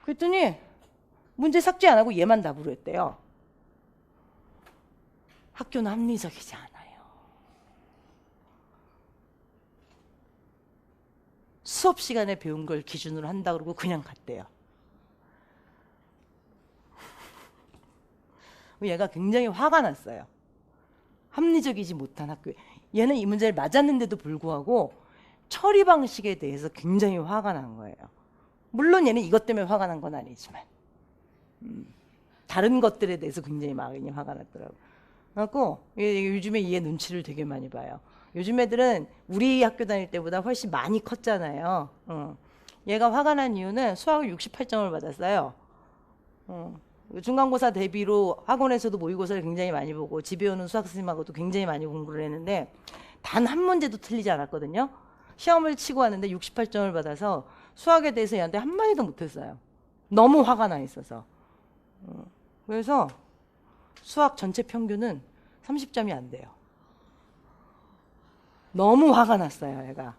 그랬더니 문제 삭제 안 하고 얘만 답으로 했대요. 학교는 합리적이지 않아요. 수업 시간에 배운 걸 기준으로 한다 그러고 그냥 갔대요. 얘가 굉장히 화가 났어요. 합리적이지 못한 학교에. 얘는 이 문제를 맞았는데도 불구하고 처리 방식에 대해서 굉장히 화가 난 거예요. 물론 얘는 이것 때문에 화가 난 건 아니지만 다른 것들에 대해서 굉장히 많이 화가 났더라고요. 그래갖고 요즘에 얘 눈치를 되게 많이 봐요. 요즘 애들은 우리 학교 다닐 때보다 훨씬 많이 컸잖아요. 얘가 화가 난 이유는 수학을 68점을 받았어요. 중간고사 대비로 학원에서도 모의고사를 굉장히 많이 보고 집에 오는 수학 선생님하고도 굉장히 많이 공부를 했는데 단 한 문제도 틀리지 않았거든요. 시험을 치고 왔는데 68점을 받아서 수학에 대해서 얘한테 한마디도 못했어요. 너무 화가 나 있어서. 그래서 수학 전체 평균은 30점이 안 돼요. 너무 화가 났어요, 얘가.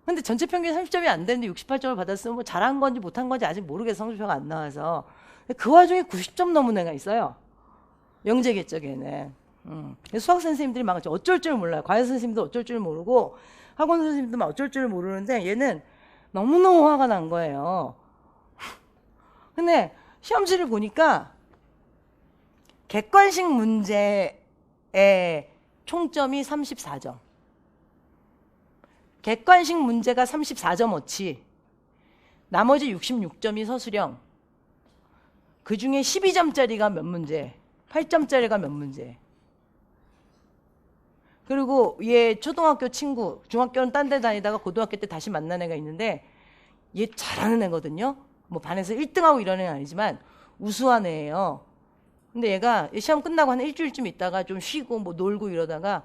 근데 전체 평균 30점이 안 되는데 68점을 받았으면 뭐 잘한 건지 못한 건지 아직 모르겠어. 성적표가 안 나와서. 그 와중에 90점 넘은 애가 있어요. 영재겠죠, 걔는. 수학 선생님들이 막 어쩔 줄 몰라요. 과외 선생님도 어쩔 줄 모르고 학원 선생님도 막 어쩔 줄 모르는데 얘는 너무너무 화가 난 거예요. 근데 시험지를 보니까 객관식 문제의 총점이 34점. 객관식 문제가 34점어치. 나머지 66점이 서술형. 그 중에 12점짜리가 몇 문제, 8점짜리가 몇 문제. 그리고 얘 초등학교 친구, 중학교는 딴 데 다니다가 고등학교 때 다시 만난 애가 있는데 얘 잘하는 애거든요. 뭐 반에서 1등하고 이런 애는 아니지만 우수한 애예요. 근데 얘가 시험 끝나고 한 일주일쯤 있다가 좀 쉬고 뭐 놀고 이러다가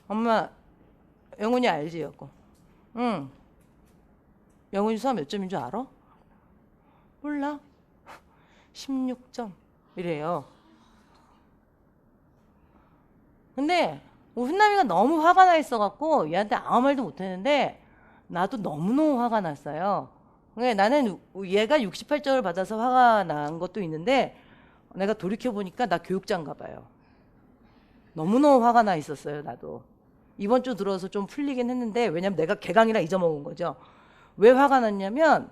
엄마 영훈이 알지? 였고 응. 영훈이 수학 몇 점인 줄 알아? 몰라. 16점 이래요. 근데 훈남이가 너무 화가 나 있어갖고 얘한테 아무 말도 못했는데 나도 너무너무 화가 났어요. 나는 얘가 68점을 받아서 화가 난 것도 있는데 내가 돌이켜보니까 나 교육자인가 봐요. 너무너무 화가 나 있었어요. 나도. 이번 주 들어서 좀 풀리긴 했는데 왜냐면 내가 개강이라 잊어먹은 거죠. 왜 화가 났냐면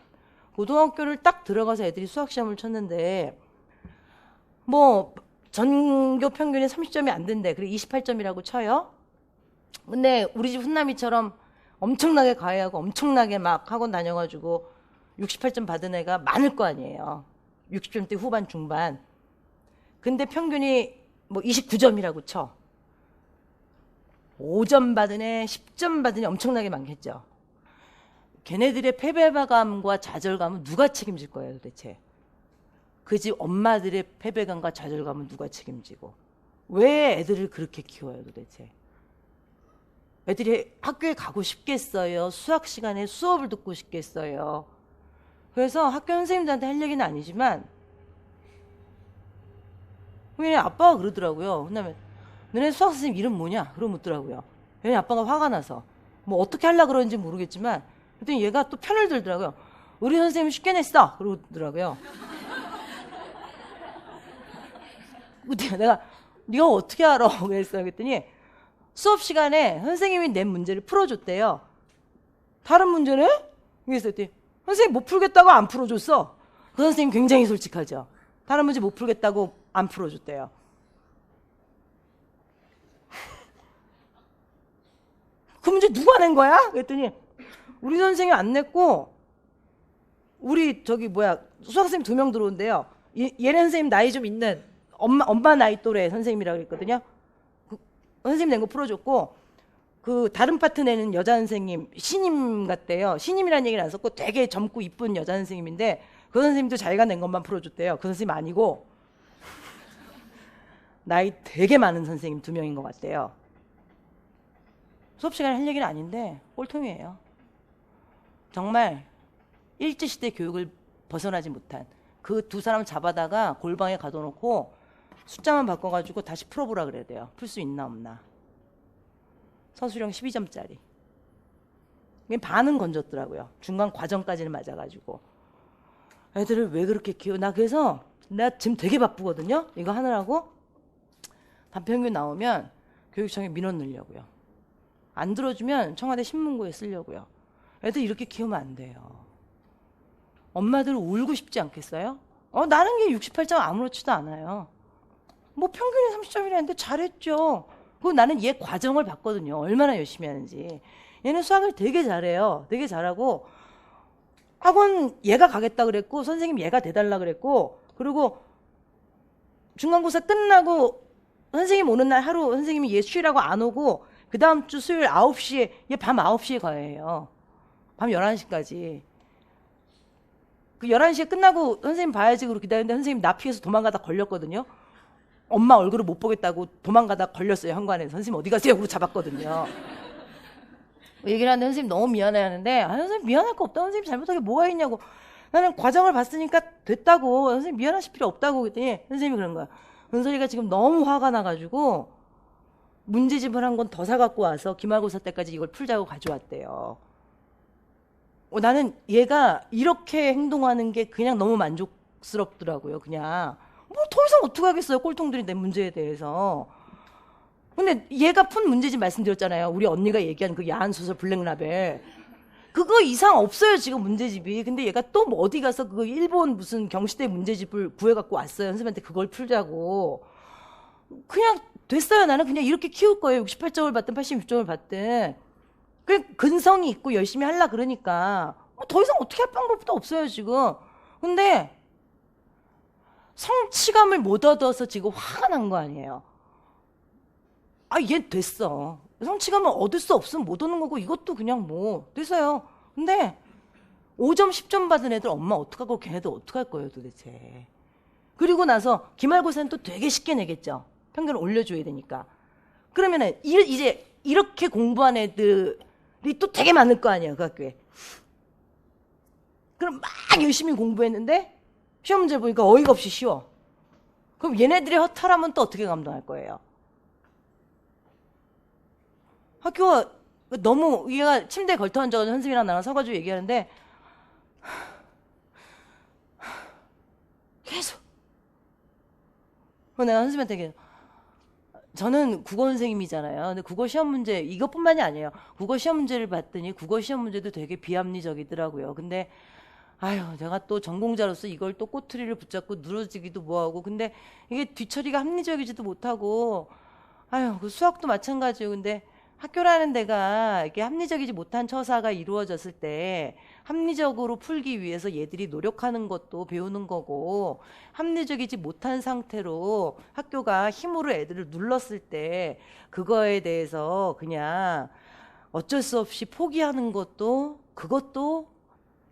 고등학교를 딱 들어가서 애들이 수학시험을 쳤는데 뭐 전교 평균이 30점이 안 된대. 그리고 28점이라고 쳐요. 근데 우리 집 훈남이처럼 엄청나게 과외하고 엄청나게 막 학원 다녀가지고 68점 받은 애가 많을 거 아니에요. 60점대 후반 중반. 근데 평균이 뭐 29점이라고 쳐. 5점 받은 애, 10점 받은 애 엄청나게 많겠죠. 걔네들의 패배감과 좌절감은 누가 책임질 거예요 도대체. 그 집 엄마들의 패배감과 좌절감은 누가 책임지고. 왜 애들을 그렇게 키워요 도대체. 애들이 학교에 가고 싶겠어요? 수학 시간에 수업을 듣고 싶겠어요? 그래서 학교 선생님들한테 할 얘기는 아니지만 그냥 아빠가 그러더라고요. 그다음에 너네 수학 선생님 이름 뭐냐? 그러고 묻더라고요. 얘네 아빠가 화가 나서 뭐 어떻게 하려고 그러는지 모르겠지만 그랬더니 얘가 또 편을 들더라고요. 우리 선생님 쉽게 냈어. 그러더라고요. 내가 네가 어떻게 알아? 그랬어요. 그랬더니 수업 시간에 선생님이 낸 문제를 풀어줬대요. 다른 문제는? 그래서 선생님 못 풀겠다고 안 풀어줬어. 그 선생님 굉장히 솔직하죠. 다른 문제 못 풀겠다고 안 풀어줬대요. 그 문제 누가 낸 거야? 그랬더니 우리 선생님 안 냈고 우리 수학 선생님 2명 들어온대요. 얘네 선생님 나이 좀 있는 엄마 나이 또래 선생님이라고 그랬거든요. 선생님 낸 거 풀어줬고 그 다른 파트 내는 여자 선생님 신임 같대요. 신임이라는 얘기를 안 썼고 되게 젊고 이쁜 여자 선생님인데 그 선생님도 자기가 낸 것만 풀어줬대요. 그 선생님 아니고 나이 되게 많은 선생님 2명인 것 같대요. 수업 시간에 할 얘기는 아닌데 꼴통이에요. 정말 일제시대 교육을 벗어나지 못한 그 2사람 잡아다가 골방에 가둬놓고 숫자만 바꿔가지고 다시 풀어보라 그래야 돼요. 풀 수 있나 없나. 서술형 12점짜리. 반은 건졌더라고요. 중간 과정까지는 맞아가지고. 애들을 왜 그렇게 키워? 나 그래서 나 지금 되게 바쁘거든요. 이거 하느라고. 단평균 나오면 교육청에 민원 넣으려고요. 안 들어주면 청와대 신문고에 쓰려고요. 애들 이렇게 키우면 안 돼요. 엄마들 울고 싶지 않겠어요? 나는 게 68점 아무렇지도 않아요. 뭐 평균이 30점이라는데 잘했죠. 그리고 나는 얘 과정을 봤거든요. 얼마나 열심히 하는지. 얘는 수학을 되게 잘해요. 되게 잘하고 학원 얘가 가겠다 그랬고 선생님 얘가 대달라 그랬고 그리고 중간고사 끝나고 선생님 오는 날 하루 선생님이 얘 쉬라고 안 오고 그 다음 주 수요일 9시에 얘 밤 9시에 가요. 밤 11시까지. 그 11시에 끝나고 선생님 봐야지 그러고 기다렸는데 선생님 나 피해서 도망가다 걸렸거든요. 엄마 얼굴을 못 보겠다고 도망가다 걸렸어요. 현관에. 선생님 어디 가세요? 그러고 잡았거든요. 얘기를 하는데 선생님 너무 미안해 하는데 선생님 미안할 거 없다. 선생님 잘못한 게 뭐가 있냐고. 나는 과정을 봤으니까 됐다고. 선생님 미안하실 필요 없다고. 그랬더니 선생님이 그런 거야. 은솔이가 지금 너무 화가 나가지고 문제집을 한 권 더 사갖고 와서 기말고사 때까지 이걸 풀자고 가져왔대요. 나는 얘가 이렇게 행동하는 게 그냥 너무 만족스럽더라고요. 그냥 뭐 더 이상 어떻게 하겠어요. 꼴통들이 낸 문제에 대해서. 근데 얘가 푼 문제집 말씀드렸잖아요. 우리 언니가 얘기한 그 야한 소설 블랙라벨. 그거 이상 없어요 지금 문제집이. 근데 얘가 또 뭐 어디 가서 그 일본 무슨 경시대 문제집을 구해갖고 왔어요. 선생님한테 그걸 풀자고. 그냥 됐어요. 나는 그냥 이렇게 키울 거예요. 68점을 받든 86점을 받든. 그냥 근성이 있고 열심히 하려 그러니까 더 이상 어떻게 할 방법도 없어요 지금. 근데 성취감을 못 얻어서 지금 화가 난 거 아니에요. 얘 됐어. 성취감을 얻을 수 없으면 못 얻는 거고 이것도 그냥 뭐 됐어요. 근데 5점 10점 받은 애들 엄마 어떡하고 걔네들 어떡할 거예요 도대체. 그리고 나서 기말고사는 또 되게 쉽게 내겠죠. 평균을 올려줘야 되니까. 그러면은 이제 이렇게 공부한 애들이 또 되게 많을 거 아니에요, 그 학교에. 그럼 막 열심히 공부했는데 시험 문제 보니까 어이가 없이 쉬워. 그럼 얘네들의 허탈함은 또 어떻게 감당할 거예요? 학교가 너무 얘가 침대에 걸터 앉아가지고 선생님이랑 나랑 서가지고 얘기하는데 계속 내가 선생님한테 얘기해. 저는 국어 선생님이잖아요. 근데 국어 시험 문제 이것뿐만이 아니에요. 국어 시험 문제를 봤더니 국어 시험 문제도 되게 비합리적이더라고요. 근데 아유, 내가 또 전공자로서 이걸 또 꼬투리를 붙잡고 늘어지기도 뭐하고, 근데 이게 뒤처리가 합리적이지도 못하고, 아유, 그 수학도 마찬가지예요. 근데 학교라는 데가 이렇게 합리적이지 못한 처사가 이루어졌을 때 합리적으로 풀기 위해서 얘들이 노력하는 것도 배우는 거고, 합리적이지 못한 상태로 학교가 힘으로 애들을 눌렀을 때 그거에 대해서 그냥 어쩔 수 없이 포기하는 것도 그것도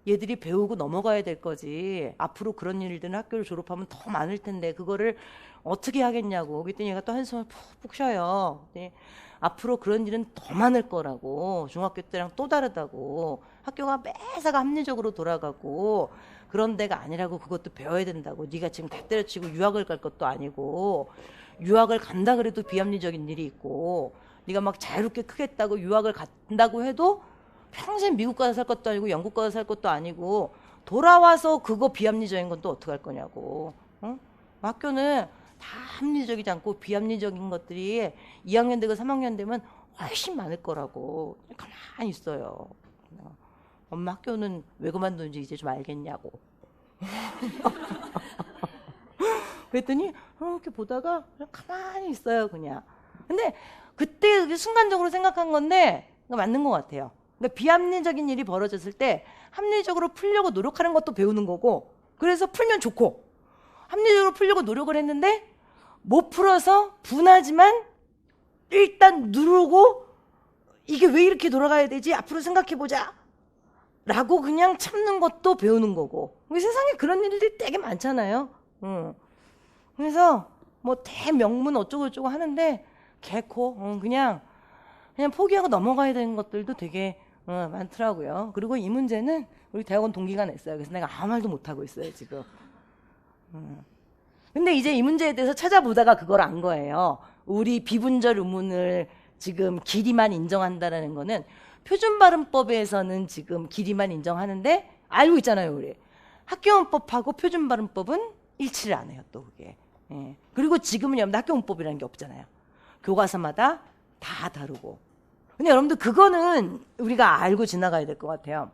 얘들이 배우고 넘어가야 될 거지. 앞으로 그런 일들은 학교를 졸업하면 더 많을 텐데 그거를 어떻게 하겠냐고. 그랬더니 얘가 또 한숨을 푹푹 쉬어요. 네. 앞으로 그런 일은 더 많을 거라고. 중학교 때랑 또 다르다고. 학교가 매사가 합리적으로 돌아가고 그런 데가 아니라고. 그것도 배워야 된다고. 네가 지금 다 때려치고 유학을 갈 것도 아니고 유학을 간다 그래도 비합리적인 일이 있고 네가 막 자유롭게 크겠다고 유학을 간다고 해도 평생 미국 가서 살 것도 아니고 영국 가서 살 것도 아니고 돌아와서 그거 비합리적인 건 또 어떻게 할 거냐고. 응? 학교는 다 합리적이지 않고 비합리적인 것들이 2학년 되고 3학년 되면 훨씬 많을 거라고. 가만히 있어요. 엄마 학교는 왜 그만두는지 이제 좀 알겠냐고. 그랬더니 이렇게 보다가 그냥 가만히 있어요, 그냥. 근데 그때 순간적으로 생각한 건데 맞는 것 같아요. 그러니까 비합리적인 일이 벌어졌을 때 합리적으로 풀려고 노력하는 것도 배우는 거고, 그래서 풀면 좋고, 합리적으로 풀려고 노력을 했는데 못 풀어서 분하지만 일단 누르고 이게 왜 이렇게 돌아가야 되지? 앞으로 생각해보자 라고 그냥 참는 것도 배우는 거고. 세상에 그런 일들이 되게 많잖아요. 그래서 뭐 대명문 어쩌고저쩌고 하는데 개코 그냥 포기하고 넘어가야 되는 것들도 되게 많더라고요. 그리고 이 문제는 우리 대학원 동기가 냈어요. 그래서 내가 아무 말도 못하고 있어요, 지금. 근데 이제 이 문제에 대해서 찾아보다가 그걸 안 거예요. 우리 비분절 의문을 지금 길이만 인정한다라는 거는 표준발음법에서는 지금 길이만 인정하는데 알고 있잖아요, 우리. 학교문법하고 표준발음법은 일치를 안 해요, 또 그게. 예. 그리고 지금은 여러분들 학교문법이라는 게 없잖아요. 교과서마다 다 다르고. 근데 여러분들 그거는 우리가 알고 지나가야 될 것 같아요.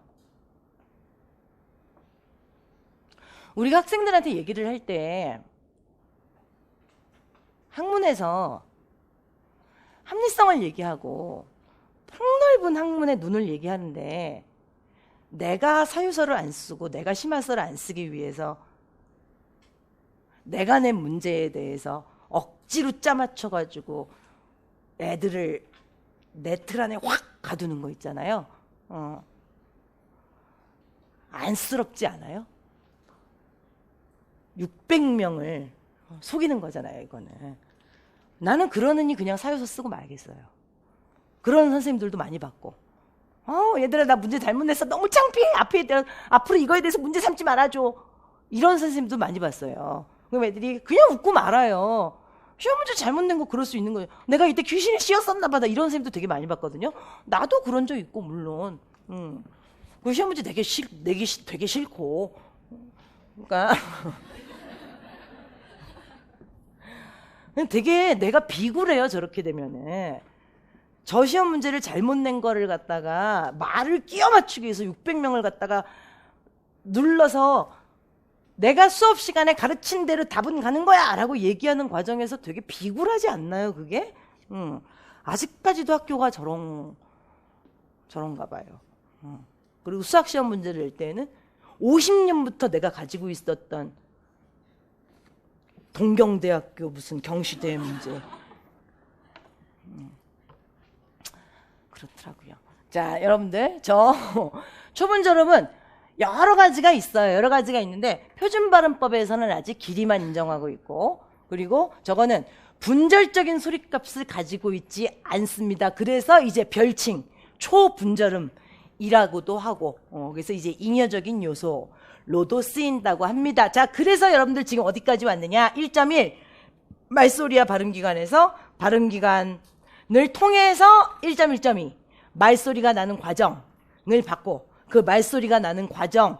우리가 학생들한테 얘기를 할 때 학문에서 합리성을 얘기하고 폭넓은 학문의 눈을 얘기하는데 내가 사유서를 안 쓰고 내가 심화서를 안 쓰기 위해서 내가 낸 문제에 대해서 억지로 짜맞춰가지고 애들을 내 틀 안에 확 가두는 거 있잖아요. 안쓰럽지 않아요? 600명을 속이는 거잖아요, 이거는. 나는 그러느니 그냥 사유서 쓰고 말겠어요. 그런 선생님들도 많이 봤고. 얘들아, 나 문제 잘못 냈어. 너무 창피해. 앞으로 이거에 대해서 문제 삼지 말아줘. 이런 선생님도 많이 봤어요. 그럼 애들이 그냥 웃고 말아요. 시험 문제 잘못 낸 거 그럴 수 있는 거예요. 내가 이때 귀신이 씌었었나 봐. 이런 선생님도 되게 많이 봤거든요. 나도 그런 적 있고, 물론. 그 시험 문제 내기 되게 싫고. 그러니까. 되게 내가 비굴해요, 저렇게 되면은. 저 시험 문제를 잘못 낸 거를 갖다가 말을 끼워 맞추기 위해서 600명을 갖다가 눌러서 내가 수업 시간에 가르친 대로 답은 가는 거야 라고 얘기하는 과정에서 되게 비굴하지 않나요, 그게? 아직까지도 학교가 저런가 봐요. 그리고 수학 시험 문제를 낼 때는 50년부터 내가 가지고 있었던 동경대학교 무슨 경시대 문제. 그렇더라고요. 자, 여러분들, 저 초본 졸업은 여러 가지가 있어요. 여러 가지가 있는데 표준발음법에서는 아직 길이만 인정하고 있고, 그리고 저거는 분절적인 소리값을 가지고 있지 않습니다. 그래서 이제 별칭, 초분절음이라고도 하고, 그래서 이제 잉여적인 요소로도 쓰인다고 합니다. 자, 그래서 여러분들 지금 어디까지 왔느냐? 1.1 말소리와 발음기관에서 발음기관을 통해서 1.1.2 말소리가 나는 과정을 받고, 그 말소리가 나는 과정에서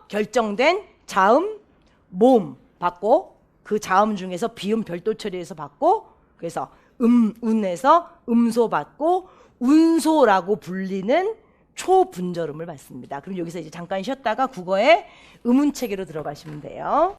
결정된 자음, 모음 받고, 그 자음 중에서 비음 별도 처리해서 받고, 그래서 운에서 음소 받고 운소라고 불리는 초분절음을 받습니다. 그럼 여기서 이제 잠깐 쉬었다가 국어의 음운체계로 들어가시면 돼요.